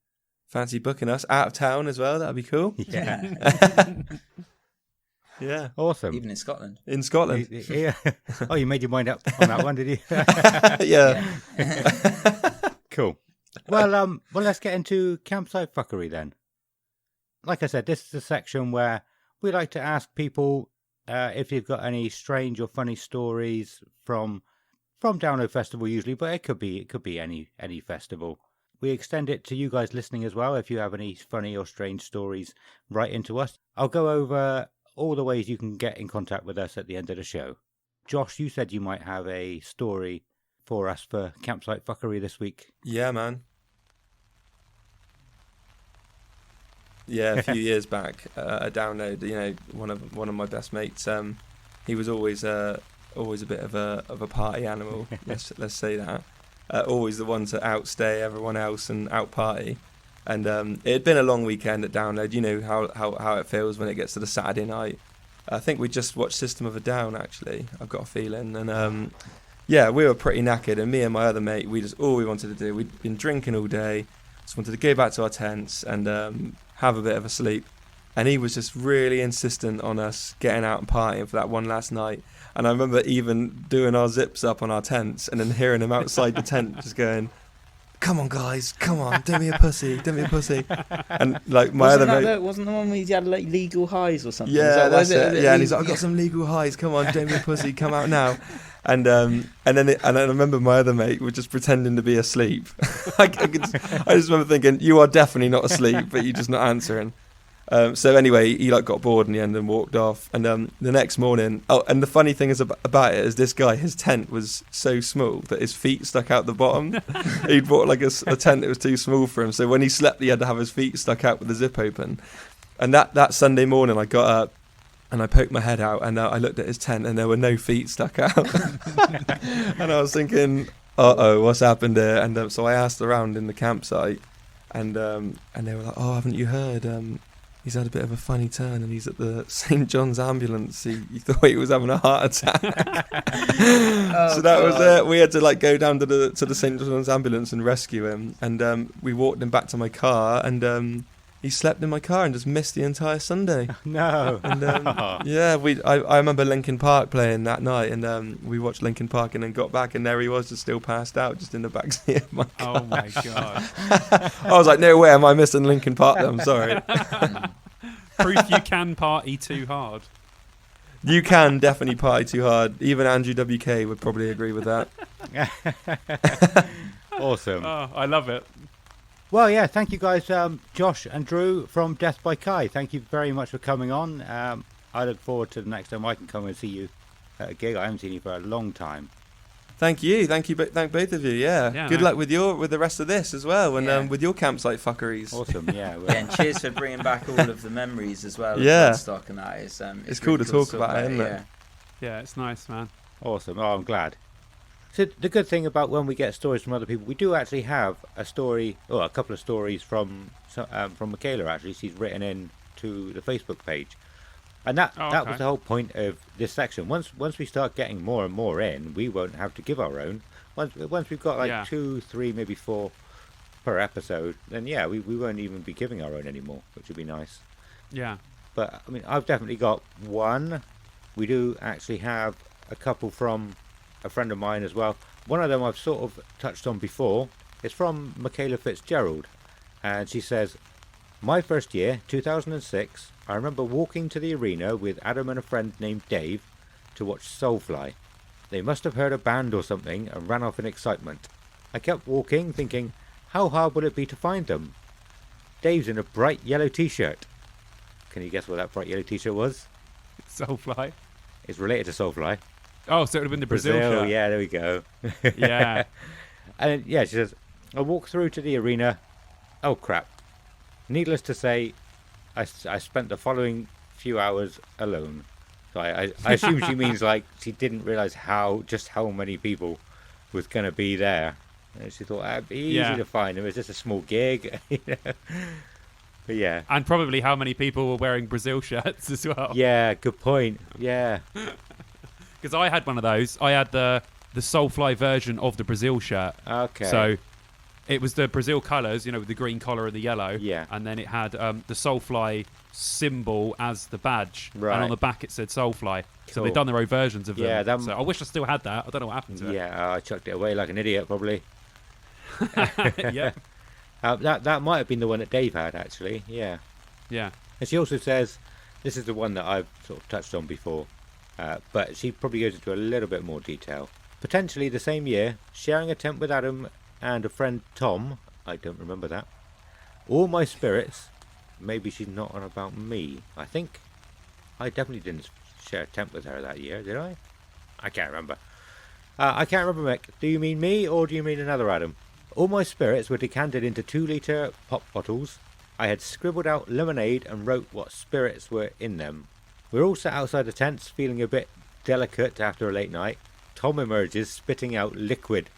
booking us out of town as well, that'd be cool. Yeah. Yeah. Awesome. Even in Scotland. In Scotland. Yeah. Oh, you made your mind up on that one, did you? Yeah. Cool. Well, let's get into campsite fuckery then. Like I said, this is a section where we like to ask people if you've got any strange or funny stories from Download Festival usually, but it could be any festival. We extend it to you guys listening as well. If you have any funny or strange stories, write into us. I'll go over all the ways you can get in contact with us at the end of the show. Josh, you said you might have a story for us for campsite fuckery this week. Yeah, man. Yeah, a few years back, a Download. One of my best mates. He was always a bit of a party animal. Let's say that. always the one to outstay everyone else and out party. And it had been a long weekend at Download. You know how it feels when it gets to the Saturday night. I think we just watched System of a Down, actually. I've got a feeling. And yeah, we were pretty knackered. And me and my other mate, all we wanted to do, we'd been drinking all day. Just wanted to go back to our tents and have a bit of a sleep. And he was just really insistent on us getting out and partying for that one last night. And I remember even doing our zips up on our tents and then hearing him outside the tent just going, "Come on, guys, come on, do me a pussy, do me a pussy." And like my wasn't other that mate, wasn't the one where he had like legal highs or something? yeah, that's Was it. Yeah, and he's like, "I've got some legal highs. Come on, do me a pussy, come out now." And then I remember my other mate was just pretending to be asleep. I just remember thinking, "You are definitely not asleep, but you're just not answering." So anyway, he like got bored in the end and walked off. And the next morning, and the funny thing is about it is this guy, his tent was so small that his feet stuck out the bottom. He'd bought like a tent that was too small for him, so when he slept, he had to have his feet stuck out with the zip open. And that Sunday morning, I got up and I poked my head out and I looked at his tent and there were no feet stuck out. And I was thinking, uh-oh, what's happened there? And so I asked around in the campsite, and they were like, "Oh, haven't you heard? He's had a bit of a funny turn and he's at the St. John's ambulance. He thought he was having a heart attack." So that was it. We had to like go down to the St. John's ambulance and rescue him. And we walked him back to my car, and he slept in my car and just missed the entire Sunday. No. And yeah, I remember Linkin Park playing that night, and we watched Linkin Park and then got back, and there he was, just still passed out, just in the backseat of my car. Oh my god! I was like, no way am I missing Linkin Park. I'm sorry. Proof you can party too hard. You can definitely party too hard. Even Andrew WK would probably agree with that. Awesome. Oh, I love it. Well, yeah, thank you guys, Josh and Drew from Death by Kai. Thank you very much for coming on. I look forward to the next time I can come and see you at a gig. I haven't seen you for a long time. Thank you, thank both of you. Yeah, good luck with the rest of this as well, and with your campsite fuckeries. Awesome, yeah. Yeah, and cheers for bringing back all of the memories as well. Yeah. Of Bloodstock and that is. It's cool to talk about it, isn't it? Yeah, it's nice, man. Awesome. Oh, I'm glad. So the good thing about when we get stories from other people, we do actually have a story, or a couple of stories from Michaela. Actually, she's written in to the Facebook page, and that was the whole point of this section. Once we start getting more and more in, we won't have to give our own. Once we've got like 2, 3, maybe 4 per episode, then we won't even be giving our own anymore, which would be nice. Yeah. But I mean, I've definitely got one. We do actually have a couple from a friend of mine as well. One of them I've sort of touched on before. It's from Michaela Fitzgerald, and she says, "My first year, 2006, I remember walking to the arena with Adam and a friend named Dave to watch Soulfly. They must have heard a band or something and ran off in excitement. I kept walking, thinking, how hard will it be to find them? Dave's in a bright yellow t-shirt." Can you guess what that bright yellow t-shirt was? Soulfly. It's related to Soulfly. Oh, so it would have been the Brazil shirt. Yeah, there we go. Yeah. And she says, "I walked through to the arena. Oh crap. Needless to say, I spent the following few hours alone." So I assume she means like she didn't realise how many people was going to be there. And she thought it'd be easy to find. It was just a small gig. But yeah. And probably how many people were wearing Brazil shirts as well. Yeah, good point. Yeah. Because I had one of those. I had the Soulfly version of the Brazil shirt. Okay. So it was the Brazil colours, with the green collar and the yellow. Yeah. And then it had the Soulfly symbol as the badge. Right. And on the back it said Soulfly. So Cool. they've done their own versions of them. Yeah, so I wish I still had that. I don't know what happened to it. Yeah, I chucked it away like an idiot, probably. Yeah. That might have been the one that Dave had, actually. Yeah. Yeah. And she also says, this is the one that I've sort of touched on before, but she probably goes into a little bit more detail. Potentially the same year, sharing a tent with Adam and a friend Tom. I don't remember that. All my spirits. Maybe she's not on about me. I think I definitely didn't share a tent with her that year, did I? I can't remember. I can't remember, Mick. Do you mean me or do you mean another Adam? All my spirits were decanted into 2-litre pop bottles. I had scribbled out lemonade and wrote what spirits were in them. We're all sat outside the tents, feeling a bit delicate after a late night. Tom emerges, spitting out liquid.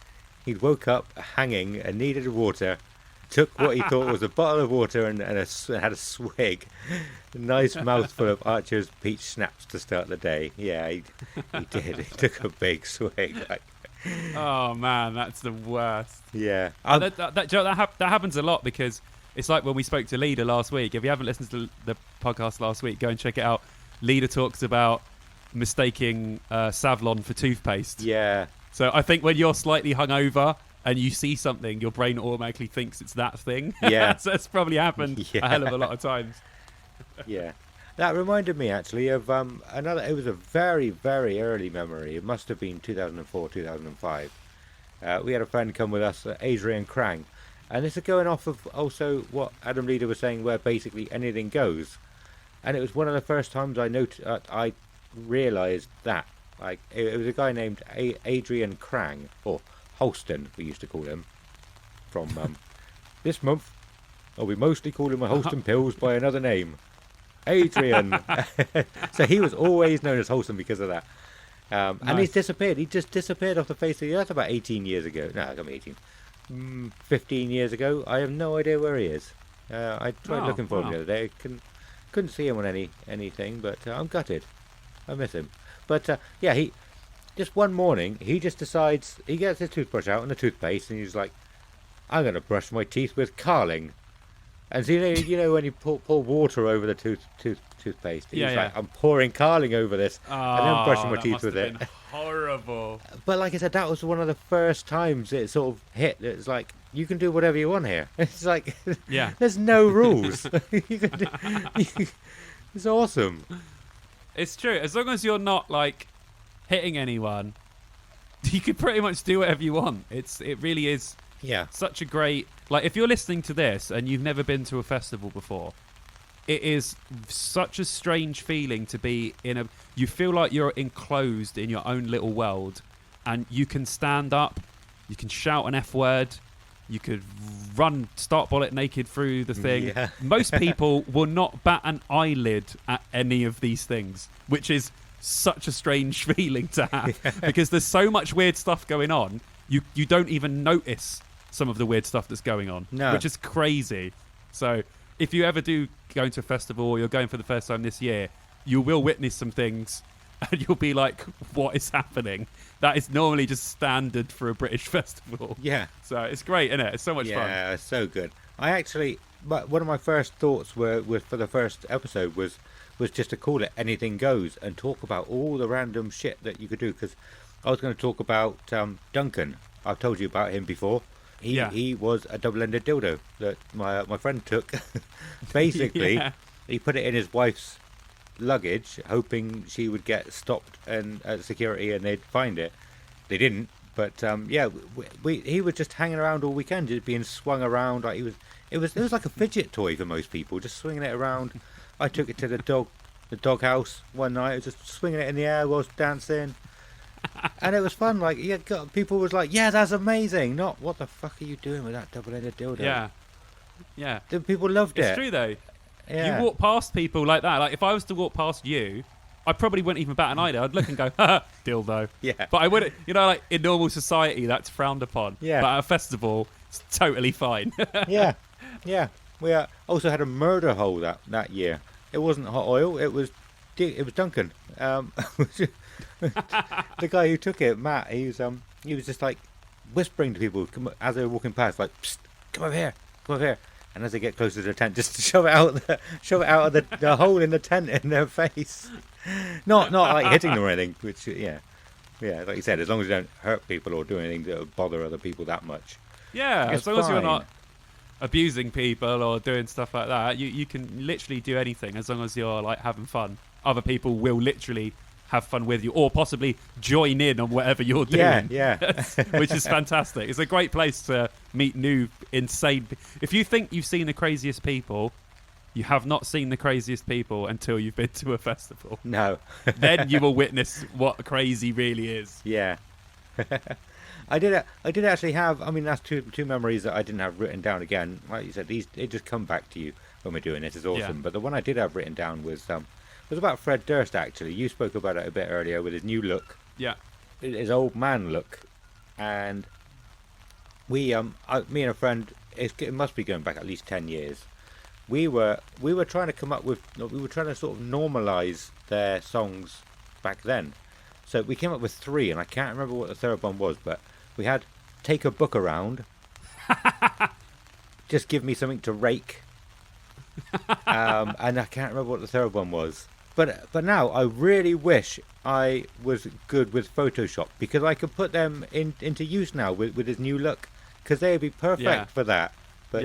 He'd woke up hanging and needed water. Took what he thought was a bottle of water and had a swig. A nice mouthful of Archer's peach schnapps to start the day. Yeah, he did. He took a big swig. Like, Oh man, that's the worst. yeah. That happens a lot because it's like when we spoke to Leader last week. If you haven't listened to the podcast last week, go and check it out. Leader talks about mistaking Savlon for toothpaste. Yeah. So I think when you're slightly hungover and you see something, your brain automatically thinks it's that thing. Yeah. So it's probably happened Yeah. a hell of a lot of times. Yeah. That reminded me actually of another. It was a very, very early memory. It must have been 2004, 2005. We had a friend come with us, Adrian Krang, and this is going off of also what Adam Leader was saying, where basically anything goes. And it was one of the first times I realised that. Like it was a guy named Adrian Krang, or Holston, we used to call him. From this month, we mostly call him a Holston Pills by another name. Adrian. So he was always known as Holston because of that. And Nice. he's disappeared. He just disappeared off the face of the earth about 18 years ago. No, I got me 18. 15 years ago. I have no idea where he is. I tried looking for him wow. the other day. Couldn't see him on anything, but I'm gutted. I miss him. But yeah, he just one morning he just decides, he gets his toothbrush out and the toothpaste, and he's like, I'm going to brush my teeth with Carling. And so you know when you pour water over the toothpaste, he's Yeah, like, yeah. I'm pouring Carling over this, and then brushing my that teeth must with have it. been horrible. But like I said, that was one of the first times it sort of hit. It's like, you can do whatever you want here. It's like, Yeah. there's no rules. It's awesome. It's true. As long as you're not like hitting anyone, you can pretty much do whatever you want. It really is Yeah. such a great, like, if you're listening to this and you've never been to a festival before, it is such a strange feeling to be you feel like you're enclosed in your own little world, and you can stand up, you can shout an F word, you could start bullet naked through the thing. Yeah. Most people will not bat an eyelid at any of these things, which is such a strange feeling to have because there's so much weird stuff going on. You don't even notice some of the weird stuff that's going on, No. which is crazy. So if you ever do go to a festival or you're going for the first time this year, you will witness some things and you'll be like, what is happening? That is normally just standard for a British festival. Yeah. So it's great, isn't it? It's so much fun. Yeah, it's so good. I actually, but one of my first thoughts were for the first episode was just to call it Anything Goes and talk about all the random shit that you could do, because I was going to talk about Duncan. I've told you about him before. He was a double-ended dildo that my friend took. Basically, Yeah. he put it in his wife's luggage, hoping she would get stopped and at security and they'd find it. They didn't, but yeah, he was just hanging around all weekend, just being swung around like it was like a fidget toy for most people, just swinging it around. I took it to the dog house one night. I was just swinging it in the air whilst dancing. And it was fun. Like, people was like, "Yeah, that's amazing." Not, "What the fuck are you doing with that double-ended dildo?" Yeah. The people loved It's it. true, though. Yeah. You walk past people like that. Like, if I was to walk past you, I probably wouldn't even bat an eye. I'd look and go, "Ha, dildo." Yeah. But I wouldn't, like in normal society, that's frowned upon. Yeah. But at a festival, it's totally fine. Yeah. We also had a murder hole that year. It wasn't hot oil. It was Duncan. The guy who took it, Matt. He was just like whispering to people as they were walking past, like, "Psst, come over here." And as they get closer to the tent, just shove it out of the hole in the tent in their face. Not like hitting them or anything. Which yeah, like you said, as long as you don't hurt people or do anything that would bother other people that much. Yeah, It's as long as you're fine. not abusing people or doing stuff like that, you can literally do anything as long as you're like having fun. Other people will literally have fun with you or possibly join in on whatever you're doing. Yeah. Which is fantastic. It's a great place to meet new insane. If you think you've seen the craziest people, you have not seen the craziest people until you've been to a festival. No. Then you will witness what crazy really is. Yeah. I did actually have. I mean, that's two memories that I didn't have written down again. Like you said, they just come back to you when we're doing it. It's awesome. Yeah. But the one I did have written down was about Fred Durst. Actually, you spoke about it a bit earlier with his new look, Yeah. his old man look, and me and a friend, it must be going back at least 10 years. We were trying to come up with, we were trying to sort of normalize their songs back then. So we came up with 3, and I can't remember what the third one was, but we had Take a Book Around, Just Give Me Something to Rake, and I can't remember what the third one was. But now I really wish I was good with Photoshop, because I could put them into use now with his new look, because they would be perfect for that. But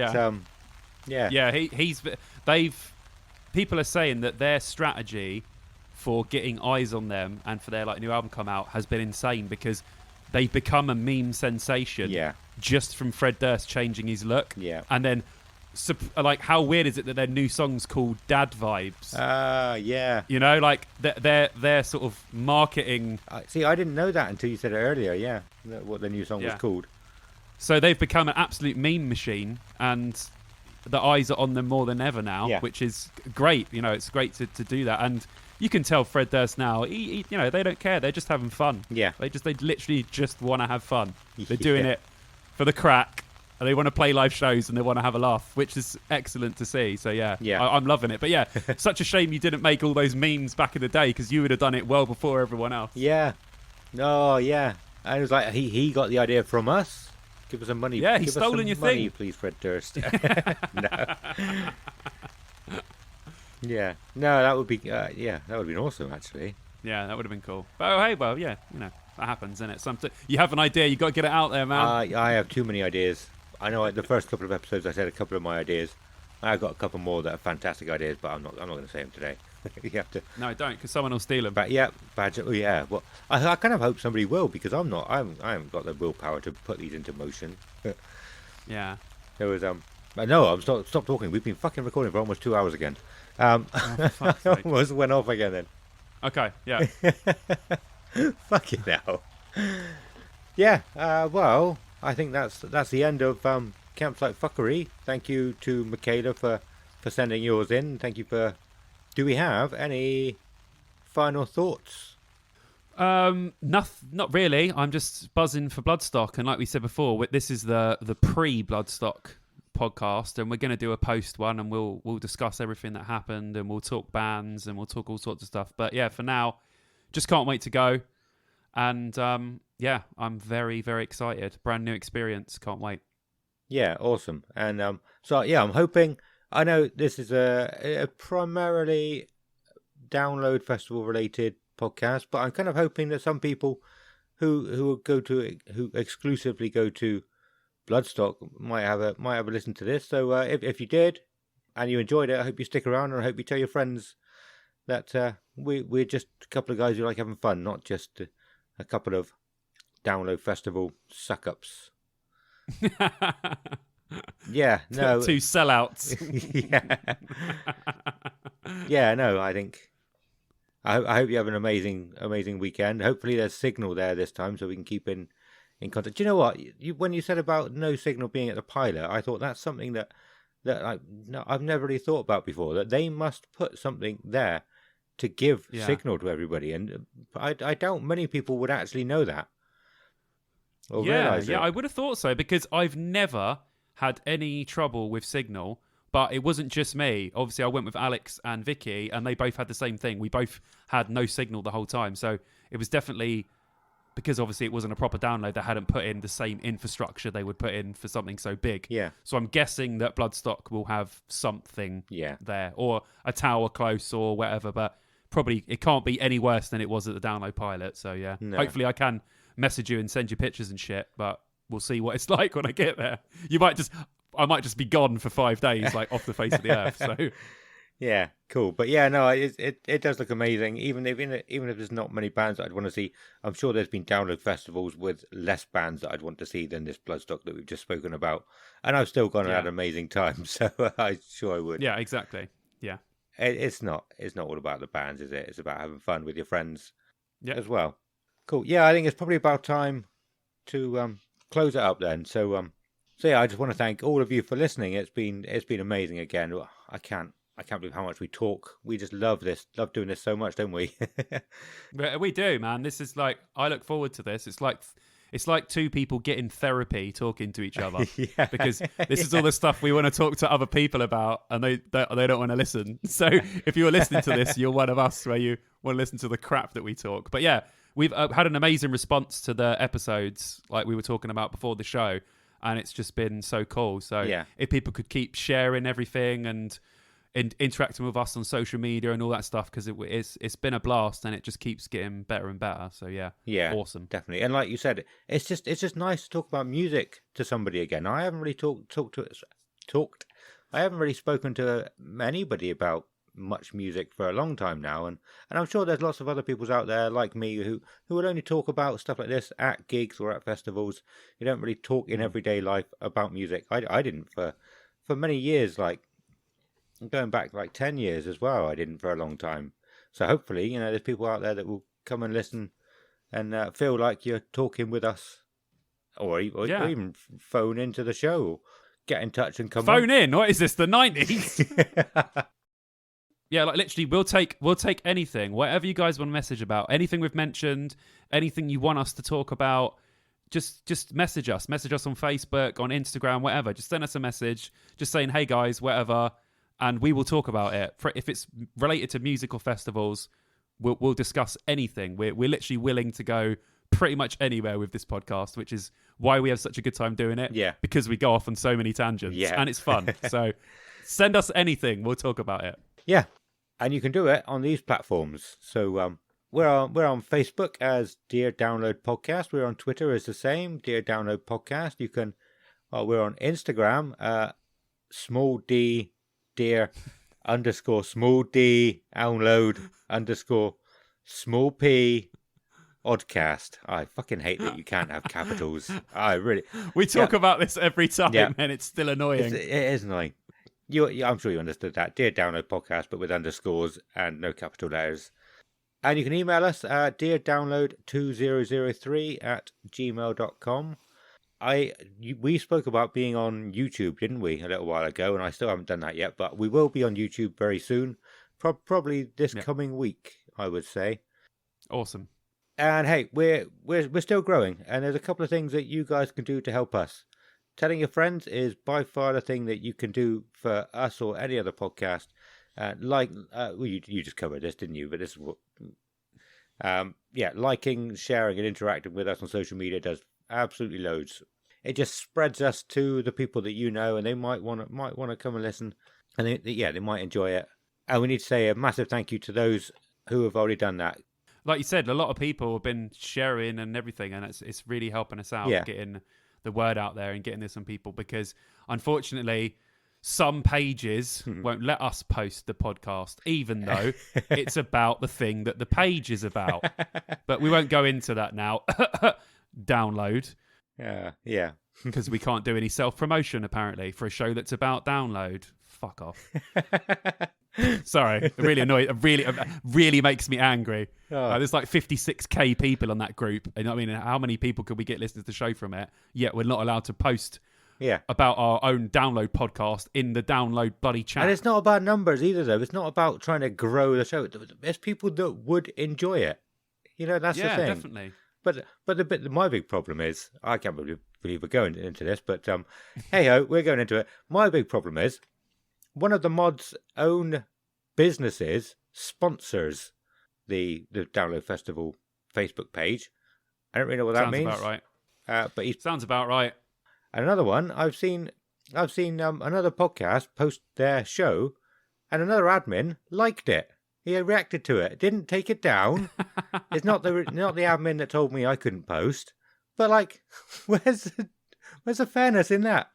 people are saying that their strategy for getting eyes on them and for their new album come out has been insane, because they've become a meme sensation just from Fred Durst changing his look. Yeah. And then how weird is it that their new song's called Dad Vibes? Yeah. You know, like their sort of marketing. See, I didn't know that until you said it earlier. Yeah, what the new song was called. So they've become an absolute meme machine, and the eyes are on them more than ever now, which is great. You know, it's great to do that, and you can tell Fred Durst now. He they don't care. They're just having fun. Yeah, they literally just want to have fun. They're doing it for the crack. And they want to play live shows, and they want to have a laugh, which is excellent to see. So I'm loving it. But such a shame you didn't make all those memes back in the day, because you would have done it well before everyone else. Yeah. Oh, yeah. And it was like he got the idea from us. Give us some money. Yeah, he's stolen your money, thing. Please, Fred Durst. No. Yeah. No, that would be. That would have been awesome, actually. Yeah, that would have been cool. But that happens, isn't it? You have an idea, you got to get it out there, man. I have too many ideas. I know the first couple of episodes I said a couple of my ideas. I've got a couple more that are fantastic ideas, but I'm not going to say them today. You have to. No, don't, because someone will steal them. But well, I kind of hope somebody will, because I haven't got the willpower to put these into motion. Yeah. There was no, stop talking. We've been fucking recording for almost 2 hours again. I almost went off again then. Okay, yeah. Fucking hell. Yeah. Well, I think that's the end of Campsite Fuckery. Thank you to Michaela for sending yours in. Thank you for. Do we have any final thoughts? Not really. I'm just buzzing for Bloodstock, and like we said before, this is the pre-Bloodstock podcast, and we're going to do a post one, and we'll discuss everything that happened, and we'll talk bands, and we'll talk all sorts of stuff. But for now, just can't wait to go. And I'm very, very excited. Brand new experience. Can't wait. Yeah, awesome. And I'm hoping. I know this is a primarily download festival related podcast, but I'm kind of hoping that some people who exclusively go to Bloodstock might have a listen to this. So if you did and you enjoyed it, I hope you stick around, and I hope you tell your friends that we're just a couple of guys who like having fun, not just a couple of download festival suck-ups. Yeah, no. Two sellouts. No, I think... I hope you have an amazing weekend. Hopefully there's signal there this time, so we can keep in contact. Do you know what? When you said about no signal being at the pilot, I thought that's something that I've never really thought about before, that they must put something there to give signal to everybody. And I doubt many people would actually know that. Or realise it. I would have thought so, because I've never had any trouble with signal, but it wasn't just me. Obviously, I went with Alex and Vicky, and they both had the same thing. We both had no signal the whole time. So it was definitely, because obviously it wasn't a proper download, they hadn't put in the same infrastructure they would put in for something so big. Yeah. So I'm guessing that Bloodstock will have something there, or a tower close or whatever, but probably it can't be any worse than it was at the download pilot. So hopefully I can message you and send you pictures and shit, but we'll see what it's like when I get there. I might just be gone for 5 days, like off the face of the earth. So yeah, cool. But it does look amazing. Even if there's not many bands that I'd want to see, I'm sure there's been download festivals with less bands that I'd want to see than this Bloodstock that we've just spoken about, and I've still gone and had an amazing time. So I'm sure I would. Yeah, exactly. Yeah, it's not all about the bands, is it? It's about having fun with your friends as well. Cool. Yeah, I think it's probably about time to close it up then. So I just want to thank all of you for listening. It's been amazing again. I can't believe how much we talk. We just love doing this so much, don't we? We do, man. This is like, I look forward to this. It's It's like two people getting therapy talking to each other. Yeah. Because this is all the stuff we want to talk to other people about, and they don't want to listen. So if you're listening to this, you're one of us where you want to listen to the crap that we talk. But yeah, we've had an amazing response to the episodes, like we were talking about before the show, and it's just been so cool. So Yeah. if people could keep sharing everything and interacting with us on social media and all that stuff, because it's been a blast and it just keeps getting better and better. So yeah, awesome. Definitely. And like you said, it's just nice to talk about music to somebody again. I haven't really talked. I haven't really spoken to anybody about much music for a long time now, and I'm sure there's lots of other people out there like me who would only talk about stuff like this at gigs or at festivals. You don't really talk in everyday life about music. I didn't for many years, like going back like 10 years as well. I didn't for a long time. So hopefully, there's people out there that will come and listen and feel like you're talking with us, or even phone into the show, or get in touch and come phone in. What is this, the 90s? Yeah, like literally, we'll take anything, whatever you guys want to message about, anything we've mentioned, anything you want us to talk about. Just message us on Facebook, on Instagram, whatever. Just send us a message, just saying, hey guys, whatever, and we will talk about it. If it's related to musical festivals, we'll discuss anything. We're literally willing to go pretty much anywhere with this podcast, which is why we have such a good time doing it. Yeah, because we go off on so many tangents, and it's fun. So send us anything, we'll talk about it. Yeah, and you can do it on these platforms. So we're on Facebook as Dear Download Podcast. We're on Twitter as the same, Dear Download Podcast. We're on Instagram, small d dear _ small d download _ small p oddcast. I fucking hate that you can't have capitals. We talk about this every time, and it's still annoying. It is annoying. I'm sure you understood that. Dear Download Podcast, but with underscores and no capital letters. And you can email us deardownload2003@gmail.com. We spoke about being on YouTube, didn't we, a little while ago, and I still haven't done that yet, but we will be on YouTube very soon. Probably this coming week, I would say. Awesome. And hey, we're still growing, and there's a couple of things that you guys can do to help us. Telling your friends is by far the thing that you can do for us or any other podcast. You just covered this, didn't you? But this is what, liking, sharing, and interacting with us on social media does absolutely loads. It just spreads us to the people that you know, and they might want to come and listen, and they might enjoy it. And we need to say a massive thank you to those who have already done that. Like you said, a lot of people have been sharing and everything, and it's really helping us out, getting the word out there and getting this on people, because unfortunately some pages won't let us post the podcast, even though it's about the thing that the page is about. But we won't go into that now. Download. Yeah. Because we can't do any self-promotion, apparently, for a show that's about download. Fuck off. Sorry, it really annoyed. It really makes me angry. There's like 56k people on that group, and I mean, how many people could we get listening to the show from it? Yet we're not allowed to post about our own download podcast in the download bloody chat. And it's not about numbers either, though. It's not about trying to grow the show. There's people that would enjoy it. That's the thing. Yeah, definitely. But my big problem is, I can't believe we're going into this, but hey ho, we're going into it. My big problem is, one of the mod's own businesses sponsors the Download Festival Facebook page. I don't really know what that means. Sounds about right. But sounds about right. And another one, I've seen another podcast post their show, and another admin liked it. He reacted to it, didn't take it down. It's not the admin that told me I couldn't post, but like, where's the fairness in that?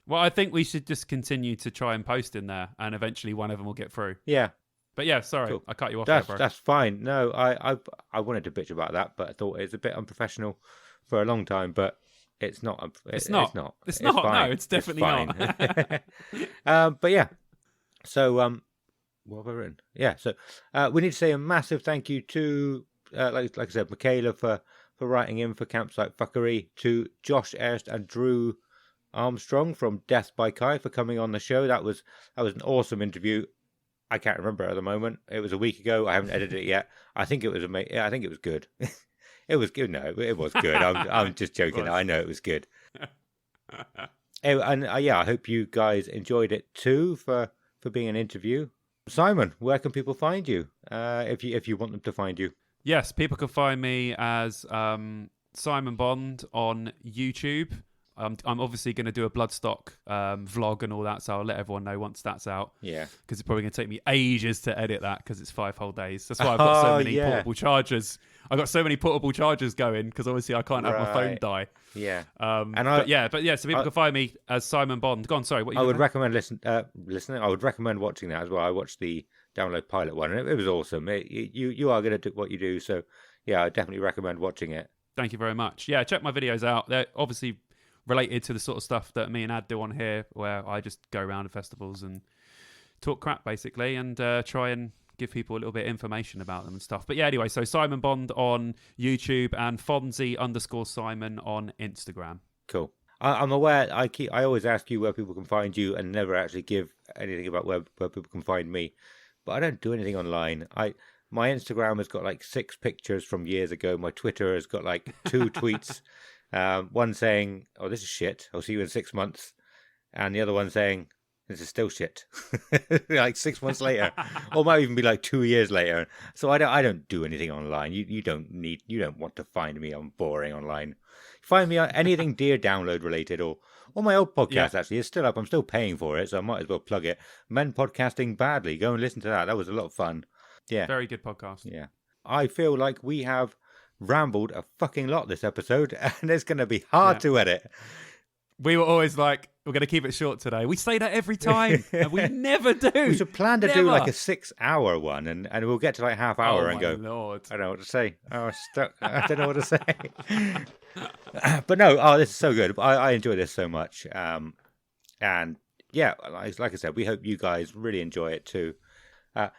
Well, I think we should just continue to try and post in there, and eventually one of them will get through. Yeah. But yeah, sorry, cool. I cut you off. That's fine. No, I wanted to bitch about that, but I thought it was a bit unprofessional for a long time. But it's not. It's not. It's not. Fine. No, it's definitely not. But yeah. So what have I written? Yeah. So we need to say a massive thank you to like I said, Michaela for writing in for Campsite Fuckery, to Josh Ayerst and Drew Armstrong from Death by Kai for coming on the show. That was an awesome interview. I can't remember at the moment. It was a week ago. I haven't edited it yet. I think it was amazing. Yeah, I think it was good. It was good. No, it was good. I'm just joking. I know it was good. And yeah, I hope you guys enjoyed it too for being an interview. Simon, where can people find you if you want them to find you? Yes, people can find me as Simon Bond on YouTube. I'm obviously going to do a Bloodstock vlog and all that, so I'll let everyone know once that's out. Yeah. Because it's probably going to take me ages to edit that because it's 5 whole days. That's why I've got so many portable chargers. I've got so many portable chargers going because obviously I can't have my phone die. Yeah. But yeah, so people can find me as Simon Bond. Go on, sorry. What I would recommend listening. I would recommend watching that as well. I watched the download pilot one, and it was awesome. You are going to do what you do, so yeah, I definitely recommend watching it. Thank you very much. Yeah, check my videos out. They're obviously related to the sort of stuff that me and Ad do on here, where I just go around to festivals and talk crap basically, and try and give people a little bit of information about them and stuff. But yeah, anyway, so Simon Bond on YouTube and Fonzie_Simon on Instagram. Cool. I'm aware. I always ask you where people can find you, and never actually give anything about where people can find me. But I don't do anything online. My Instagram has got like 6 pictures from years ago. My Twitter has got like 2 tweets. One saying, "Oh, this is shit. I'll see you in 6 months," and the other one saying, "This is still shit." Like 6 months later, or might even be like 2 years later. So I don't do anything online. You don't want to find me. I'm boring online. Find me on anything Dear Download related, or my old podcast actually is still up. I'm still paying for it, so I might as well plug it. Men Podcasting Badly. Go and listen to that. That was a lot of fun. Yeah, very good podcast. Yeah, I feel like we have rambled a fucking lot this episode, and it's going to be hard to edit. We were always like, we're going to keep it short today. We say that every time, and we never do. We should plan to do like a 6-hour one, and we'll get to like half hour and go, Lord. I don't know what to say. I don't know what to say. But no, this is so good. I enjoy this so much. And yeah, like I said, we hope you guys really enjoy it too.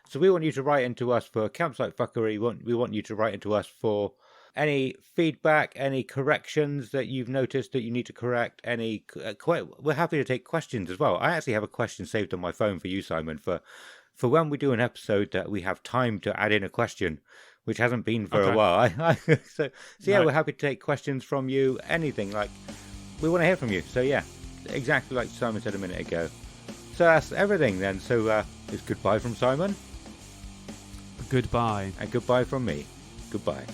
So we want you to write into us for Campsite Fuckery. We want you to write into us for any feedback, any corrections that you've noticed that you need to correct. We're happy to take questions as well. I actually have a question saved on my phone for you, Simon, for when we do an episode that we have time to add in a question, which hasn't been for a while. So yeah, we're happy to take questions from you. Anything, like, we want to hear from you. So yeah, exactly like Simon said a minute ago. So that's everything then. So it's goodbye from Simon. Goodbye. And goodbye from me. Goodbye.